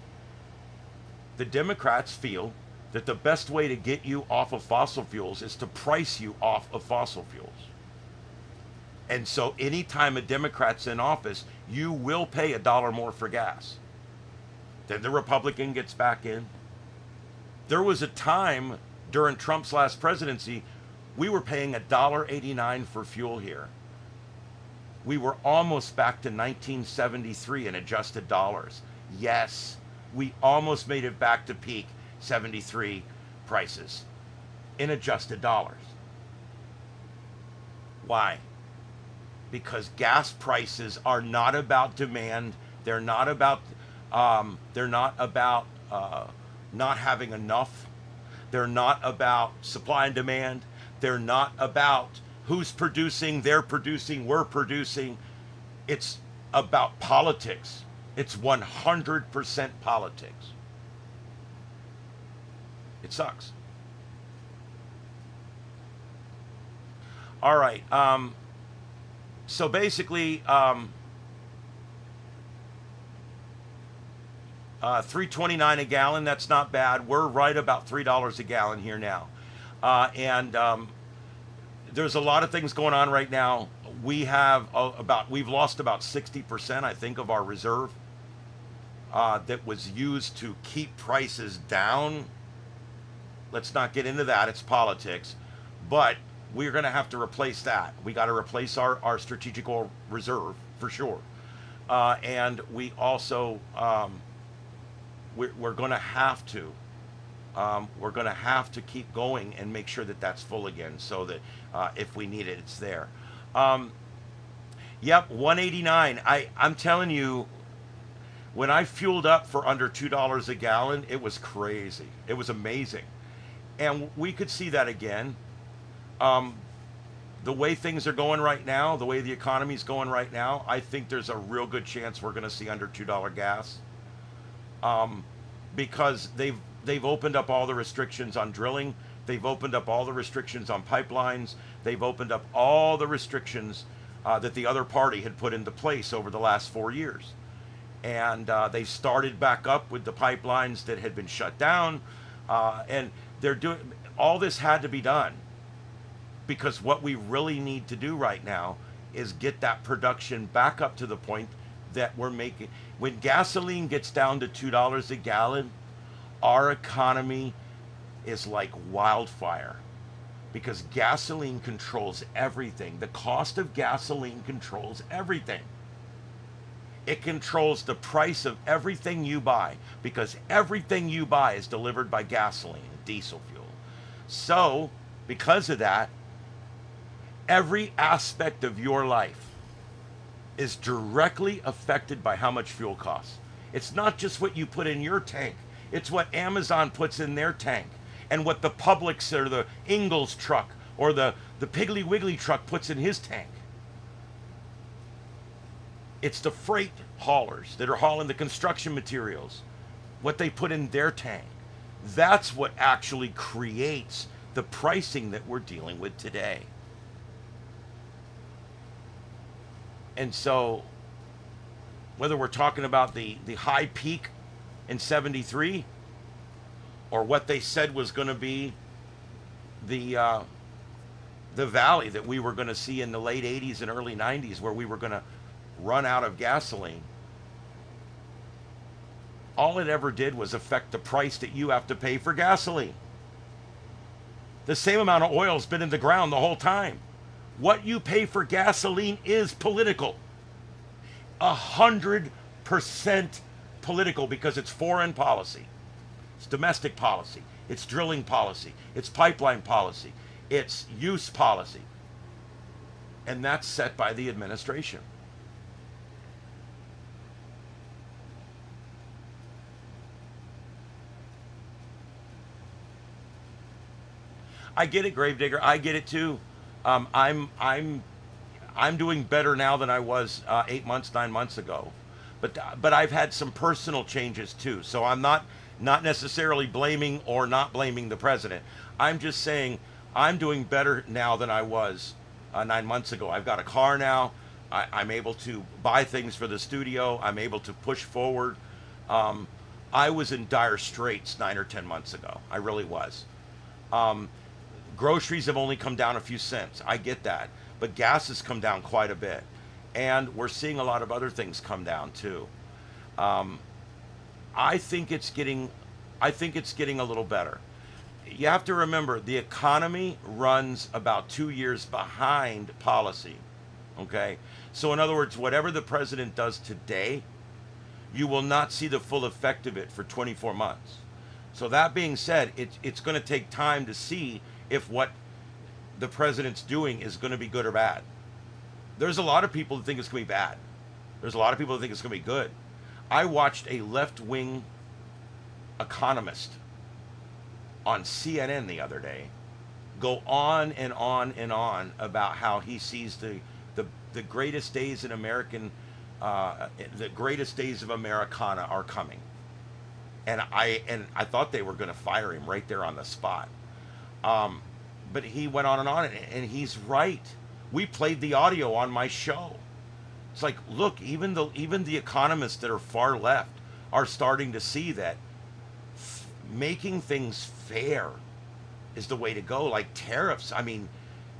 Speaker 1: The Democrats feel that the best way to get you off of fossil fuels is to price you off of fossil fuels. And so anytime a Democrat's in office, you will pay $1 more for gas. Then the Republican gets back in. There was a time during Trump's last presidency, we were paying $1.89 for fuel here. We were almost back to 1973 in adjusted dollars. Yes, we almost made it back to peak 73 prices in adjusted dollars. Why? Because gas prices are not about demand. They're not about not having enough. They're not about supply and demand. They're not about who's producing, they're producing, we're producing. It's about politics. It's 100% politics. It sucks. All right. So basically, $3.29 a gallon. That's not bad. We're right about $3 a gallon here now, and there's a lot of things going on right now. We've lost about 60%, I think, of our reserve that was used to keep prices down. Let's not get into that. It's politics, but we're going to have to replace that. We got to replace our strategic oil reserve for sure, and we also we're going to have to keep going and make sure that that's full again, so that if we need it, it's there. Yep, 189. I'm telling you, when I fueled up for under $2 a gallon, it was crazy. It was amazing, and we could see that again. The way things are going right now, the way the economy is going right now, I think there's a real good chance we're going to see under $2 gas, because they've opened up all the restrictions on drilling. They've opened up all the restrictions on pipelines. They've opened up all the restrictions that the other party had put into place over the last 4 years. And they started back up with the pipelines that had been shut down. And they're doing, all this had to be done, because what we really need to do right now is get that production back up to the point that we're making. When gasoline gets down to $2 a gallon, our economy is like wildfire, because gasoline controls everything. The cost of gasoline controls everything. It controls the price of everything you buy, because everything you buy is delivered by gasoline and diesel fuel. So, because of that, every aspect of your life is directly affected by how much fuel costs. It's not just what you put in your tank. It's what Amazon puts in their tank, and what the Publix or the Ingalls truck or the Piggly Wiggly truck puts in his tank. It's the freight haulers that are hauling the construction materials, what they put in their tank. That's what actually creates the pricing that we're dealing with today. And so whether we're talking about the high peak in 73 or what they said was going to be the valley that we were going to see in the late 80s and early 90s where we were going to run out of gasoline, all it ever did was affect the price that you have to pay for gasoline. The same amount of oil has been in the ground the whole time. What you pay for gasoline is political. 100% political, because it's foreign policy. It's domestic policy. It's drilling policy. It's pipeline policy. It's use policy. And that's set by the administration. I get it, Gravedigger. I get it too. I'm doing better now than I was 8 months, 9 months ago. But I've had some personal changes too. So I'm not necessarily blaming or not blaming the president. I'm just saying I'm doing better now than I was 9 months ago. I've got a car now. I'm able to buy things for the studio. I'm able to push forward. I was in dire straits 9 or 10 months ago. I really was. Groceries have only come down a few cents. I get that. But gas has come down quite a bit. And we're seeing a lot of other things come down too. I think it's getting a little better. You have to remember, the economy runs about 2 years behind policy. Okay? So in other words, whatever the president does today, you will not see the full effect of it for 24 months. So that being said, it's going to take time to see if what the president's doing is going to be good or bad. There's a lot of people that think it's going to be bad. There's a lot of people that think it's going to be good. I watched a left-wing economist on CNN the other day go on and on and on about how he sees the greatest days in the greatest days of Americana are coming. And I thought they were going to fire him right there on the spot. But he went on, and he's right. We played the audio on my show. It's like, look, even the economists that are far left are starting to see that making things fair is the way to go. Like tariffs. I mean,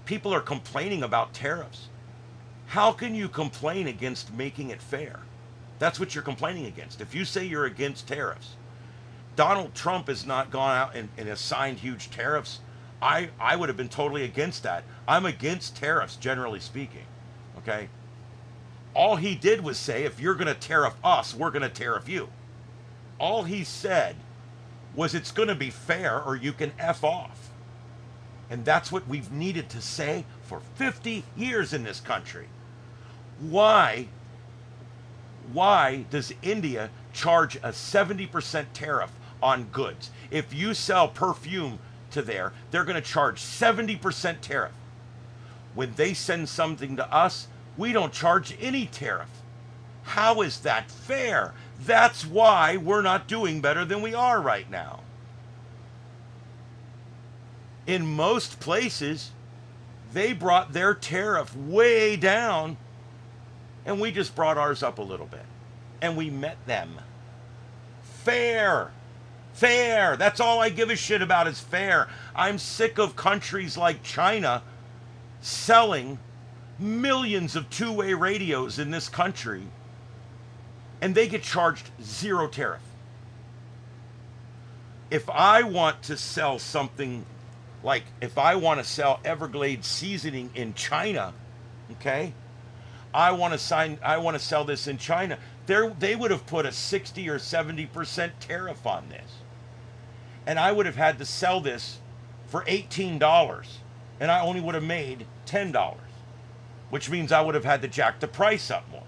Speaker 1: people are complaining about tariffs. How can you complain against making it fair? That's what you're complaining against. If you say you're against tariffs, Donald Trump has not gone out and assigned huge tariffs. I would have been totally against that. I'm against tariffs, generally speaking. Okay? All he did was say, if you're going to tariff us, we're going to tariff you. All he said was, it's going to be fair or you can F off. And that's what we've needed to say for 50 years in this country. Why does India charge a 70% tariff on goods? If you sell perfume to there, they're going to charge 70% tariff. When they send something to us, we don't charge any tariff. How is that fair? That's why we're not doing better than we are right now. In most places, they brought their tariff way down, and we just brought ours up a little bit. And we met them. Fair. Fair. That's all I give a shit about is fair. I'm sick of countries like China selling millions of two-way radios in this country, and they get charged zero tariff. If I want to sell something, like if I want to sell Everglades seasoning in China, okay, I want to sell this in China, they would have put a 60 or 70% tariff on this. And I would have had to sell this for $18, and I only would have made $10, which means I would have had to jack the price up more.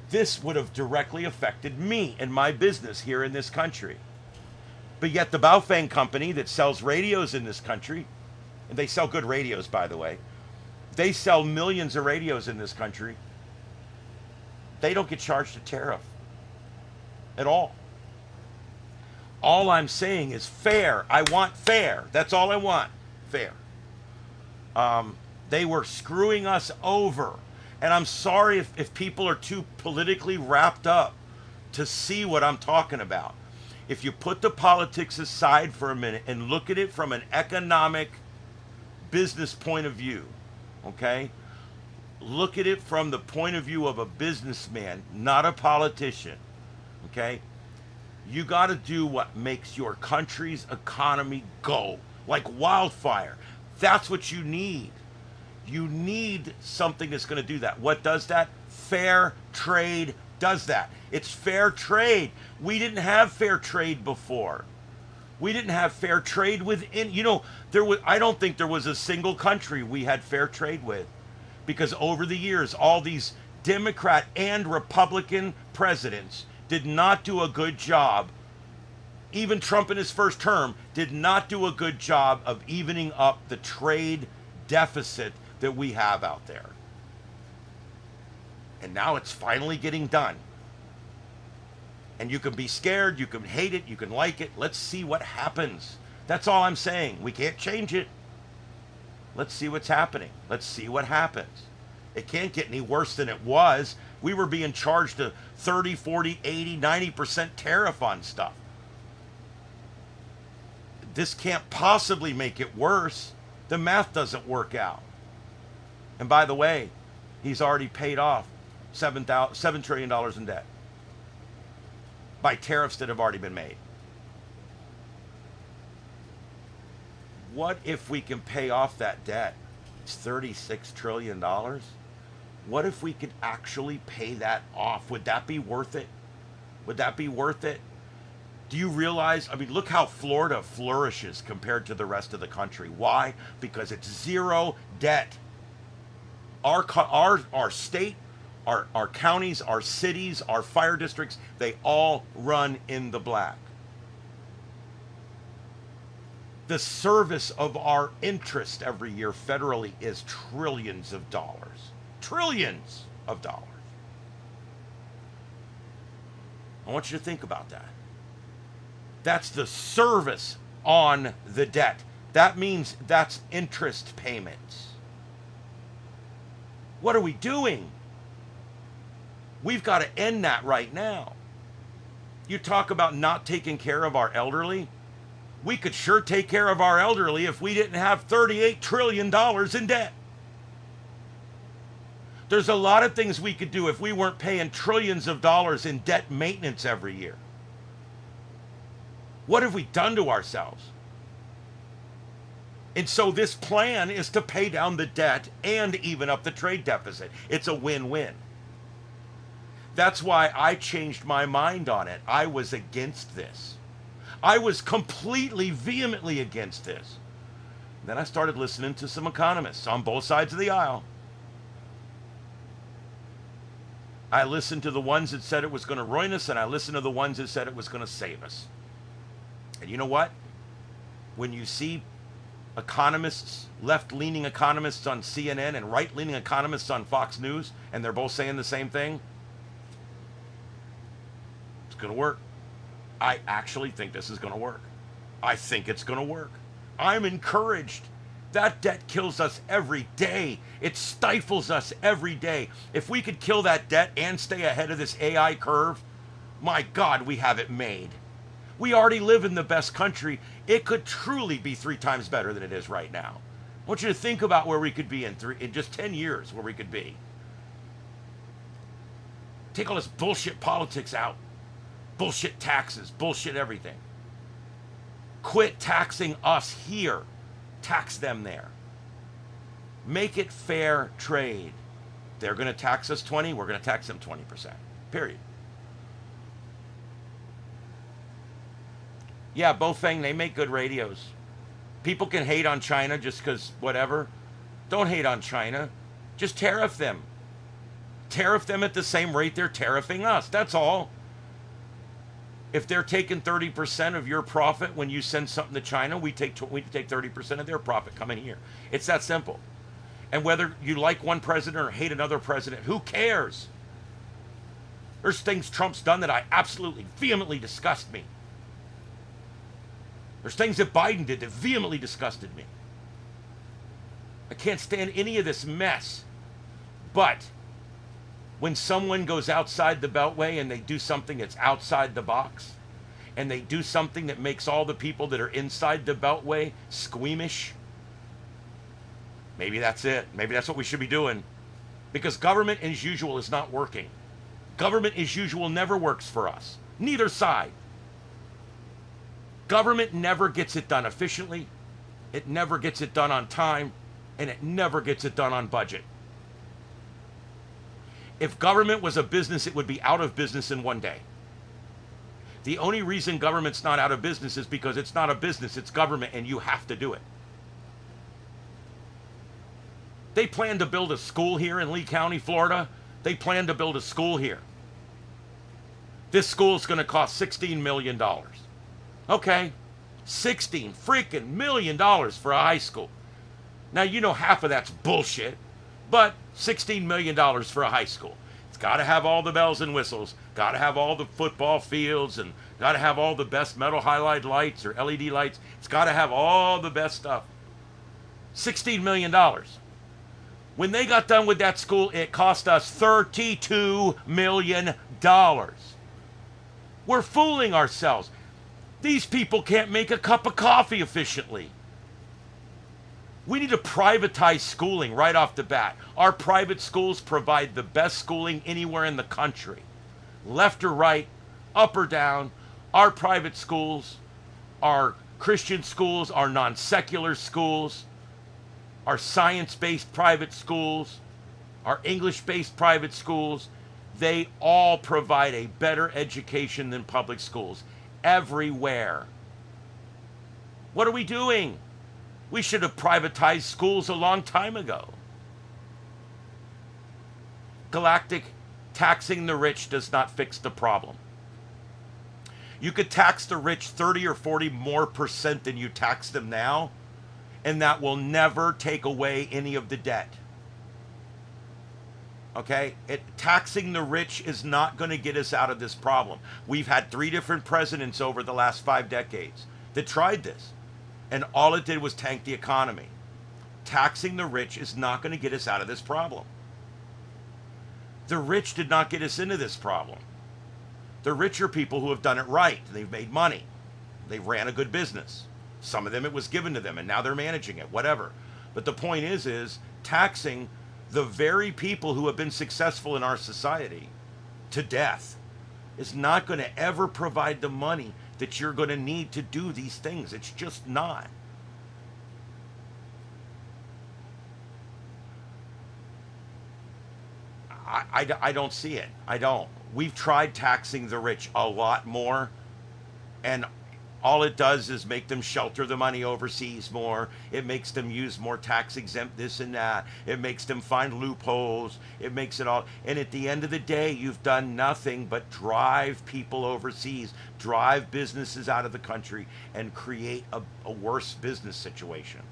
Speaker 1: This would have directly affected me and my business here in this country. But yet the Baofeng company that sells radios in this country, and they sell good radios, by the way, they sell millions of radios in this country, they don't get charged a tariff at all. All I'm saying is fair. I want fair. That's all I want. Fair. They were screwing us over. And I'm sorry if people are too politically wrapped up to see what I'm talking about. If you put the politics aside for a minute and look at it from an economic business point of view, okay? Look at it from the point of view of a businessman, not a politician, okay? You got to do what makes your country's economy go like wildfire. That's what you need. You need something that's going to do that. What does that? Fair trade does that. It's fair trade. We didn't have fair trade before. We didn't have fair trade within, I don't think there was a single country we had fair trade with, because over the years, all these Democrat and Republican presidents did not do a good job. Even Trump in his first term did not do a good job of evening up the trade deficit that we have out there. And now it's finally getting done. And you can be scared, you can hate it, you can like it. Let's see what happens. That's all I'm saying. We can't change it. Let's see what's happening. Let's see what happens. It can't get any worse than it was. We were being charged a 30, 40, 80, 90% tariff on stuff. This can't possibly make it worse. The math doesn't work out. And by the way, he's already paid off $7 trillion in debt by tariffs that have already been made. What if we can pay off that debt? It's $36 trillion. What if we could actually pay that off? Would that be worth it? Would that be worth it? Do you realize, look how Florida flourishes compared to the rest of the country. Why? Because it's zero debt. Our state, our counties, our cities, our fire districts, they all run in the black. The service of our interest every year federally is trillions of dollars. Trillions of dollars. I want you to think about that. That's the service on the debt. That means that's interest payments. What are we doing? We've got to end that right now. You talk about not taking care of our elderly. We could sure take care of our elderly if we didn't have $38 trillion in debt. There's a lot of things we could do if we weren't paying trillions of dollars in debt maintenance every year. What have we done to ourselves? And so this plan is to pay down the debt and even up the trade deficit. It's a win-win. That's why I changed my mind on it. I was against this. I was completely, vehemently against this. Then I started listening to some economists on both sides of the aisle. I listened to the ones that said it was going to ruin us, and I listened to the ones that said it was going to save us. And you know what? When you see economists, left-leaning economists on CNN and right-leaning economists on Fox News, and they're both saying the same thing, it's going to work. I actually think this is going to work. I think it's going to work. I'm encouraged. That debt kills us every day. It stifles us every day. If we could kill that debt and stay ahead of this AI curve, my God, we have it made. We already live in the best country. It could truly be 3 times better than it is right now. I want you to think about where we could be in just 10 years, where we could be. Take all this bullshit politics out. Bullshit taxes, bullshit everything. Quit taxing us here. Tax them there. Make it fair trade. They're going to tax us 20, we're going to tax them 20%. Period. Yeah, Bofeng, they make good radios. People can hate on China just because whatever. Don't hate on China. Just tariff them. Tariff them at the same rate they're tariffing us. That's all. If they're taking 30% of your profit when you send something to China, we take 30% of their profit coming here. It's that simple. And whether you like one president or hate another president, who cares? There's things Trump's done that I absolutely, vehemently disgust me. There's things that Biden did that vehemently disgusted me. I can't stand any of this mess. But When someone goes outside the beltway and they do something that's outside the box, and they do something that makes all the people that are inside the beltway squeamish, maybe that's it. Maybe that's what we should be doing. Because government as usual is not working. Government as usual never works for us. Neither side. Government never gets it done efficiently. It never gets it done on time. And it never gets it done on budget. If government was a business, it would be out of business in one day. The only reason government's not out of business is because it's not a business, it's government, and you have to do it. They plan to build a school here in Lee County, Florida. They plan to build a school here. This school's going to cost $16 million. Okay, $16 freaking million for a high school. Now, you know half of that's bullshit, but $16 million for a high school. It's got to have all the bells and whistles, got to have all the football fields, and got to have all the best metal halide lights or LED lights. It's got to have all the best stuff. $16 million. When they got done with that school, it cost us $32 million. We're fooling ourselves. These people can't make a cup of coffee efficiently. We need to privatize schooling right off the bat. Our private schools provide the best schooling anywhere in the country. Left or right, up or down, our private schools, our Christian schools, our non-secular schools, our science-based private schools, our English-based private schools, they all provide a better education than public schools everywhere. What are we doing? We should have privatized schools a long time ago. Galactic, taxing the rich does not fix the problem. You could tax the rich 30 or 40 more percent than you tax them now, and that will never take away any of the debt. Okay? Taxing the rich is not going to get us out of this problem. We've had 3 different presidents over the last 5 decades that tried this, and all it did was tank the economy. Taxing the rich is not going to get us out of this problem. The rich did not get us into this problem. The rich are people who have done it right. They've made money. They ran a good business. Some of them it was given to them, and now they're managing it, whatever. But the point is taxing the very people who have been successful in our society to death is not going to ever provide the money that you're going to need to do these things. It's just not. I don't see it. I don't. We've tried taxing the rich a lot more, and all it does is make them shelter the money overseas more. It makes them use more tax exempt this and that. It makes them find loopholes. It makes it all. And at the end of the day, you've done nothing but drive people overseas, drive businesses out of the country, and create a worse business situation.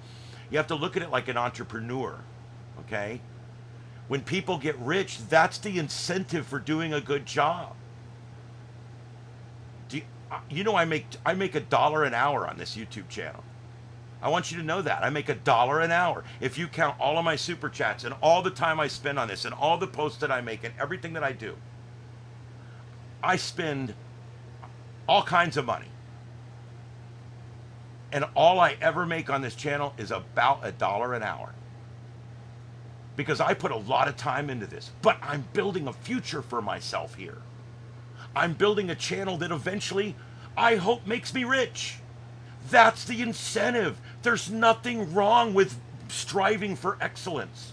Speaker 1: You have to look at it like an entrepreneur, okay? When people get rich, that's the incentive for doing a good job. You know, I make $1 an hour on this YouTube channel. I want you to know that. I make $1 an hour. If you count all of my super chats and all the time I spend on this and all the posts that I make and everything that I do, I spend all kinds of money. And all I ever make on this channel is about $1 an hour. Because I put a lot of time into this. But I'm building a future for myself here. I'm building a channel that eventually, I hope, makes me rich. That's the incentive. There's nothing wrong with striving for excellence.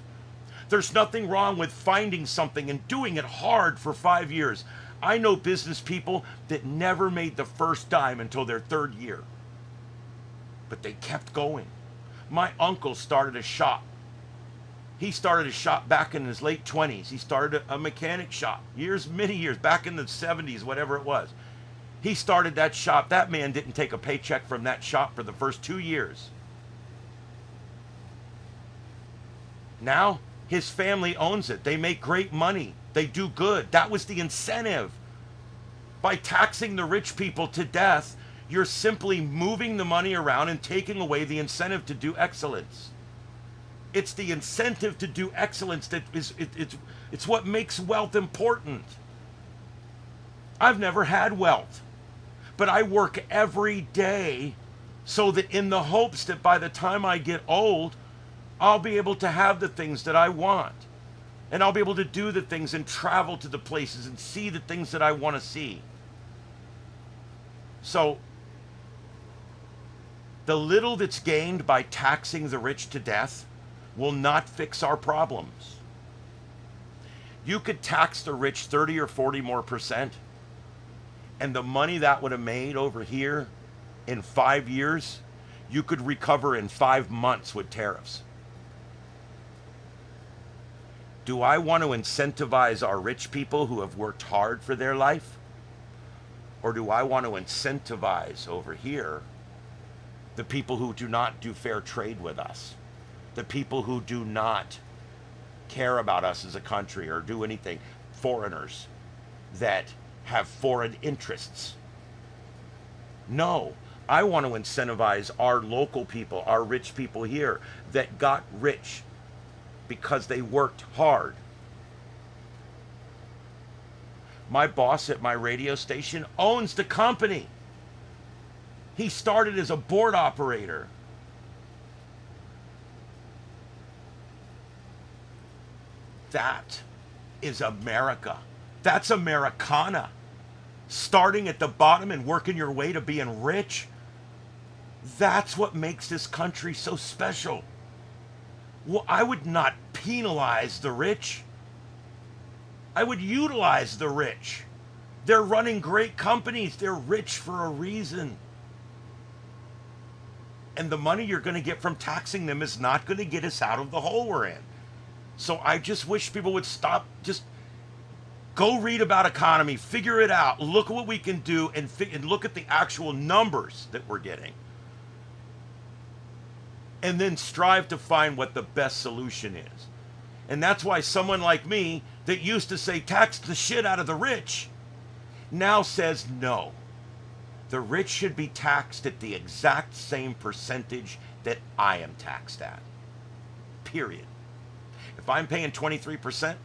Speaker 1: There's nothing wrong with finding something and doing it hard for 5 years. I know business people that never made the first dime until their 3rd year. But they kept going. My uncle started a shop. He started a shop back in his late 20s. He started a mechanic shop many years, back in the 70s, whatever it was. He started that shop. That man didn't take a paycheck from that shop for the first 2 years. Now, his family owns it. They make great money. They do good. That was the incentive. By taxing the rich people to death, you're simply moving the money around and taking away the incentive to do excellence. It's the incentive to do excellence that it's what makes wealth important. I've never had wealth, but I work every day so that in the hopes that by the time I get old, I'll be able to have the things that I want. And I'll be able to do the things and travel to the places and see the things that I want to see. So, the little that's gained by taxing the rich to death will not fix our problems. You could tax the rich 30 or 40 more percent, and the money that would have made over here in 5 years, you could recover in 5 months with tariffs. Do I want to incentivize our rich people who have worked hard for their life? Or do I want to incentivize over here the people who do not do fair trade with us? The people who do not care about us as a country or do anything, foreigners that have foreign interests. No, I want to incentivize our local people, our rich people here that got rich because they worked hard. My boss at my radio station owns the company. He started as a board operator. That is America. That's Americana. Starting at the bottom and working your way to being rich. That's what makes this country so special. Well, I would not penalize the rich. I would utilize the rich. They're running great companies. They're rich for a reason. And the money you're going to get from taxing them is not going to get us out of the hole we're in. So I just wish people would stop. Just go read about economy, figure it out, look at what we can do, and look at the actual numbers that we're getting. And then strive to find what the best solution is. And that's why someone like me that used to say tax the shit out of the rich now says no. The rich should be taxed at the exact same percentage that I am taxed at. Period. If I'm paying 23%,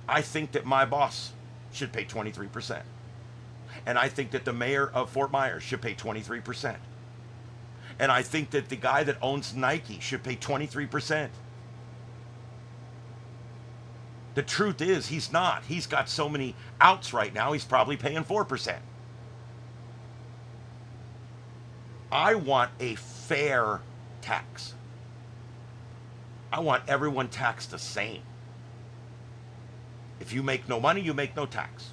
Speaker 1: I think that my boss should pay 23%. And I think that the mayor of Fort Myers should pay 23%. And I think that the guy that owns Nike should pay 23%. The truth is, he's not. He's got so many outs right now, he's probably paying 4%. I want a fair tax. I want everyone taxed the same. If you make no money, you make no tax.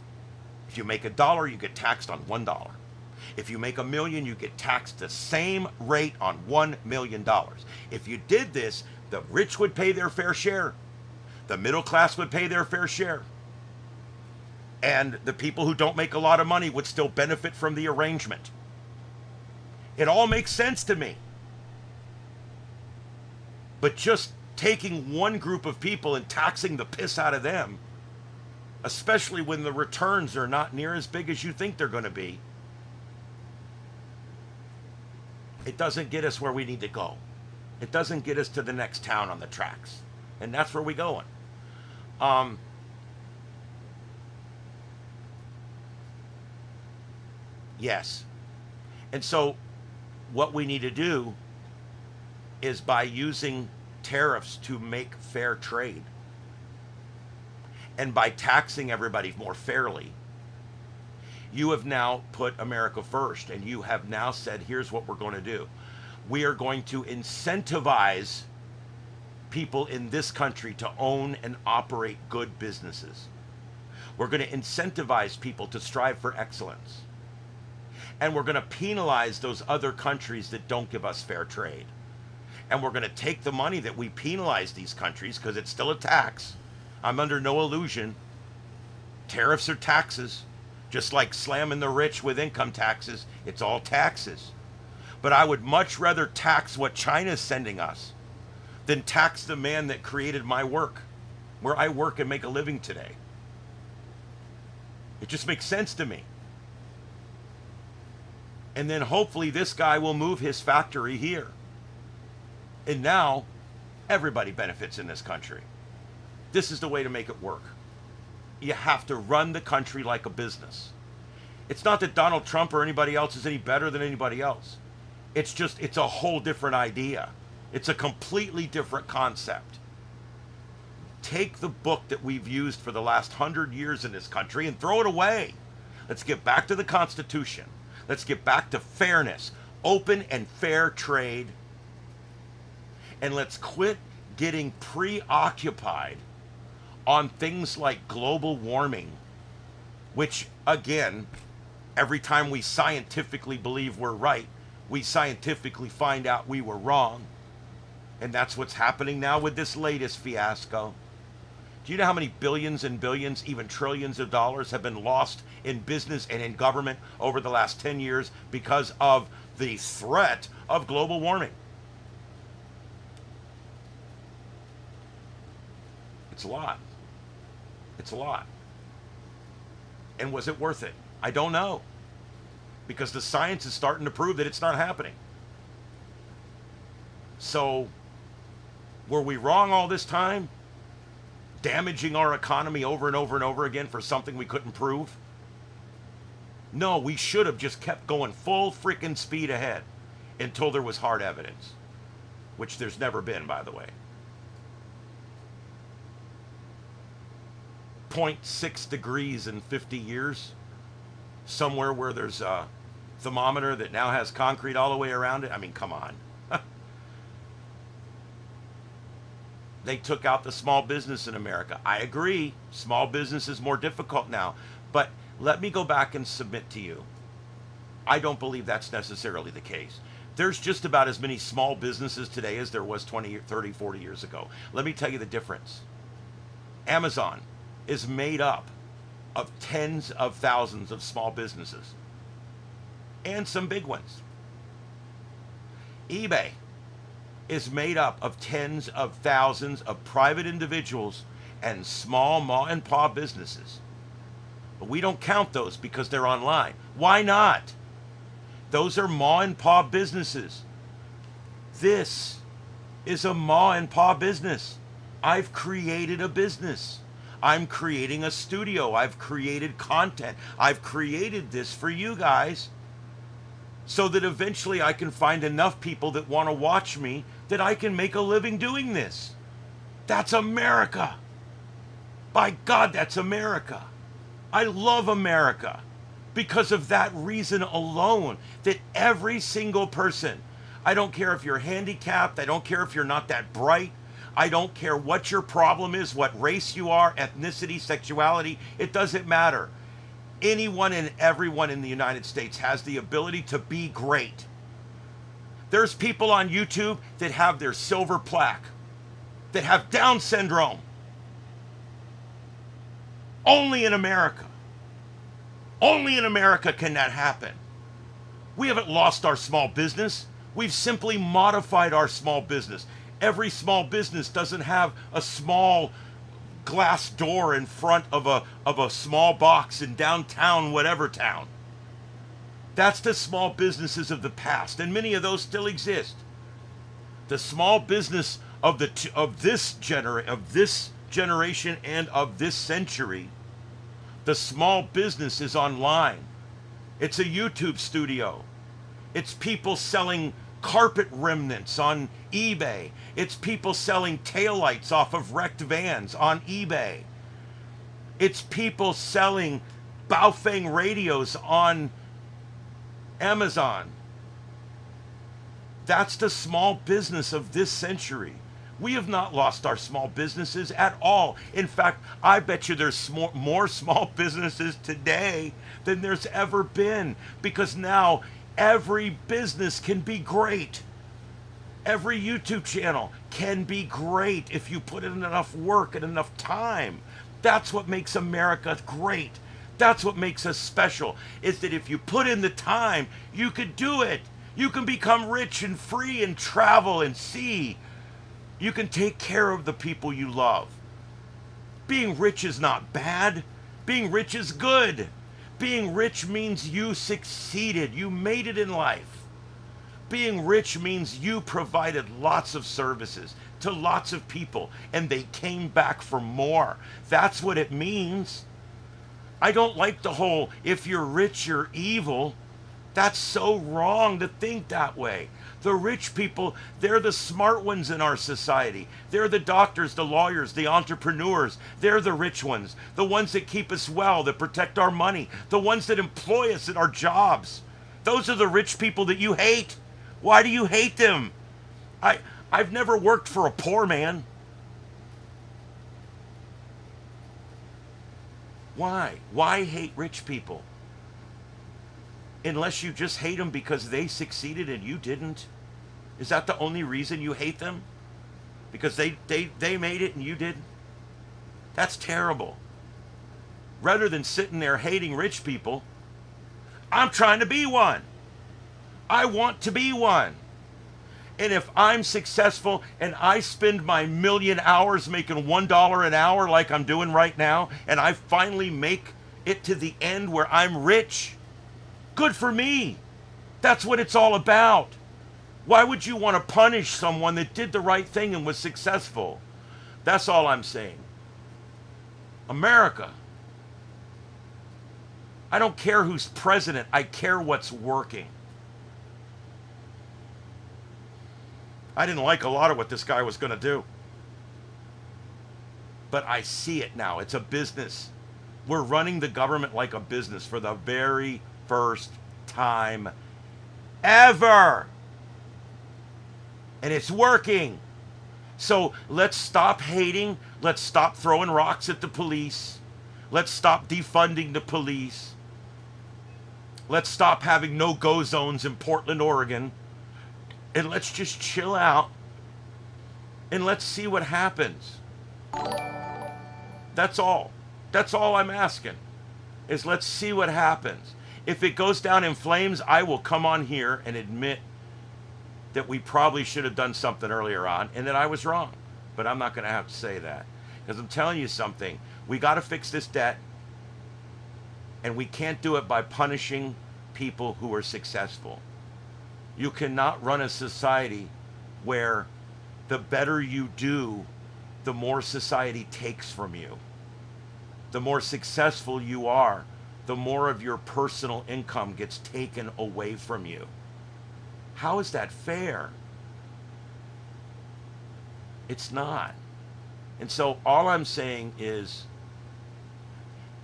Speaker 1: If you make $1, you get taxed on $1. If you make $1 million, you get taxed the same rate on $1 million. If you did this, the rich would pay their fair share. The middle class would pay their fair share. And the people who don't make a lot of money would still benefit from the arrangement. It all makes sense to me. But just taking one group of people and taxing the piss out of them, especially when the returns are not near as big as you think they're going to be, it doesn't get us where we need to go. It doesn't get us to the next town on the tracks. And that's where we're going. Yes. And so what we need to do is by using tariffs to make fair trade and by taxing everybody more fairly, you have now put America first, and you have now said, here's what we're going to do. We are going to incentivize people in this country to own and operate good businesses. We're going to incentivize people to strive for excellence. And we're going to penalize those other countries that don't give us fair trade. And we're going to take the money that we penalize these countries, because it's still a tax. I'm under no illusion. Tariffs are taxes. Just like slamming the rich with income taxes, it's all taxes. But I would much rather tax what China's sending us than tax the man that created my work, where I work and make a living today. It just makes sense to me. And then hopefully this guy will move his factory here. And now Everybody benefits in this country. This is the way to make it work. You have to run the country like a business. It's not that Donald Trump or anybody else is any better than anybody else. It's just, it's a whole different idea. It's a completely different concept. Take the book that we've used for the last 100 years in this country and throw it away. Let's get back to the Constitution. Let's get back to fairness, open and fair trade. And let's quit getting preoccupied on things like global warming, which, again, every time we scientifically believe we're right, we scientifically find out we were wrong. And that's what's happening now with this latest fiasco. Do you know how many billions and billions, even trillions of dollars have been lost in business and in government over the last 10 years because of the threat of global warming? It's a lot. It's a lot. And was it worth it? I don't know. Because the science is starting to prove that it's not happening. So, were we wrong all this time? Damaging our economy over and over and over again for something we couldn't prove? No, we should have just kept going full freaking speed ahead until there was hard evidence. Which there's never been, by the way. 0.6 degrees in 50 years. Somewhere where there's a thermometer that now has concrete all the way around it. I mean, come on. They took out the small business in America. I agree. Small business is more difficult now. But let me go back and submit to you. I don't believe that's necessarily the case. There's just about as many small businesses today as there was 20, 30, 40 years ago. Let me tell you the difference. Amazon is made up of tens of thousands of small businesses and some big ones. eBay is made up of tens of thousands of private individuals and small ma and pa businesses. But we don't count those because they're online. Why not? Those are ma and pa businesses. This is a ma and pa business. I've created a business. I'm creating a studio. I've created content. I've created this for you guys so that eventually I can find enough people that want to watch me that I can make a living doing this. That's America. By God, that's America. I love America because of that reason alone, that every single person, I don't care if you're handicapped, I don't care if you're not that bright, I don't care what your problem is, what race you are, ethnicity, sexuality, it doesn't matter. Anyone and everyone in the United States has the ability to be great. There's people on YouTube that have their silver plaque, that have Down syndrome. Only in America. Only in America can that happen. We haven't lost our small business. We've simply modified our small business. Every small business doesn't have a small glass door in front of a small box in downtown whatever town. That's the small businesses of the past, and many of those still exist. The small business of this generation and of this century, the small business is online. It's a YouTube studio. It's people selling carpet remnants on eBay. It's people selling taillights off of wrecked vans on eBay. It's people selling Baofeng radios on Amazon. That's the small business of this century. We have not lost our small businesses at all. In fact, I bet you there's more small businesses today than there's ever been, because now every business can be great. Every YouTube channel can be great if you put in enough work and enough time. That's what makes America great. That's what makes us special, is that if you put in the time, you could do it. You can become rich and free and travel and see. You can take care of the people you love. Being rich is not bad. Being rich is good. Being rich means you succeeded. You made it in life. Being rich means you provided lots of services. to lots of people, and they came back for more. That's what it means. I don't like the whole, if you're rich, you're evil. That's so wrong to think that way. The rich people, they're the smart ones in our society. They're the doctors, the lawyers, the entrepreneurs. They're the rich ones. The ones that keep us well, that protect our money. The ones that employ us at our jobs. Those are the rich people that you hate. Why do you hate them? I've never worked for a poor man. Why? Why hate rich people? Unless you just hate them because they succeeded and you didn't. Is that the only reason you hate them? Because they made it and you didn't? That's terrible. Rather than sitting there hating rich people, I'm trying to be one. I want to be one. And if I'm successful and I spend my million hours making $1 an hour like I'm doing right now, and I finally make it to the end where I'm rich, good for me. That's what it's all about. Why would you want to punish someone that did the right thing and was successful? That's all I'm saying. America. I don't care who's president. I care what's working. I didn't like a lot of what this guy was going to do. But I see it now. It's a business. We're running the government like a business for the very first time ever. And it's working. So let's stop hating. Let's stop throwing rocks at the police. Let's stop defunding the police. Let's stop having no-go zones in Portland, Oregon. And let's just chill out. And let's see what happens. That's all. That's all I'm asking. Is let's see what happens. If it goes down in flames, I will come on here and admit that we probably should have done something earlier on and that I was wrong. But I'm not going to have to say that. Because I'm telling you something. We got to fix this debt. And we can't do it by punishing people who are successful. You cannot run a society where the better you do, the more society takes from you. The more successful you are, the more of your personal income gets taken away from you. How is that fair? It's not. And so all I'm saying is,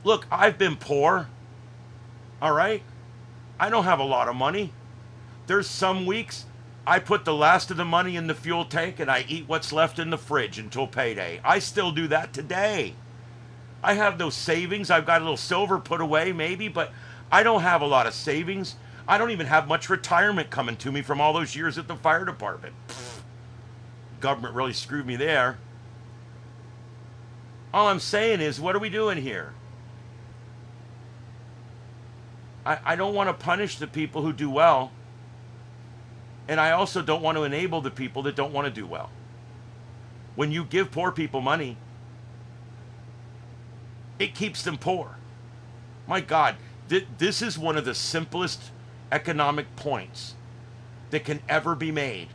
Speaker 1: look, I've been poor. All right? I don't have a lot of money. There's some weeks I put the last of the money in the fuel tank and I eat what's left in the fridge until payday. I still do that today. I have no savings. I've got a little silver put away maybe, but I don't have a lot of savings. I don't even have much retirement coming to me from all those years at the fire department. Pfft. Government really screwed me there. All I'm saying is, what are we doing here? I don't want to punish the people who do well. And I also don't want to enable the people that don't want to do well. When you give poor people money, it keeps them poor. My God, this is one of the simplest economic points that can ever be made.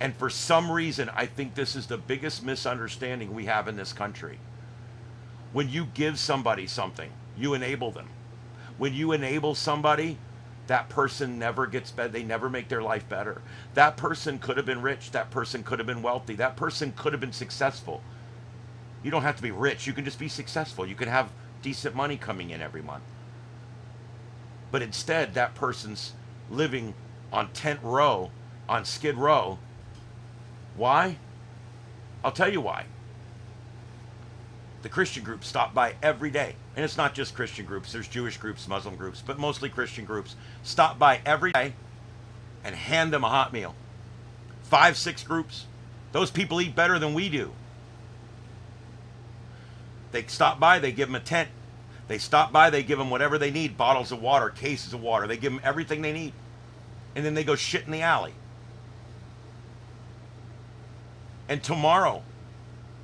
Speaker 1: And for some reason, I think this is the biggest misunderstanding we have in this country. When you give somebody something, you enable them. When you enable somebody, that person never gets better. They never make their life better. That person could have been rich. That person could have been wealthy. That person could have been successful. You don't have to be rich. You can just be successful. You can have decent money coming in every month. But instead, that person's living on tent row, on Skid Row. Why? I'll tell you why. The Christian groups stop by every day. And it's not just Christian groups. There's Jewish groups, Muslim groups, but mostly Christian groups. Stop by every day and hand them a hot meal. 5, 6 groups. Those people eat better than we do. They stop by, they give them a tent. They stop by, they give them whatever they need. Bottles of water, cases of water. They give them everything they need. And then they go shit in the alley. And tomorrow,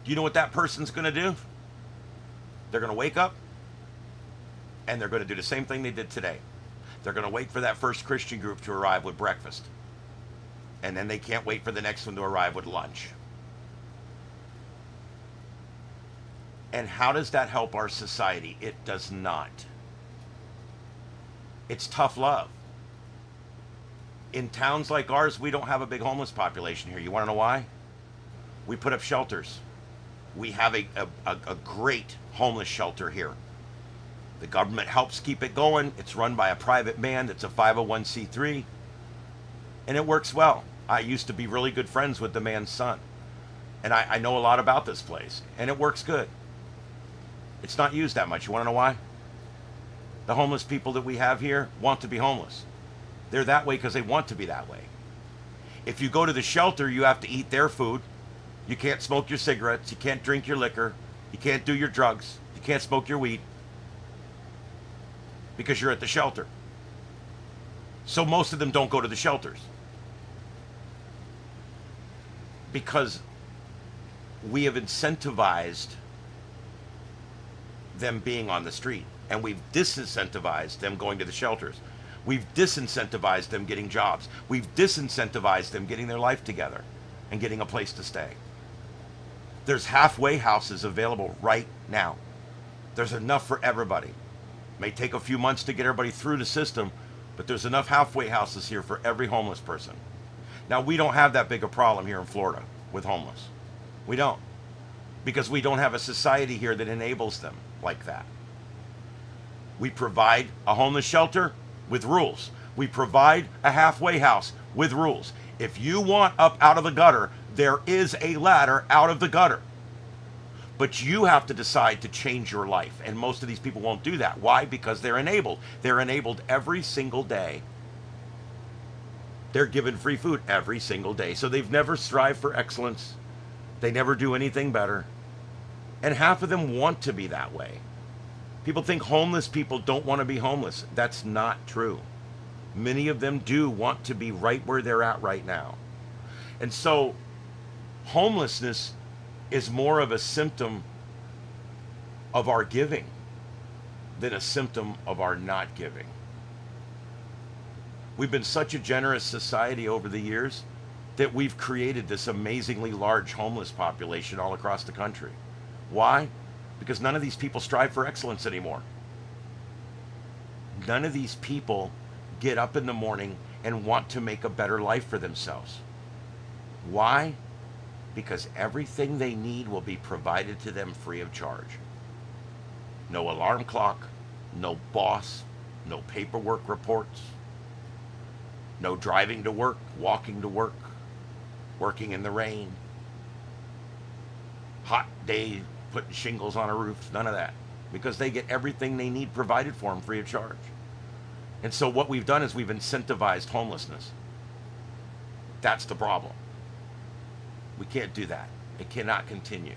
Speaker 1: do you know what that person's going to do? They're going to wake up and they're going to do the same thing they did today. They're going to wait for that first Christian group to arrive with breakfast. And then they can't wait for the next one to arrive with lunch. And how does that help our society? It does not. It's tough love. In towns like ours, we don't have a big homeless population here. You want to know why? We put up shelters. We have a great homeless shelter here. The government helps keep it going. It's run by a private man that's a 501c3, and it works well. I used to be really good friends with the man's son, and I know a lot about this place, and it works good. It's not used that much. You want to know why? The homeless people that we have here want to be homeless. They're that way because they want to be that way. If you go to the shelter, you have to eat their food. You can't smoke your cigarettes. You can't drink your liquor. You can't do your drugs. You can't smoke your weed because you're at the shelter. So most of them don't go to the shelters because we have incentivized them being on the street, and we've disincentivized them going to the shelters. We've disincentivized them getting jobs. We've disincentivized them getting their life together and getting a place to stay. There's halfway houses available right now. There's enough for everybody. May take a few months to get everybody through the system, but there's enough halfway houses here for every homeless person. Now, we don't have that big a problem here in Florida with homeless. We don't, because we don't have a society here that enables them like that. We provide a homeless shelter with rules. We provide a halfway house with rules. If you want up out of the gutter, there is a ladder out of the gutter. But you have to decide to change your life. And most of these people won't do that. Why? Because they're enabled. They're enabled every single day. They're given free food every single day. So they've never strived for excellence. They never do anything better. And half of them want to be that way. People think homeless people don't want to be homeless. That's not true. Many of them do want to be right where they're at right now. And so homelessness is more of a symptom of our giving than a symptom of our not giving. We've been such a generous society over the years that we've created this amazingly large homeless population all across the country. Why? Because none of these people strive for excellence anymore. None of these people get up in the morning and want to make a better life for themselves. Why? Because everything they need will be provided to them free of charge. No alarm clock, no boss, no paperwork reports, no driving to work, walking to work, working in the rain, hot day, putting shingles on a roof, none of that. Because they get everything they need provided for them free of charge. And so what we've done is we've incentivized homelessness. That's the problem. We can't do that. It cannot continue.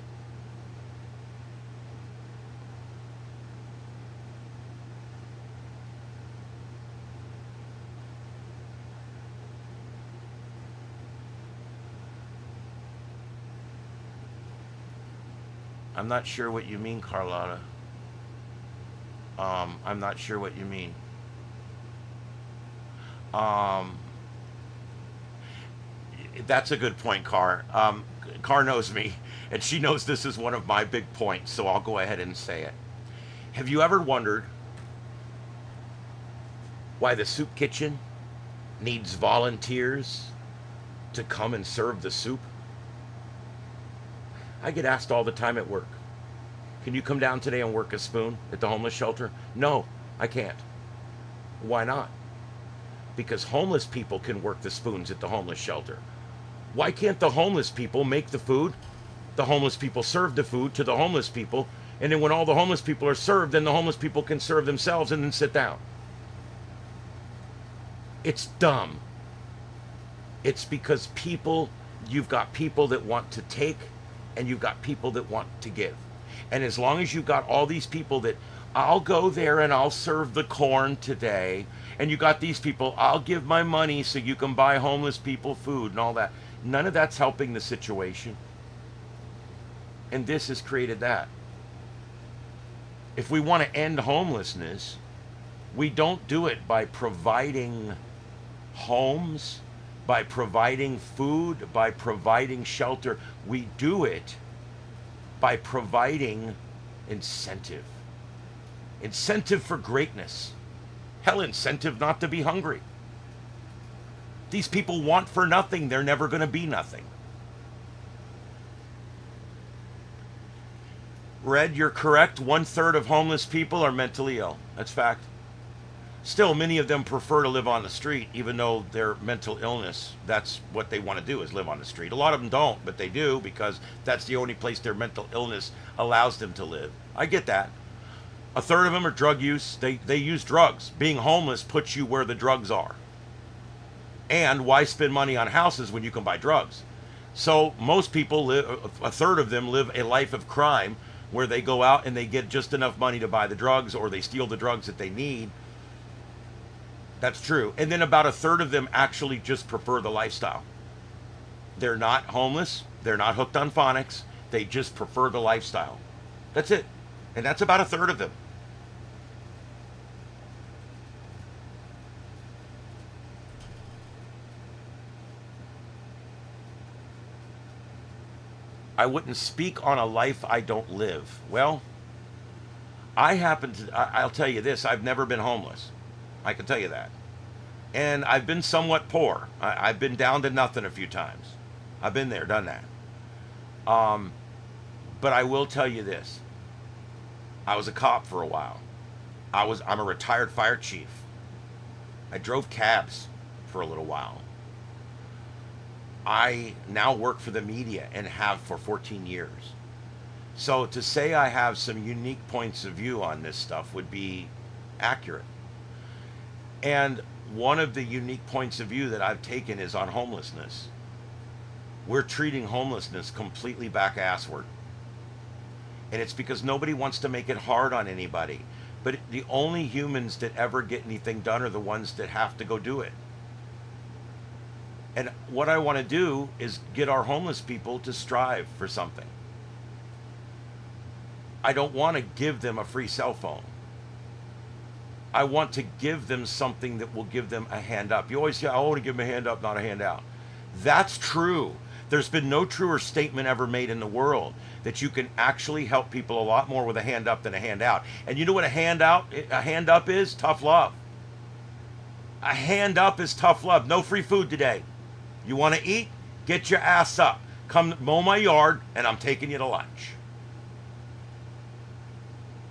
Speaker 1: I'm not sure what you mean, Carlotta. I'm not sure what you mean. That's a good point, Car. Car knows me, and she knows this is one of my big points, so I'll go ahead and say it. Have you ever wondered why the soup kitchen needs volunteers to come and serve the soup? I get asked all the time at work, can you come down today and work a spoon at the homeless shelter? No, I can't. Why not? Because homeless people can work the spoons at the homeless shelter. Why can't the homeless people make the food? The homeless people serve the food to the homeless people, and then when all the homeless people are served, then the homeless people can serve themselves and then sit down. It's dumb. It's because you've got people that want to take, and you've got people that want to give. And as long as you've got all these people that, I'll go there and I'll serve the corn today, and you got these people, I'll give my money so you can buy homeless people food and all that. None of that's helping the situation. And this has created that. If we want to end homelessness, we don't do it by providing homes, by providing food, by providing shelter. We do it by providing Incentive. Incentive for greatness. Hell, incentive not to be hungry. These people want for nothing. They're never going to be nothing. Red, you're correct. 1/3 of homeless people are mentally ill. That's fact. Still, many of them prefer to live on the street, even though their mental illness, that's what they want to do, is live on the street. A lot of them don't, but they do because that's the only place their mental illness allows them to live. I get that. 1/3 of them are drug use. They use drugs. Being homeless puts you where the drugs are. And why spend money on houses when you can buy drugs? So most people live, 1/3 of them live a life of crime where they go out and they get just enough money to buy the drugs, or they steal the drugs that they need. That's true. And then about 1/3 of them actually just prefer the lifestyle. They're not homeless. They're not hooked on phonics. They just prefer the lifestyle. That's it. And that's about 1/3 of them. I wouldn't speak on a life I don't live. Well, I'll tell you this, I've never been homeless. I can tell you that. And I've been somewhat poor. I've been down to nothing a few times. I've been there, done that. But I will tell you this. I was a cop for a while. I'm a retired fire chief. I drove cabs for a little while. I now work for the media and have for 14 years. So to say I have some unique points of view on this stuff would be accurate. And one of the unique points of view that I've taken is on homelessness. We're treating homelessness completely back assward. And it's because nobody wants to make it hard on anybody. But the only humans that ever get anything done are the ones that have to go do it. And what I want to do is get our homeless people to strive for something. I don't want to give them a free cell phone. I want to give them something that will give them a hand up. You always say, I want to give them a hand up, not a handout. That's true. There's been no truer statement ever made in the world that you can actually help people a lot more with a hand up than a handout. And you know what a hand up is? Tough love. A hand up is tough love. No free food today. You want to eat? Get your ass up. Come mow my yard, and I'm taking you to lunch.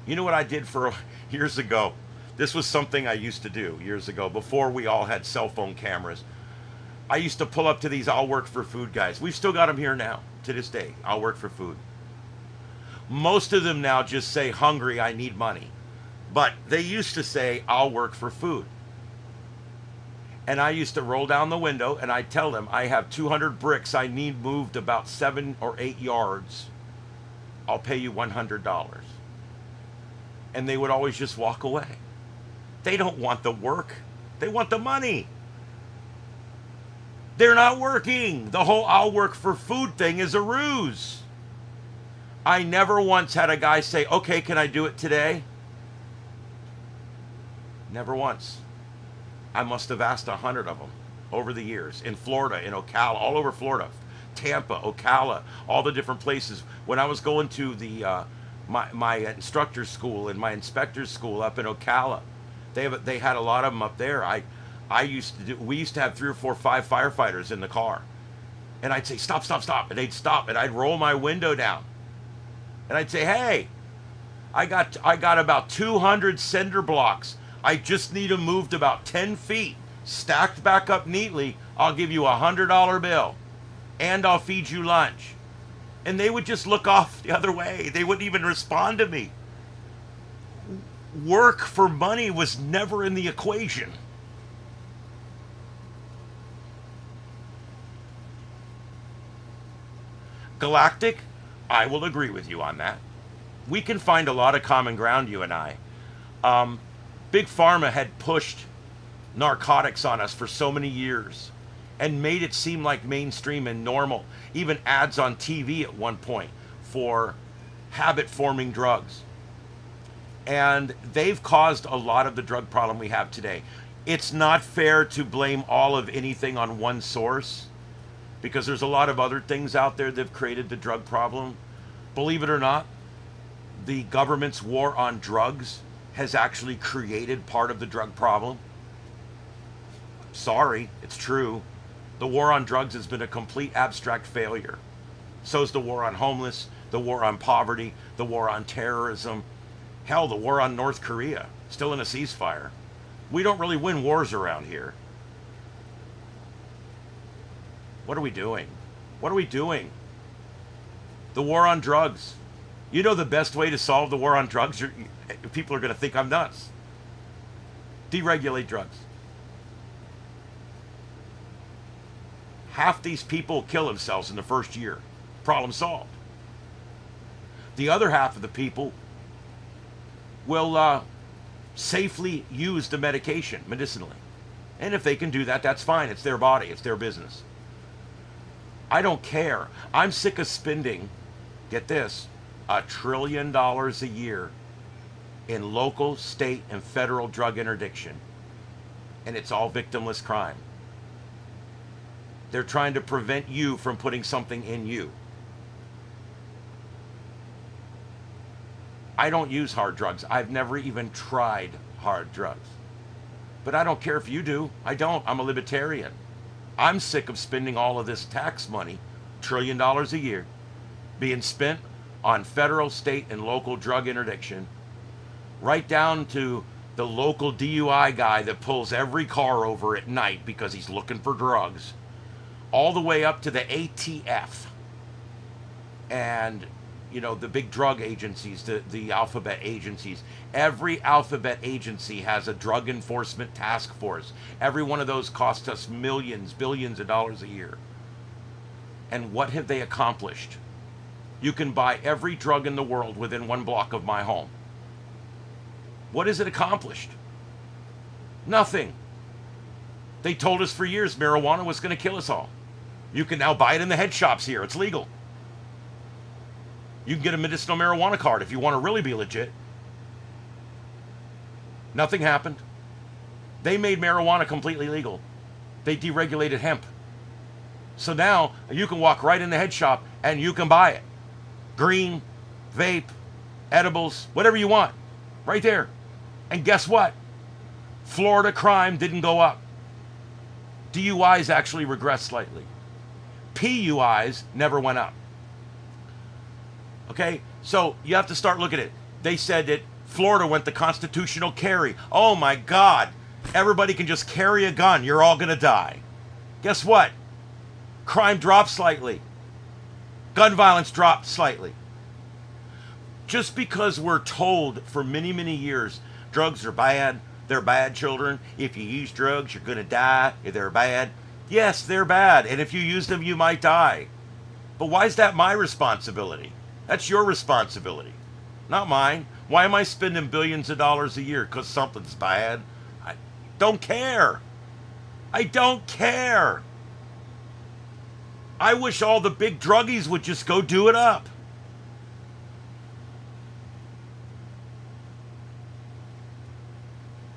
Speaker 1: You know what I did for years ago? This was something I used to do years ago, before we all had cell phone cameras. I used to pull up to these I'll work for food guys. We've still got them here now, to this day. I'll work for food. Most of them now just say, hungry, I need money. But they used to say, I'll work for food. And I used to roll down the window and I'd tell them, I have 200 bricks I need moved about 7 or 8 yards. I'll pay you $100. And they would always just walk away. They don't want the work. They want the money. They're not working. The whole I'll work for food thing is a ruse. I never once had a guy say, okay, can I do it today? Never once. I must have asked 100 of them over the years, in Florida, in Ocala, all over Florida, Tampa, Ocala, all the different places. When I was going to the my instructor's school and my inspector's school up in Ocala, they had a lot of them up there. We used to have 3 or 4, 5 firefighters in the car, and I'd say stop, and they'd stop, and I'd roll my window down, and I'd say, hey, I got about 200 cinder blocks. I just need them moved about 10 feet, stacked back up neatly. I'll give you $100 bill, and I'll feed you lunch. And they would just look off the other way. They wouldn't even respond to me. Work for money was never in the equation. Galactic, I will agree with you on that. We can find a lot of common ground, you and I. Big Pharma had pushed narcotics on us for so many years and made it seem like mainstream and normal. Even ads on TV at one point for habit-forming drugs. And they've caused a lot of the drug problem we have today. It's not fair to blame all of anything on one source, because there's a lot of other things out there that have created the drug problem. Believe it or not, the government's war on drugs has actually created part of the drug problem? Sorry, it's true. The war on drugs has been a complete abstract failure. So is the war on homeless, the war on poverty, the war on terrorism. Hell, the war on North Korea, still in a ceasefire. We don't really win wars around here. What are we doing? What are we doing? The war on drugs. You know the best way to solve the war on drugs? People are going to think I'm nuts. Deregulate drugs. Half these people kill themselves in the first year. Problem solved. The other half of the people will safely use the medication medicinally. And if they can do that, that's fine. It's their body. It's their business. I don't care. I'm sick of spending, get this, $1 trillion a year in local, state, and federal drug interdiction. And it's all victimless crime. They're trying to prevent you from putting something in you. I don't use hard drugs. I've never even tried hard drugs. But I don't care if you do. I don't. I'm a libertarian. I'm sick of spending all of this tax money, $1 trillion a year, being spent on federal, state, and local drug interdiction, right down to the local DUI guy that pulls every car over at night because he's looking for drugs, all the way up to the ATF and, you know, the big drug agencies, the alphabet agencies. Every alphabet agency has a drug enforcement task force. Every one of those costs us millions, billions of dollars a year. And what have they accomplished? You can buy every drug in the world within 1 block of my home. What has it accomplished? Nothing. They told us for years marijuana was going to kill us all. You can now buy it in the head shops here. It's legal. You can get a medicinal marijuana card if you want to really be legit. Nothing happened. They made marijuana completely legal. They deregulated hemp. So now you can walk right in the head shop and you can buy it. Green, vape, edibles, whatever you want. Right there. And guess what? Florida crime didn't go up. DUIs actually regressed slightly. PUIs never went up. Okay, so you have to start looking at it. They said that Florida went the constitutional carry. Oh my God, everybody can just carry a gun. You're all going to die. Guess what? Crime dropped slightly. Gun violence dropped slightly. Just because we're told for many, many years, drugs are bad, they're bad children. If you use drugs, you're going to die. If they're bad. Yes, they're bad. And if you use them, you might die. But why is that my responsibility? That's your responsibility, not mine. Why am I spending billions of dollars a year because something's bad? I don't care. I don't care. I wish all the big druggies would just go do it up.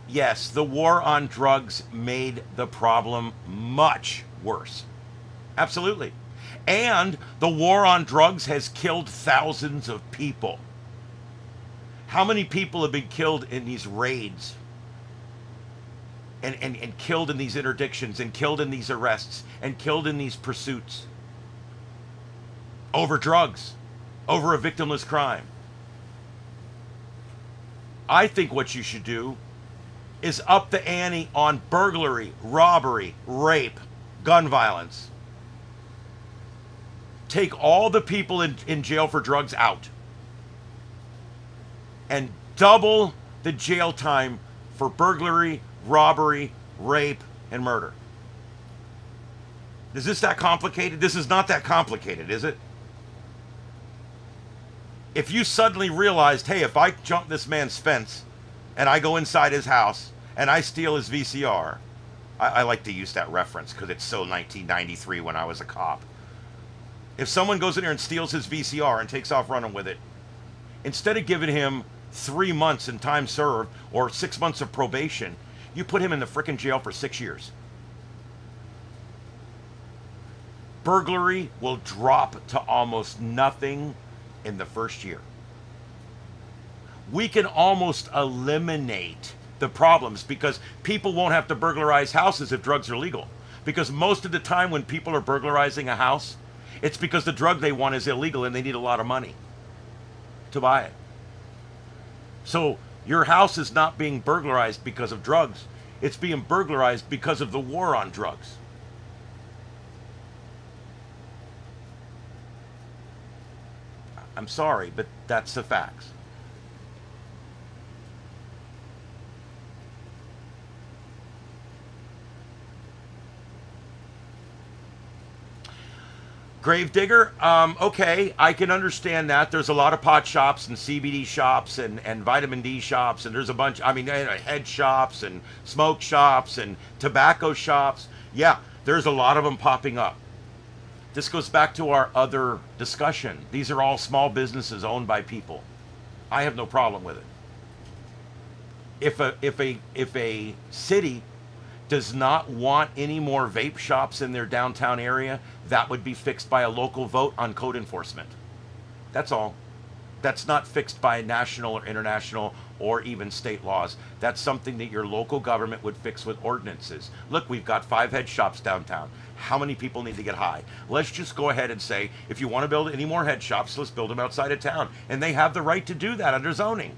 Speaker 1: Yes, the war on drugs made the problem much worse. Absolutely. And the war on drugs has killed thousands of people. How many people have been killed in these raids? And killed in these interdictions, and killed in these arrests, and killed in these pursuits? Over drugs, over a victimless crime. I think what you should do is up the ante on burglary, robbery, rape, gun violence. Take all the people in jail for drugs out. And double the jail time for burglary, robbery, rape, and murder. Is this that complicated? This is not that complicated, is it? If you suddenly realized, hey, if I jump this man's fence and I go inside his house and I steal his VCR, I like to use that reference because it's so 1993 when I was a cop. If someone goes in there and steals his VCR and takes off running with it, instead of giving him 3 months in time served or 6 months of probation, you put him in the frickin' jail for 6 years. Burglary will drop to almost nothing in the first year. we can almost eliminate the problems because people won't have to burglarize houses if drugs are legal. Because most of the time when people are burglarizing a house, it's because the drug they want is illegal and they need a lot of money to buy it. So your house is not being burglarized because of drugs. It's being burglarized because of the war on drugs. I'm sorry, but that's the facts. Gravedigger, okay, I can understand that. There's a lot of pot shops and CBD shops and vitamin D shops, and there's a bunch, I mean, head shops and smoke shops and tobacco shops. Yeah, there's a lot of them popping up. This goes back to our other discussion. These are all small businesses owned by people. I have no problem with it. If a city does not want any more vape shops in their downtown area, that would be fixed by a local vote on code enforcement. That's all. That's not fixed by national or international or even state laws. That's something that your local government would fix with ordinances. Look, we've got 5 head shops downtown. How many people need to get high? Let's just go ahead and say, if you want to build any more head shops, let's build them outside of town. And they have the right to do that under zoning.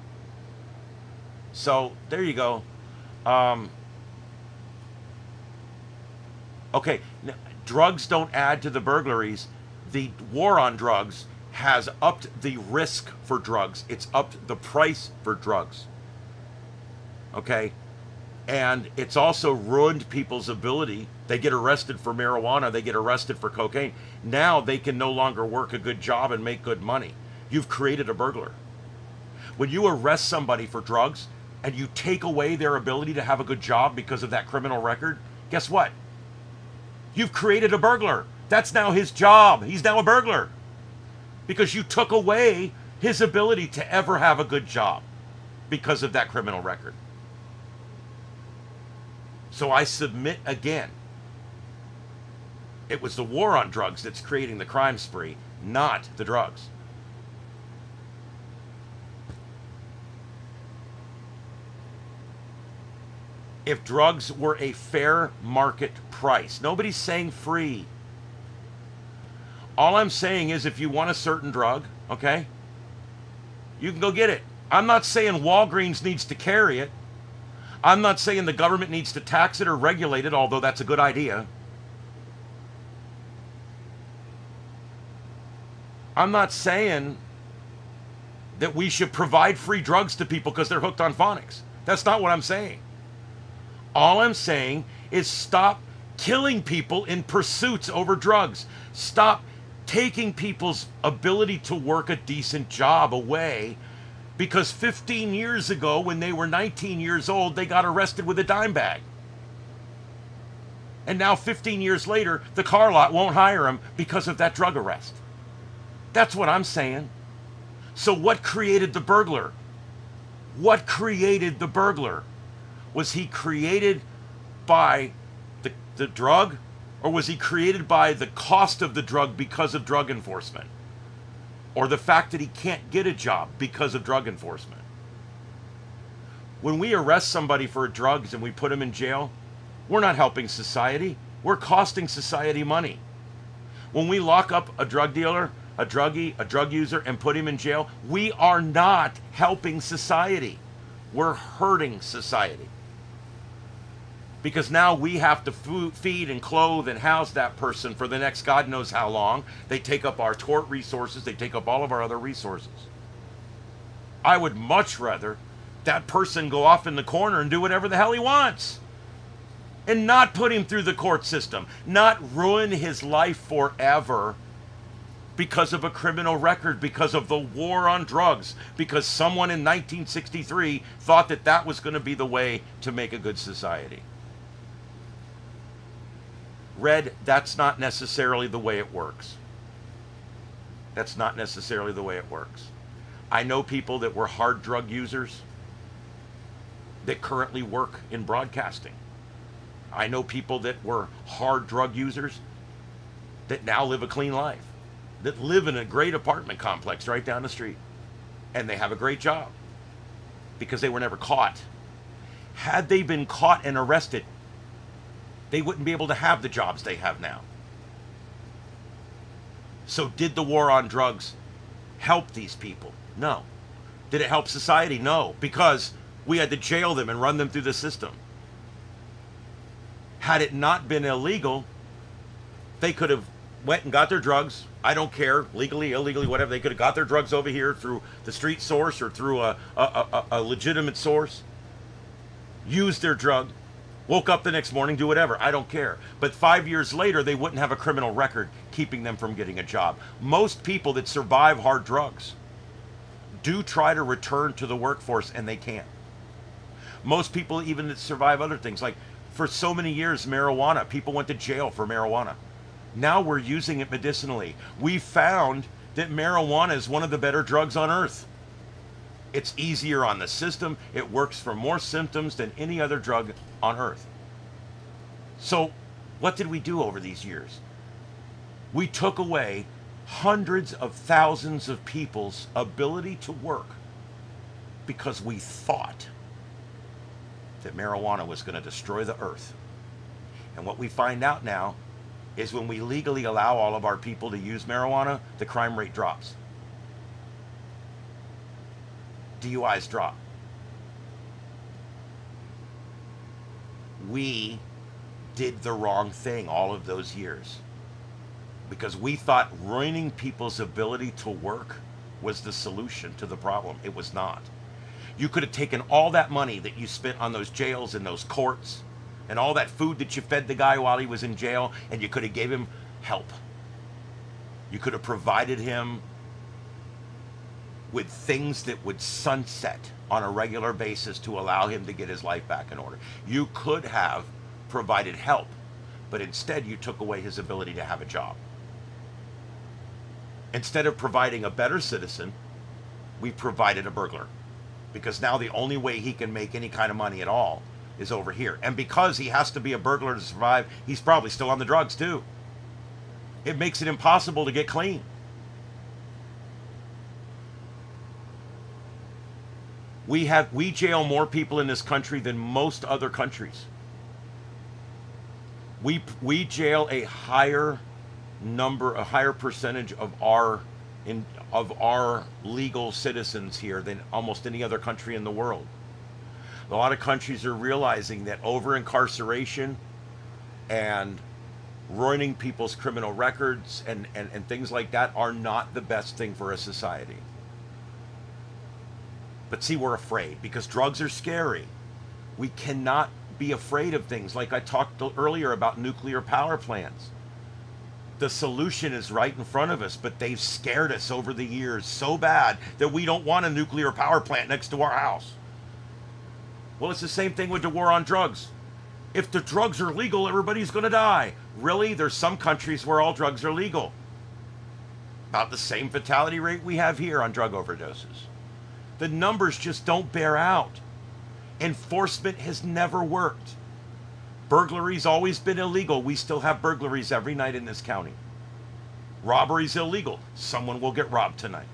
Speaker 1: So there you go. Okay, now, drugs don't add to the burglaries. The war on drugs has upped the risk for drugs. It's upped the price for drugs. Okay? And it's also ruined people's ability. They get arrested for marijuana, they get arrested for cocaine. Now they can no longer work a good job and make good money. You've created a burglar. When you arrest somebody for drugs and you take away their ability to have a good job because of that criminal record, guess what? You've created a burglar. That's now his job. He's now a burglar. Because you took away his ability to ever have a good job because of that criminal record. So I submit again. It was the war on drugs that's creating the crime spree, not the drugs. If drugs were a fair market price, nobody's saying free. All I'm saying is if you want a certain drug, okay, you can go get it. I'm not saying Walgreens needs to carry it. I'm not saying the government needs to tax it or regulate it, although that's a good idea. I'm not saying that we should provide free drugs to people because they're hooked on phonics. That's not what I'm saying. All I'm saying is stop killing people in pursuits over drugs. Stop taking people's ability to work a decent job away because 15 years ago, when they were 19 years old, they got arrested with a dime bag. And now 15 years later, the car lot won't hire them because of that drug arrest. That's what I'm saying. So what created the burglar? What created the burglar? Was he created by the drug, or was he created by the cost of the drug because of drug enforcement? Or the fact that he can't get a job because of drug enforcement? When we arrest somebody for drugs and we put them in jail, we're not helping society. We're costing society money. When we lock up a drug dealer, a druggie, a drug user, and put him in jail, we are not helping society. We're hurting society. Because now we have to feed and clothe and house that person for the next God knows how long. They take up our tort resources. They take up all of our other resources. I would much rather that person go off in the corner and do whatever the hell he wants. And not put him through the court system. Not ruin his life forever because of a criminal record, because of the war on drugs, because someone in 1963 thought that that was going to be the way to make a good society. Red, that's not necessarily the way it works. That's not necessarily the way it works. I know people that were hard drug users that currently work in broadcasting. I know people that were hard drug users that now live a clean life, that live in a great apartment complex right down the street, and they have a great job. because they were never caught. Had they been caught and arrested, they wouldn't be able to have the jobs they have now. So did the war on drugs help these people? No. Did it help society? No, because we had to jail them and run them through the system. Had it not been illegal, they could have went and got their drugs. I don't care, legally, illegally, whatever. They could have got their drugs over here through the street source or through a legitimate source, used their drug, woke up the next morning, do whatever. I don't care. But 5 years later, they wouldn't have a criminal record keeping them from getting a job. Most people that survive hard drugs do try to return to the workforce, and they can't. Most people even that survive other things, like for so many years, marijuana, people went to jail for marijuana. Now we're using it medicinally. We found that marijuana is one of the better drugs on earth. It's easier on the system. It works for more symptoms than any other drug on earth. So what did we do over these years? We took away hundreds of thousands of people's ability to work because we thought that marijuana was going to destroy the earth. And what we find out now is when we legally allow all of our people to use marijuana, the crime rate drops. DUIs drop. We did the wrong thing all of those years because we thought ruining people's ability to work was the solution to the problem. It was not. You could have taken all that money that you spent on those jails and those courts and all that food that you fed the guy while he was in jail, and you could have gave him help. You could have provided him with things that would sunset on a regular basis to allow him to get his life back in order. You could have provided help, but instead you took away his ability to have a job. Instead of providing a better citizen, we provided a burglar, because now the only way he can make any kind of money at all is over here. And because he has to be a burglar to survive, he's probably still on the drugs too. It makes it impossible to get clean. We jail more people in this country than most other countries. We jail a higher percentage of our legal citizens here than almost any other country in the world. A lot of countries are realizing that over-incarceration and ruining people's criminal records and things like that are not the best thing for a society. But see, we're afraid because drugs are scary. We cannot be afraid of things like I talked earlier about nuclear power plants. The solution is right in front of us, but they've scared us over the years so bad that we don't want a nuclear power plant next to our house. Well, it's the same thing with the war on drugs. If the drugs are legal, everybody's going to die. Really? There's some countries where all drugs are legal. About the same fatality rate we have here on drug overdoses. The numbers just don't bear out. Enforcement has never worked. Burglary's always been illegal. We still have burglaries every night in this county. Robbery's illegal. Someone will get robbed tonight.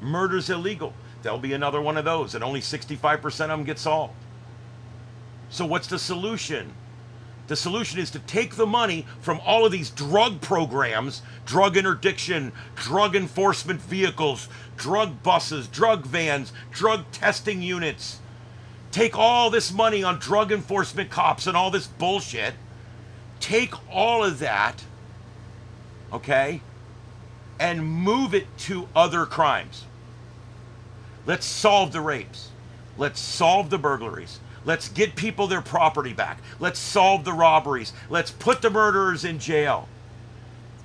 Speaker 1: Murder's illegal. There'll be another one of those, and only 65% of them get solved. So what's the solution? The solution is to take the money from all of these drug programs, drug interdiction, drug enforcement vehicles, drug buses, drug vans, drug testing units. Take all this money on drug enforcement cops and all this bullshit. Take all of that, okay, and move it to other crimes. Let's solve the rapes. Let's solve the burglaries. Let's get people their property back. Let's solve the robberies. Let's put the murderers in jail.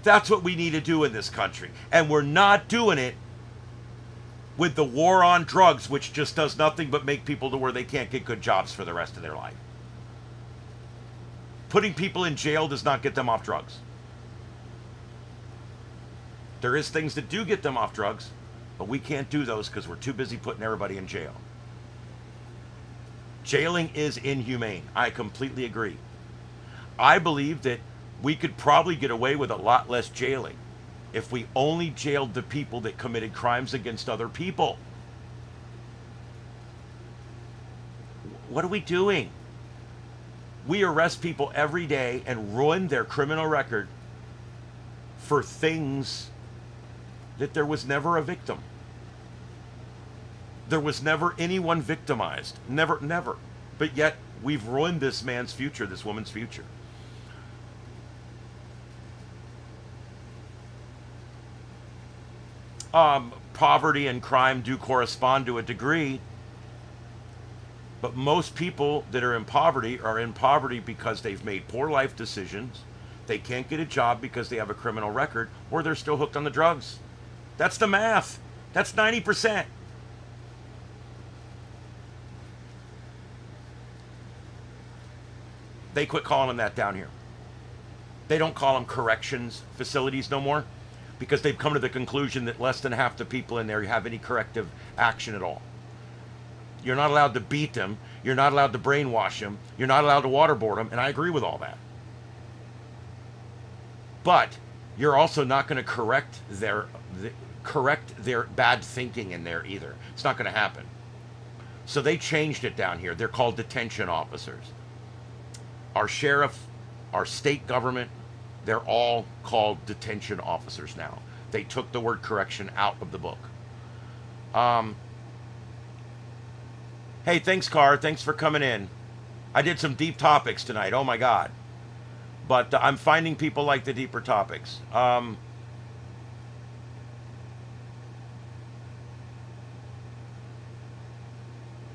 Speaker 1: That's what we need to do in this country. And we're not doing it with the war on drugs, which just does nothing but make people to where they can't get good jobs for the rest of their life. Putting people in jail does not get them off drugs. There is things that do get them off drugs, but we can't do those because we're too busy putting everybody in jail. Jailing is inhumane. I completely agree. I believe that we could probably get away with a lot less jailing if we only jailed the people that committed crimes against other people. What are we doing? We arrest people every day and ruin their criminal record for things that there was never a victim. There was never anyone victimized. Never, never. But yet, we've ruined this man's future, this woman's future. Poverty and crime do correspond to a degree, but most people that are in poverty because they've made poor life decisions, they can't get a job because they have a criminal record, or they're still hooked on the drugs. That's the math. That's 90%. They quit calling them that down here. They don't call them corrections facilities no more, because they've come to the conclusion that less than half the people in there have any corrective action at all. You're not allowed to beat them. You're not allowed to brainwash them. You're not allowed to waterboard them, and I agree with all that. But you're also not going to correct their bad thinking in there either. It's not going to happen. So they changed it down here. They're called detention officers. Our sheriff, our state government, they're all called detention officers now. They took the word correction out of the book. Hey, thanks, Car. Thanks for coming in. I did some deep topics tonight. Oh, my God. But I'm finding people like the deeper topics.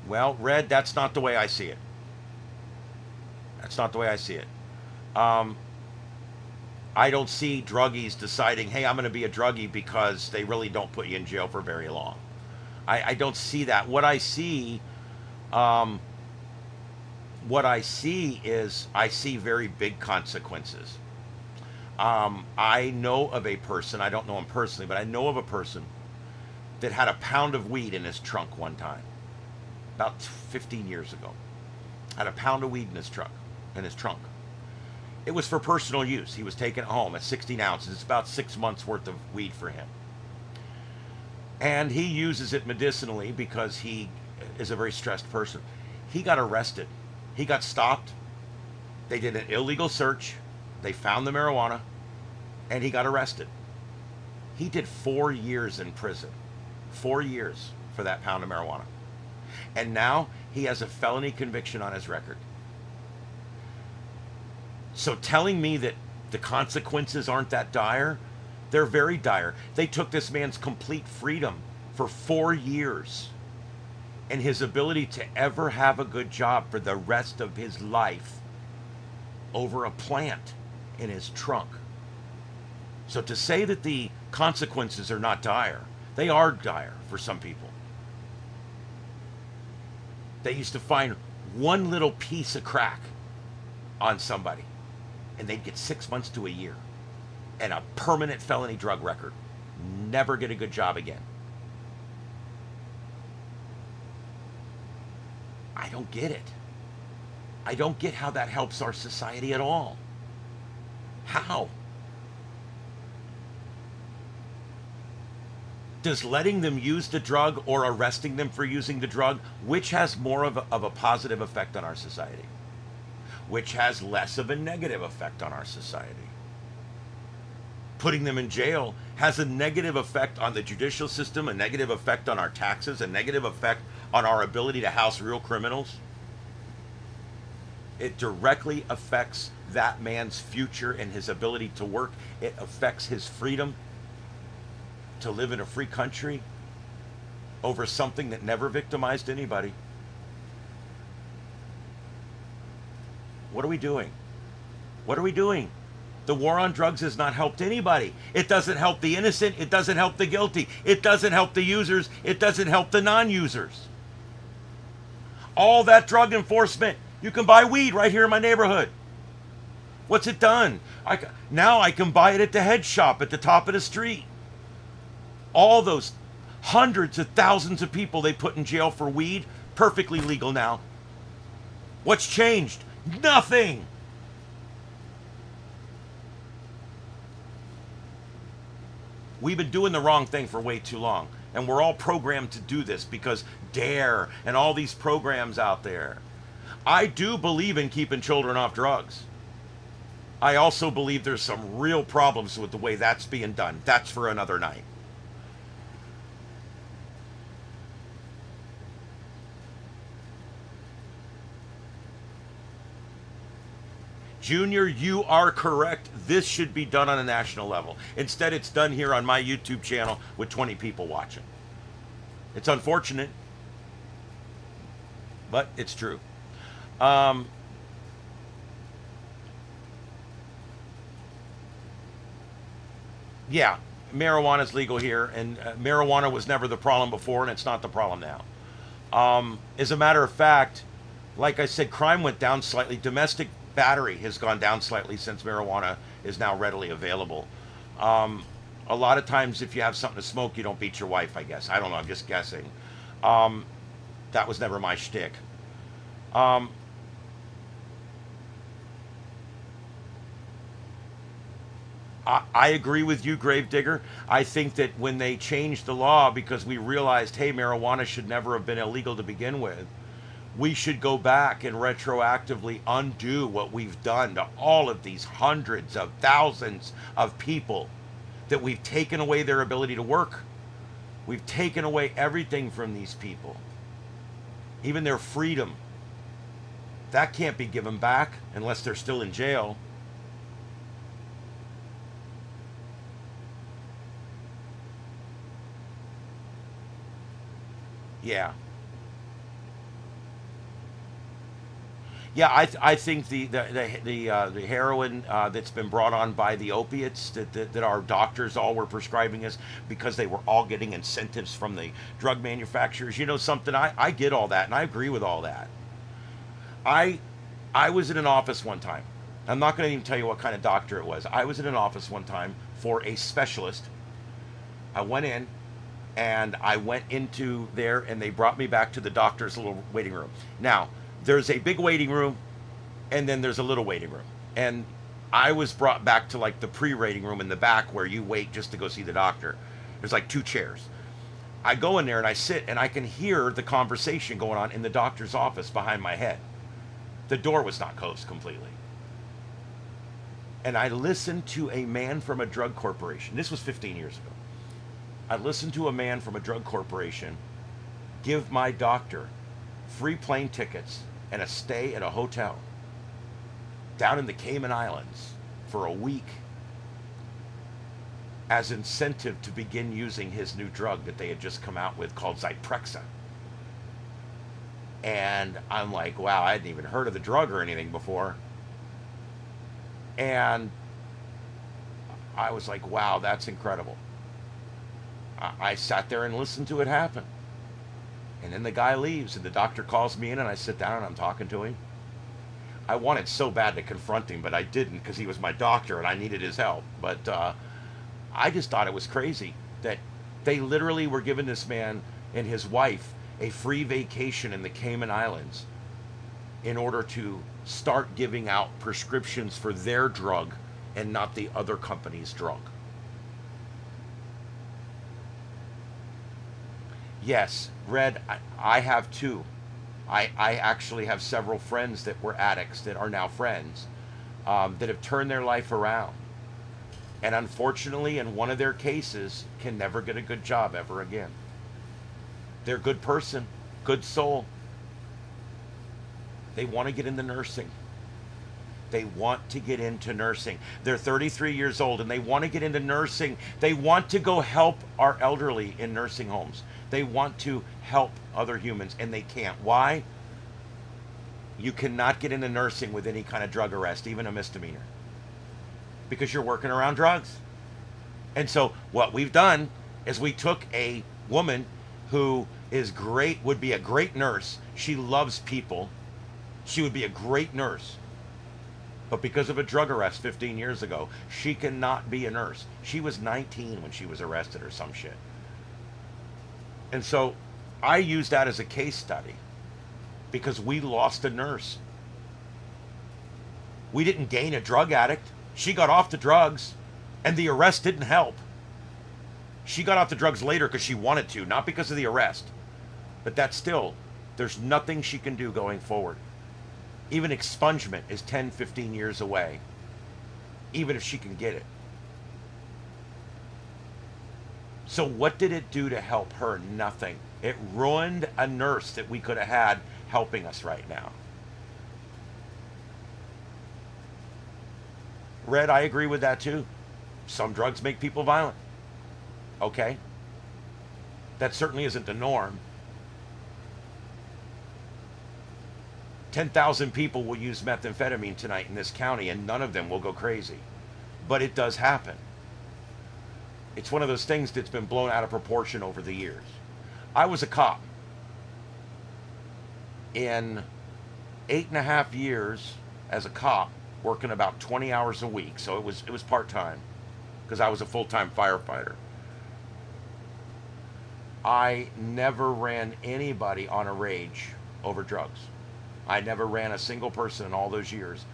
Speaker 1: Well, Red, that's not the way I see it. That's not the way I see it. I don't see druggies deciding, hey, I'm going to be a druggie because they really don't put you in jail for very long. I don't see that. What I see is I see very big consequences. I know of a person, I don't know him personally, but I know of a person that had a pound of weed in his trunk one time, about 15 years ago. Had a pound of weed in his trunk. It was for personal use. He was taking it home at 16 ounces. It's about 6 months worth of weed for him. And he uses it medicinally because he is a very stressed person. He got arrested. He got stopped. They did an illegal search. They found the marijuana, and he got arrested. He did 4 years in prison. 4 years for that pound of marijuana. And now he has a felony conviction on his record. So telling me that the consequences aren't that dire, they're very dire. They took this man's complete freedom for 4 years and his ability to ever have a good job for the rest of his life over a plant in his trunk. So to say that the consequences are not dire, they are dire for some people. They used to find one little piece of crack on somebody, and they'd get 6 months to a year and a permanent felony drug record. Never get a good job again. I don't get it. I don't get how that helps our society at all. How? Does letting them use the drug or arresting them for using the drug, which has more of a positive effect on our society? Which has less of a negative effect on our society? Putting them in jail has a negative effect on the judicial system, a negative effect on our taxes, a negative effect on our ability to house real criminals. It directly affects that man's future and his ability to work. It affects his freedom to live in a free country over something that never victimized anybody. What are we doing? What are we doing? The war on drugs has not helped anybody. It doesn't help the innocent. It doesn't help the guilty. It doesn't help the users. It doesn't help the non-users. All that drug enforcement. You can buy weed right here in my neighborhood. What's it done? Now I can buy it at the head shop at the top of the street. All those hundreds of thousands of people they put in jail for weed, perfectly legal now. What's changed? Nothing. We've been doing the wrong thing for way too long. And we're all programmed to do this because DARE and all these programs out there. I do believe in keeping children off drugs. I also believe there's some real problems with the way that's being done. That's for another night. Junior, you are correct. This should be done on a national level. Instead, it's done here on my YouTube channel with 20 people watching. It's unfortunate, but it's true. Yeah, marijuana is legal here, and marijuana was never the problem before, and it's not the problem now. As a matter of fact, like I said, crime went down slightly. Domestic battery has gone down slightly since marijuana is now readily available. A lot of times, if you have something to smoke, you don't beat your wife, I guess. I don't know, I'm just guessing. That was never my shtick. I agree with you, Gravedigger. I think that when they changed the law because we realized, hey, marijuana should never have been illegal to begin with, we should go back and retroactively undo what we've done to all of these hundreds of thousands of people that we've taken away their ability to work. We've taken away everything from these people, even their freedom. That can't be given back unless they're still in jail. Yeah. Yeah, I think the heroin that's been brought on by the opiates that our doctors all were prescribing us because they were all getting incentives from the drug manufacturers. You know something? I get all that, and I agree with all that. I I was in an office one time. I'm not going to even tell you what kind of doctor it was. I was in an office one time for a specialist. I went in, and I went into there, and they brought me back to the doctor's little waiting room. Now, there's a big waiting room, and then there's a little waiting room. And I was brought back to like the pre-waiting room in the back where you wait just to go see the doctor. There's like 2 chairs. I go in there and I sit, and I can hear the conversation going on in the doctor's office behind my head. The door was not closed completely. And I listened to a man from a drug corporation. This was 15 years ago. I listened to a man from a drug corporation give my doctor free plane tickets and a stay at a hotel down in the Cayman Islands for a week as incentive to begin using his new drug that they had just come out with called Zyprexa. And I'm like, wow, I hadn't even heard of the drug or anything before. And I was like, wow, that's incredible. I sat there and listened to it happen. And then the guy leaves, and the doctor calls me in, and I sit down and I'm talking to him. I wanted so bad to confront him, but I didn't because he was my doctor and I needed his help. But I just thought it was crazy that they literally were giving this man and his wife a free vacation in the Cayman Islands in order to start giving out prescriptions for their drug and not the other company's drug. Yes, Red, I have too. I actually have several friends that were addicts that are now friends that have turned their life around. And unfortunately, in one of their cases, can never get a good job ever again. They're a good person, good soul. They want to get into nursing. They want to get into nursing. They're 33 years old and they want to get into nursing. They want to go help our elderly in nursing homes. They want to help other humans and they can't. Why? You cannot get into nursing with any kind of drug arrest, even a misdemeanor, because you're working around drugs. And so what we've done is we took a woman who is great, would be a great nurse. She loves people. She would be a great nurse. But because of a drug arrest 15 years ago, she cannot be a nurse. She was 19 when she was arrested or some shit. And so I used that as a case study because we lost a nurse. We didn't gain a drug addict. She got off the drugs and the arrest didn't help. She got off the drugs later because she wanted to, not because of the arrest. But that's still, there's nothing she can do going forward. Even expungement is 10, 15 years away, even if she can get it. So what did it do to help her? Nothing. It ruined a nurse that we could have had helping us right now. Red, I agree with that too. Some drugs make people violent. Okay. That certainly isn't the norm. 10,000 people will use methamphetamine tonight in this county and none of them will go crazy. But it does happen. It's one of those things that's been blown out of proportion over the years. I was a cop. In 8.5 years as a cop, working about 20 hours a week, so it was part-time, because I was a full-time firefighter. I never ran anybody on a rage over drugs. I never ran a single person in all those years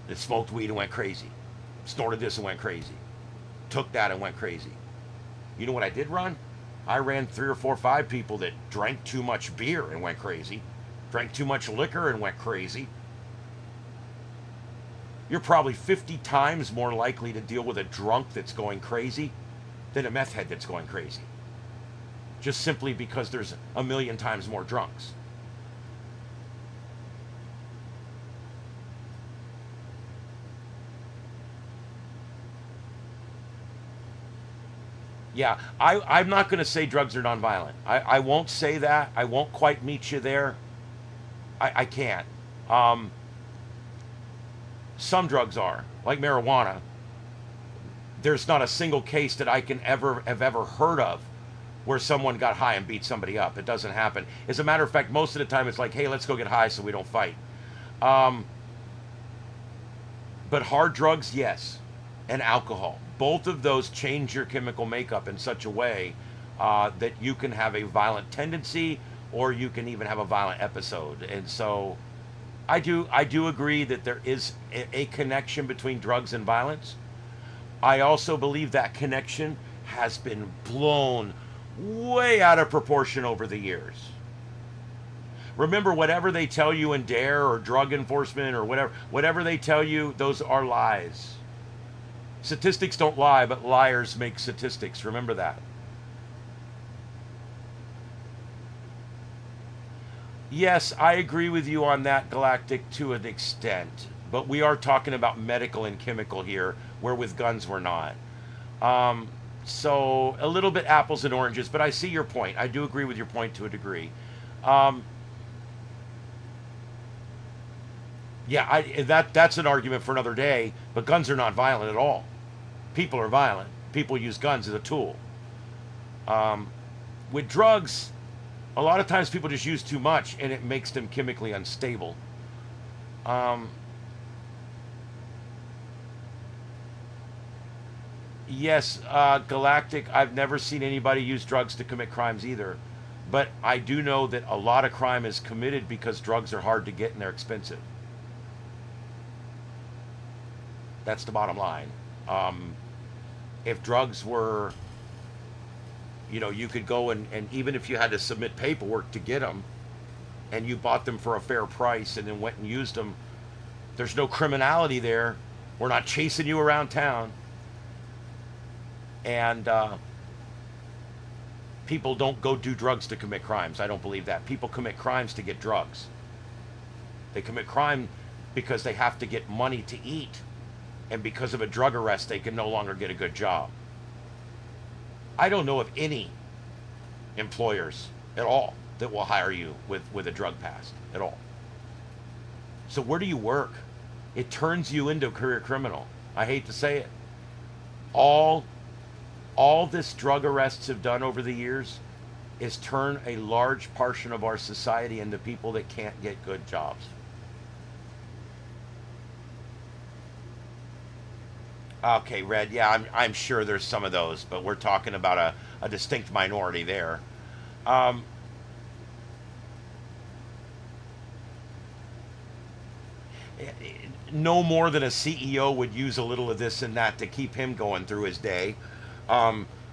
Speaker 1: that smoked weed and went crazy, snorted this and went crazy, took that and went crazy. You know what I did run? I ran 3 or 4 or 5 people that drank too much beer and went crazy, drank too much liquor and went crazy. You're probably 50 times more likely to deal with a drunk that's going crazy than a meth head that's going crazy. Just simply because there's a million times more drunks. Yeah, I'm not going to say drugs are nonviolent. I won't say that. I won't quite meet you there. I can't. Some drugs are, like marijuana. There's not a single case that I can have ever heard of where someone got high and beat somebody up. It doesn't happen. As a matter of fact, most of the time it's like, hey, let's go get high so we don't fight. But hard drugs, yes, and alcohol. Both of those change your chemical makeup in such a way that you can have a violent tendency or you can even have a violent episode. And so I do agree that there is a connection between drugs and violence. I also believe that connection has been blown way out of proportion over the years. Remember, whatever they tell you in DARE or drug enforcement or whatever they tell you, those are lies. Statistics don't lie, but liars make statistics. Remember that. Yes, I agree with you on that, Galactic, to an extent. But we are talking about medical and chemical here, where with guns we're not. So a little bit apples and oranges, but I see your point. I do agree with your point to a degree. Yeah, that's an argument for another day, but guns are not violent at all. People are violent. People use guns as a tool. With drugs, a lot of times people just use too much and it makes them chemically unstable. Yes, Galactic, I've never seen anybody use drugs to commit crimes either. But I do know that a lot of crime is committed because drugs are hard to get and they're expensive. That's the bottom line. If drugs were, you could go and even if you had to submit paperwork to get them and you bought them for a fair price and then went and used them, there's no criminality there. We're not chasing you around town. And people don't go do drugs to commit crimes. I don't believe that. People commit crimes to get drugs. They commit crime because they have to get money to eat. And because of a drug arrest, they can no longer get a good job. I don't know of any employers at all that will hire you with a drug past at all. So where do you work? It turns you into a career criminal. I hate to say it. All this drug arrests have done over the years is turn a large portion of our society into people that can't get good jobs. Okay, Red, yeah, I'm sure there's some of those, but we're talking about a distinct minority there. No more than a CEO would use a little of this and that to keep him going through his day.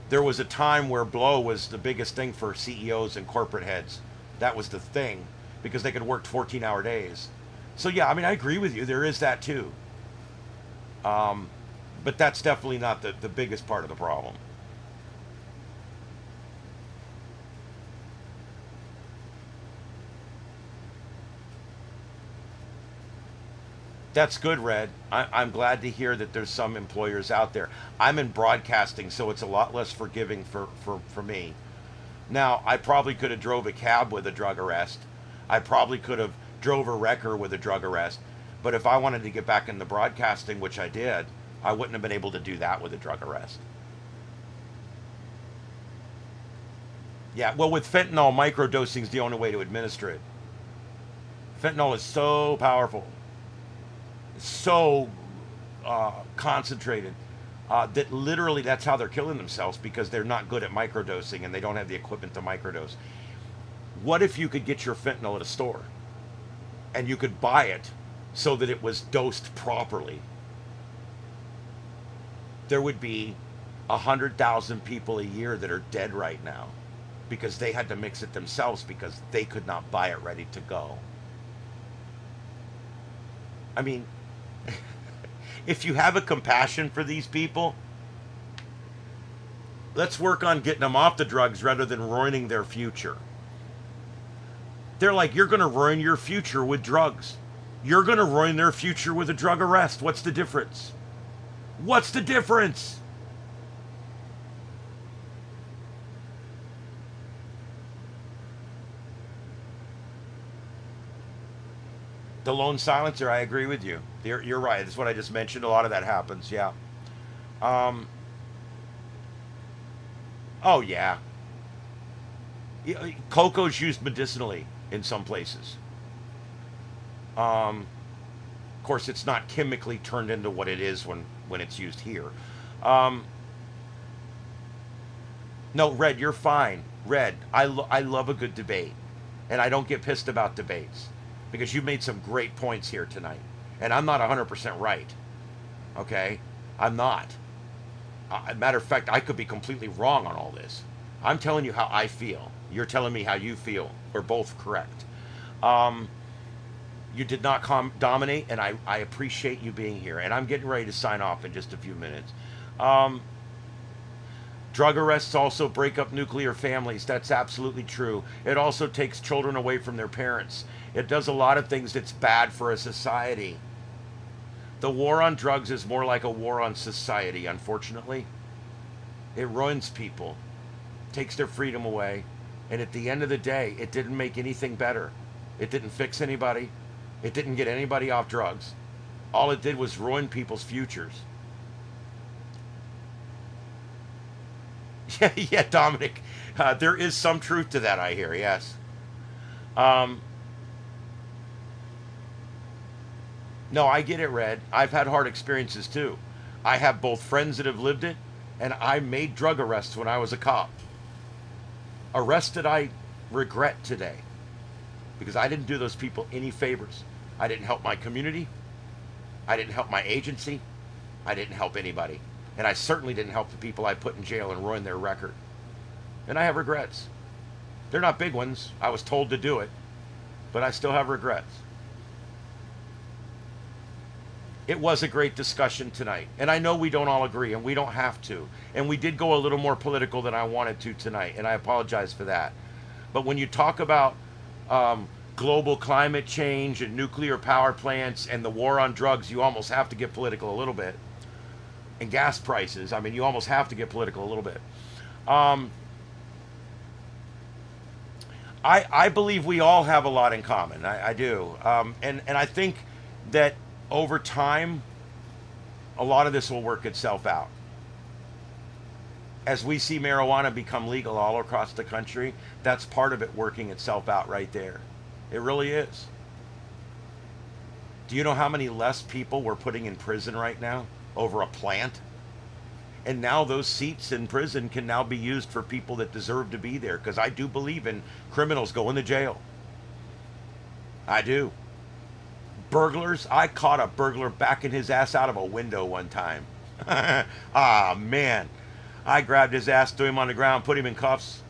Speaker 1: There was a time where blow was the biggest thing for CEOs and corporate heads. That was the thing. because they could work 14-hour days. So yeah, I mean, I agree with you. There is that too. But that's definitely not the biggest part of the problem. That's good, Red. I'm glad to hear that there's some employers out there. I'm in broadcasting, so it's a lot less forgiving for me. Now, I probably could have drove a cab with a drug arrest. I probably could have drove a wrecker with a drug arrest. But if I wanted to get back into broadcasting, which I did, I wouldn't have been able to do that with a drug arrest. Yeah, well, with fentanyl, microdosing is the only way to administer it. Fentanyl is so powerful, so concentrated, that literally that's how they're killing themselves, because they're not good at microdosing and they don't have the equipment to microdose. What if you could get your fentanyl at a store and you could buy it so that it was dosed properly? There would be 100,000 people a year that are dead right now because they had to mix it themselves because they could not buy it ready to go. I mean, if you have a compassion for these people, let's work on getting them off the drugs rather than ruining their future. They're like, you're going to ruin your future with drugs. You're going to ruin their future with a drug arrest. What's the difference? What's the difference? The lone silencer, I agree with you. You're right. That's what I just mentioned. A lot of that happens, yeah. Oh, yeah. Cocoa's used medicinally in some places. Of course, it's not chemically turned into what it is when it's used here. No, Red, you're fine. Red, I love a good debate. And I don't get pissed about debates, because you made some great points here tonight. And I'm not 100% right. Okay? I'm not. Matter of fact, I could be completely wrong on all this. I'm telling you how I feel. You're telling me how you feel. We're both correct. You did not dominate, and I appreciate you being here. And I'm getting ready to sign off in just a few minutes. Drug arrests also break up nuclear families. That's absolutely true. It also takes children away from their parents. It does a lot of things that's bad for a society. The war on drugs is more like a war on society, unfortunately. It ruins people, takes their freedom away, and at the end of the day, it didn't make anything better. It didn't fix anybody. It didn't get anybody off drugs. All it did was ruin people's futures. Yeah, Dominic. There is some truth to that, I hear, yes. No, I get it, Red. I've had hard experiences too. I have both friends that have lived it, and I made drug arrests when I was a cop. Arrests that I regret today, because I didn't do those people any favors. I didn't help my community. I didn't help my agency. I didn't help anybody. And I certainly didn't help the people I put in jail and ruin their record. And I have regrets. They're not big ones. I was told to do it, but I still have regrets. It was a great discussion tonight. And I know we don't all agree, and we don't have to. And we did go a little more political than I wanted to tonight, and I apologize for that. But when you talk about global climate change and nuclear power plants and the war on drugs, you almost have to get political a little bit. And gas prices, I mean, you almost have to get political a little bit. I believe we all have a lot in common. I do. And I think that over time, a lot of this will work itself out. As we see marijuana become legal all across the country, that's part of it working itself out right there. It really is. Do you know how many less people we're putting in prison right now over a plant? And now those seats in prison can now be used for people that deserve to be there, because I do believe in criminals going to jail. I do. Burglars, I caught a burglar backing his ass out of a window one time. Ah, man. I grabbed his ass, threw him on the ground, put him in cuffs.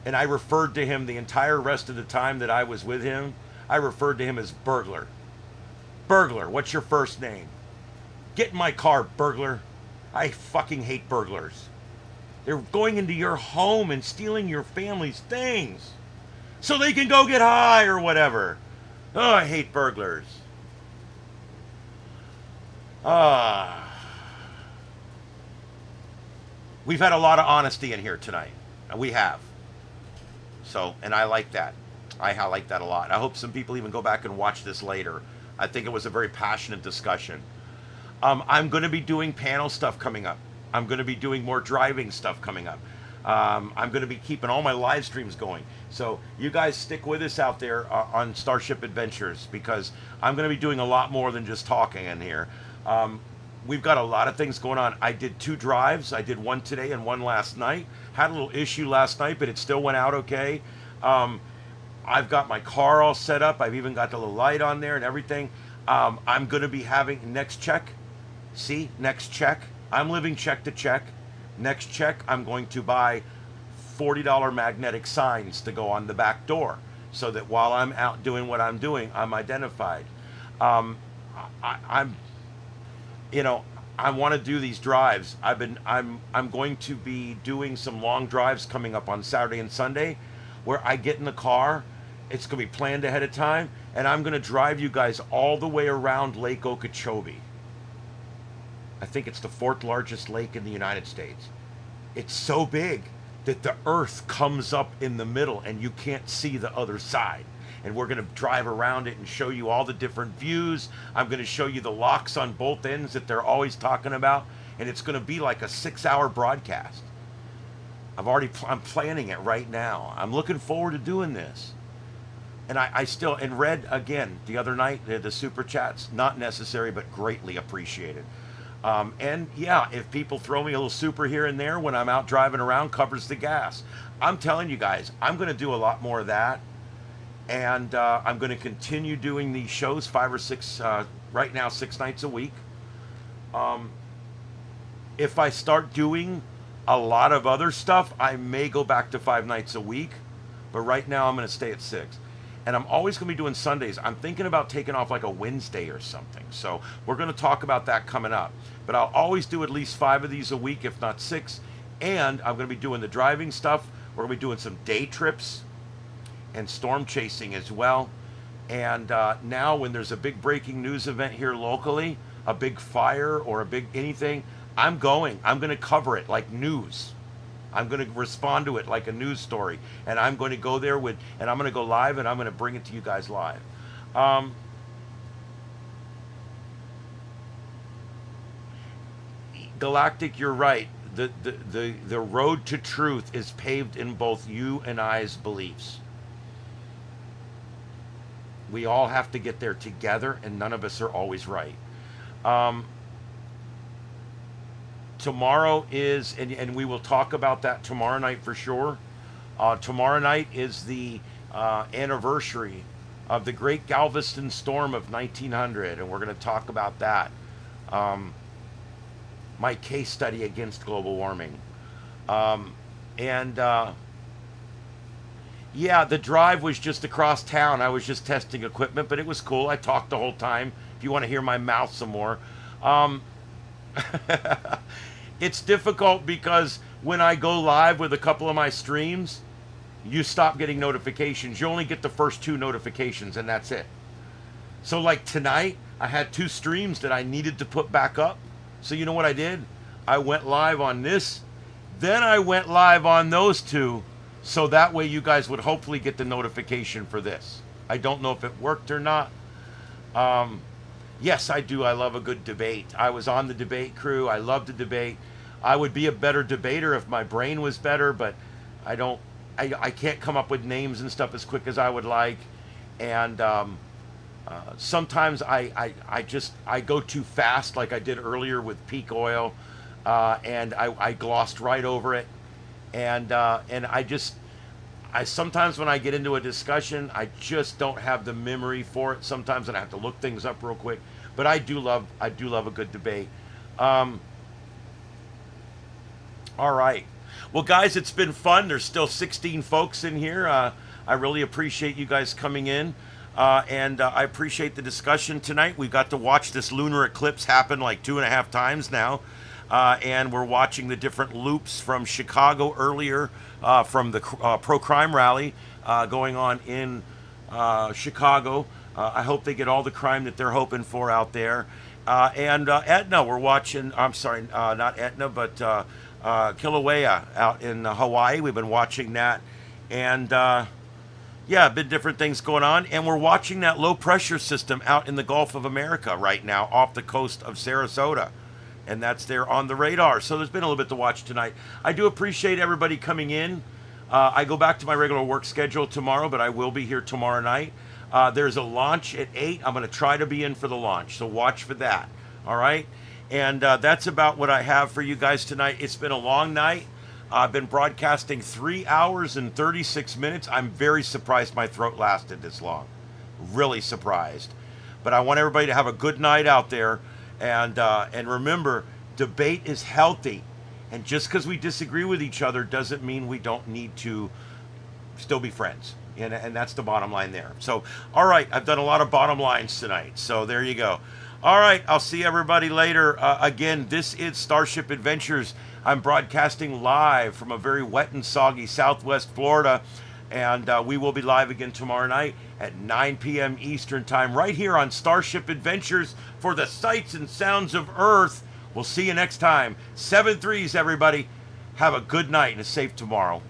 Speaker 1: And I referred to him the entire rest of the time that I was with him. I referred to him as burglar. Burglar, what's your first name? Get in my car, burglar. I fucking hate burglars. They're going into your home and stealing your family's things so they can go get high or whatever. Oh, I hate burglars. We've had a lot of honesty in here tonight. We have. So, and I like that. I like that a lot. I hope some people even go back and watch this later. I think it was a very passionate discussion. I'm going to be doing panel stuff coming up. I'm going to be doing more driving stuff coming up. I'm going to be keeping all my live streams going. So you guys stick with us out there on Starship Adventures, because I'm going to be doing a lot more than just talking in here. We've got a lot of things going on. I did 2 drives. I did one today and one last night. Had a little issue last night, but it still went out okay. I've got my car all set up. I've even got the little light on there and everything. I'm going to be having next check. See, next check. I'm living check to check. Next check, I'm going to buy $40 magnetic signs to go on the back door, so that while I'm out doing what I'm doing, I'm identified. I'm I want to do these drives. I'm going to be doing some long drives coming up on Saturday and Sunday, where I get in the car. It's going to be planned ahead of time, and I'm going to drive you guys all the way around Lake Okeechobee. I think it's the 4th largest lake in the United States. It's so big that the earth comes up in the middle and you can't see the other side. And we're going to drive around it and show you all the different views. I'm going to show you the locks on both ends that they're always talking about. And it's going to be like a 6-hour broadcast. I'm planning it right now. I'm looking forward to doing this. And I still, and read again the other night, the super chats, not necessary, but greatly appreciated. And yeah, if people throw me a little super here and there when I'm out driving around, covers the gas. I'm telling you guys, I'm going to do a lot more of that. And I'm going to continue doing these shows 5 or 6, right now 6 nights a week. If I start doing a lot of other stuff, I may go back to 5 nights a week. But right now I'm going to stay at 6. And I'm always going to be doing Sundays. I'm thinking about taking off like a Wednesday or something. So we're going to talk about that coming up. But I'll always do at least 5 of these a week, if not 6. And I'm going to be doing the driving stuff. We're going to be doing some day trips and storm chasing as well. And now when there's a big breaking news event here locally, a big fire or a big anything, I'm going to cover it like news. I'm going to respond to it like a news story, and I'm going to go there and I'm going to go live, and I'm going to bring it to you guys live. Galactic, you're right. The road to truth is paved in both you and I's beliefs. We all have to get there together, and none of us are always right. Tomorrow is, and we will talk about that tomorrow night for sure. Tomorrow night is the anniversary of the Great Galveston Storm of 1900, and we're going to talk about that. My case study against global warming. Yeah, the drive was just across town. I was just testing equipment, but it was cool. I talked the whole time. If you want to hear my mouth some more. It's difficult because when I go live with a couple of my streams, you stop getting notifications. You only get the first 2 notifications, and that's it. So like tonight, I had 2 streams that I needed to put back up. So you know what I did? I went live on this, then I went live on those 2, so that way you guys would hopefully get the notification for this. I don't know if it worked or not. Yes, I do. I love a good debate. I was on the debate crew. I love to debate. I would be a better debater if my brain was better, but I can't come up with names and stuff as quick as I would like. And sometimes I go too fast, like I did earlier with peak oil, and I glossed right over it. And I sometimes when I get into a discussion, I just don't have the memory for it sometimes, and I have to look things up real quick. But I do love a good debate. All right. Well, guys, it's been fun. There's still 16 folks in here. I really appreciate you guys coming in. And I appreciate the discussion tonight. We got to watch this lunar eclipse happen like 2.5 times now. And we're watching the different loops from Chicago earlier, from the pro-crime rally going on in Chicago. I hope they get all the crime that they're hoping for out there. And Etna, we're watching, I'm sorry, not Etna, but Kīlauea out in Hawaii. We've been watching that. And yeah, been different things going on. And we're watching that low pressure system out in the Gulf of America right now off the coast of Sarasota. And that's there on the radar. So there's been a little bit to watch tonight. I do appreciate everybody coming in. I go back to my regular work schedule tomorrow, but I will be here tomorrow night. There's a launch at 8. I'm going to try to be in for the launch, so watch for that. All right? And that's about what I have for you guys tonight. It's been a long night. I've been broadcasting 3 hours and 36 minutes. I'm very surprised my throat lasted this long. Really surprised. But I want everybody to have a good night out there. And remember, debate is healthy. And just because we disagree with each other doesn't mean we don't need to still be friends. And that's the bottom line there. So, all right, I've done a lot of bottom lines tonight. So there you go. All right, I'll see everybody later. Again, this is Starship Adventures. I'm broadcasting live from a very wet and soggy Southwest Florida. And we will be live again tomorrow night at 9 p.m. Eastern Time right here on Starship Adventures for the sights and sounds of Earth. We'll see you next time. 7 3s, everybody. Have a good night and a safe tomorrow.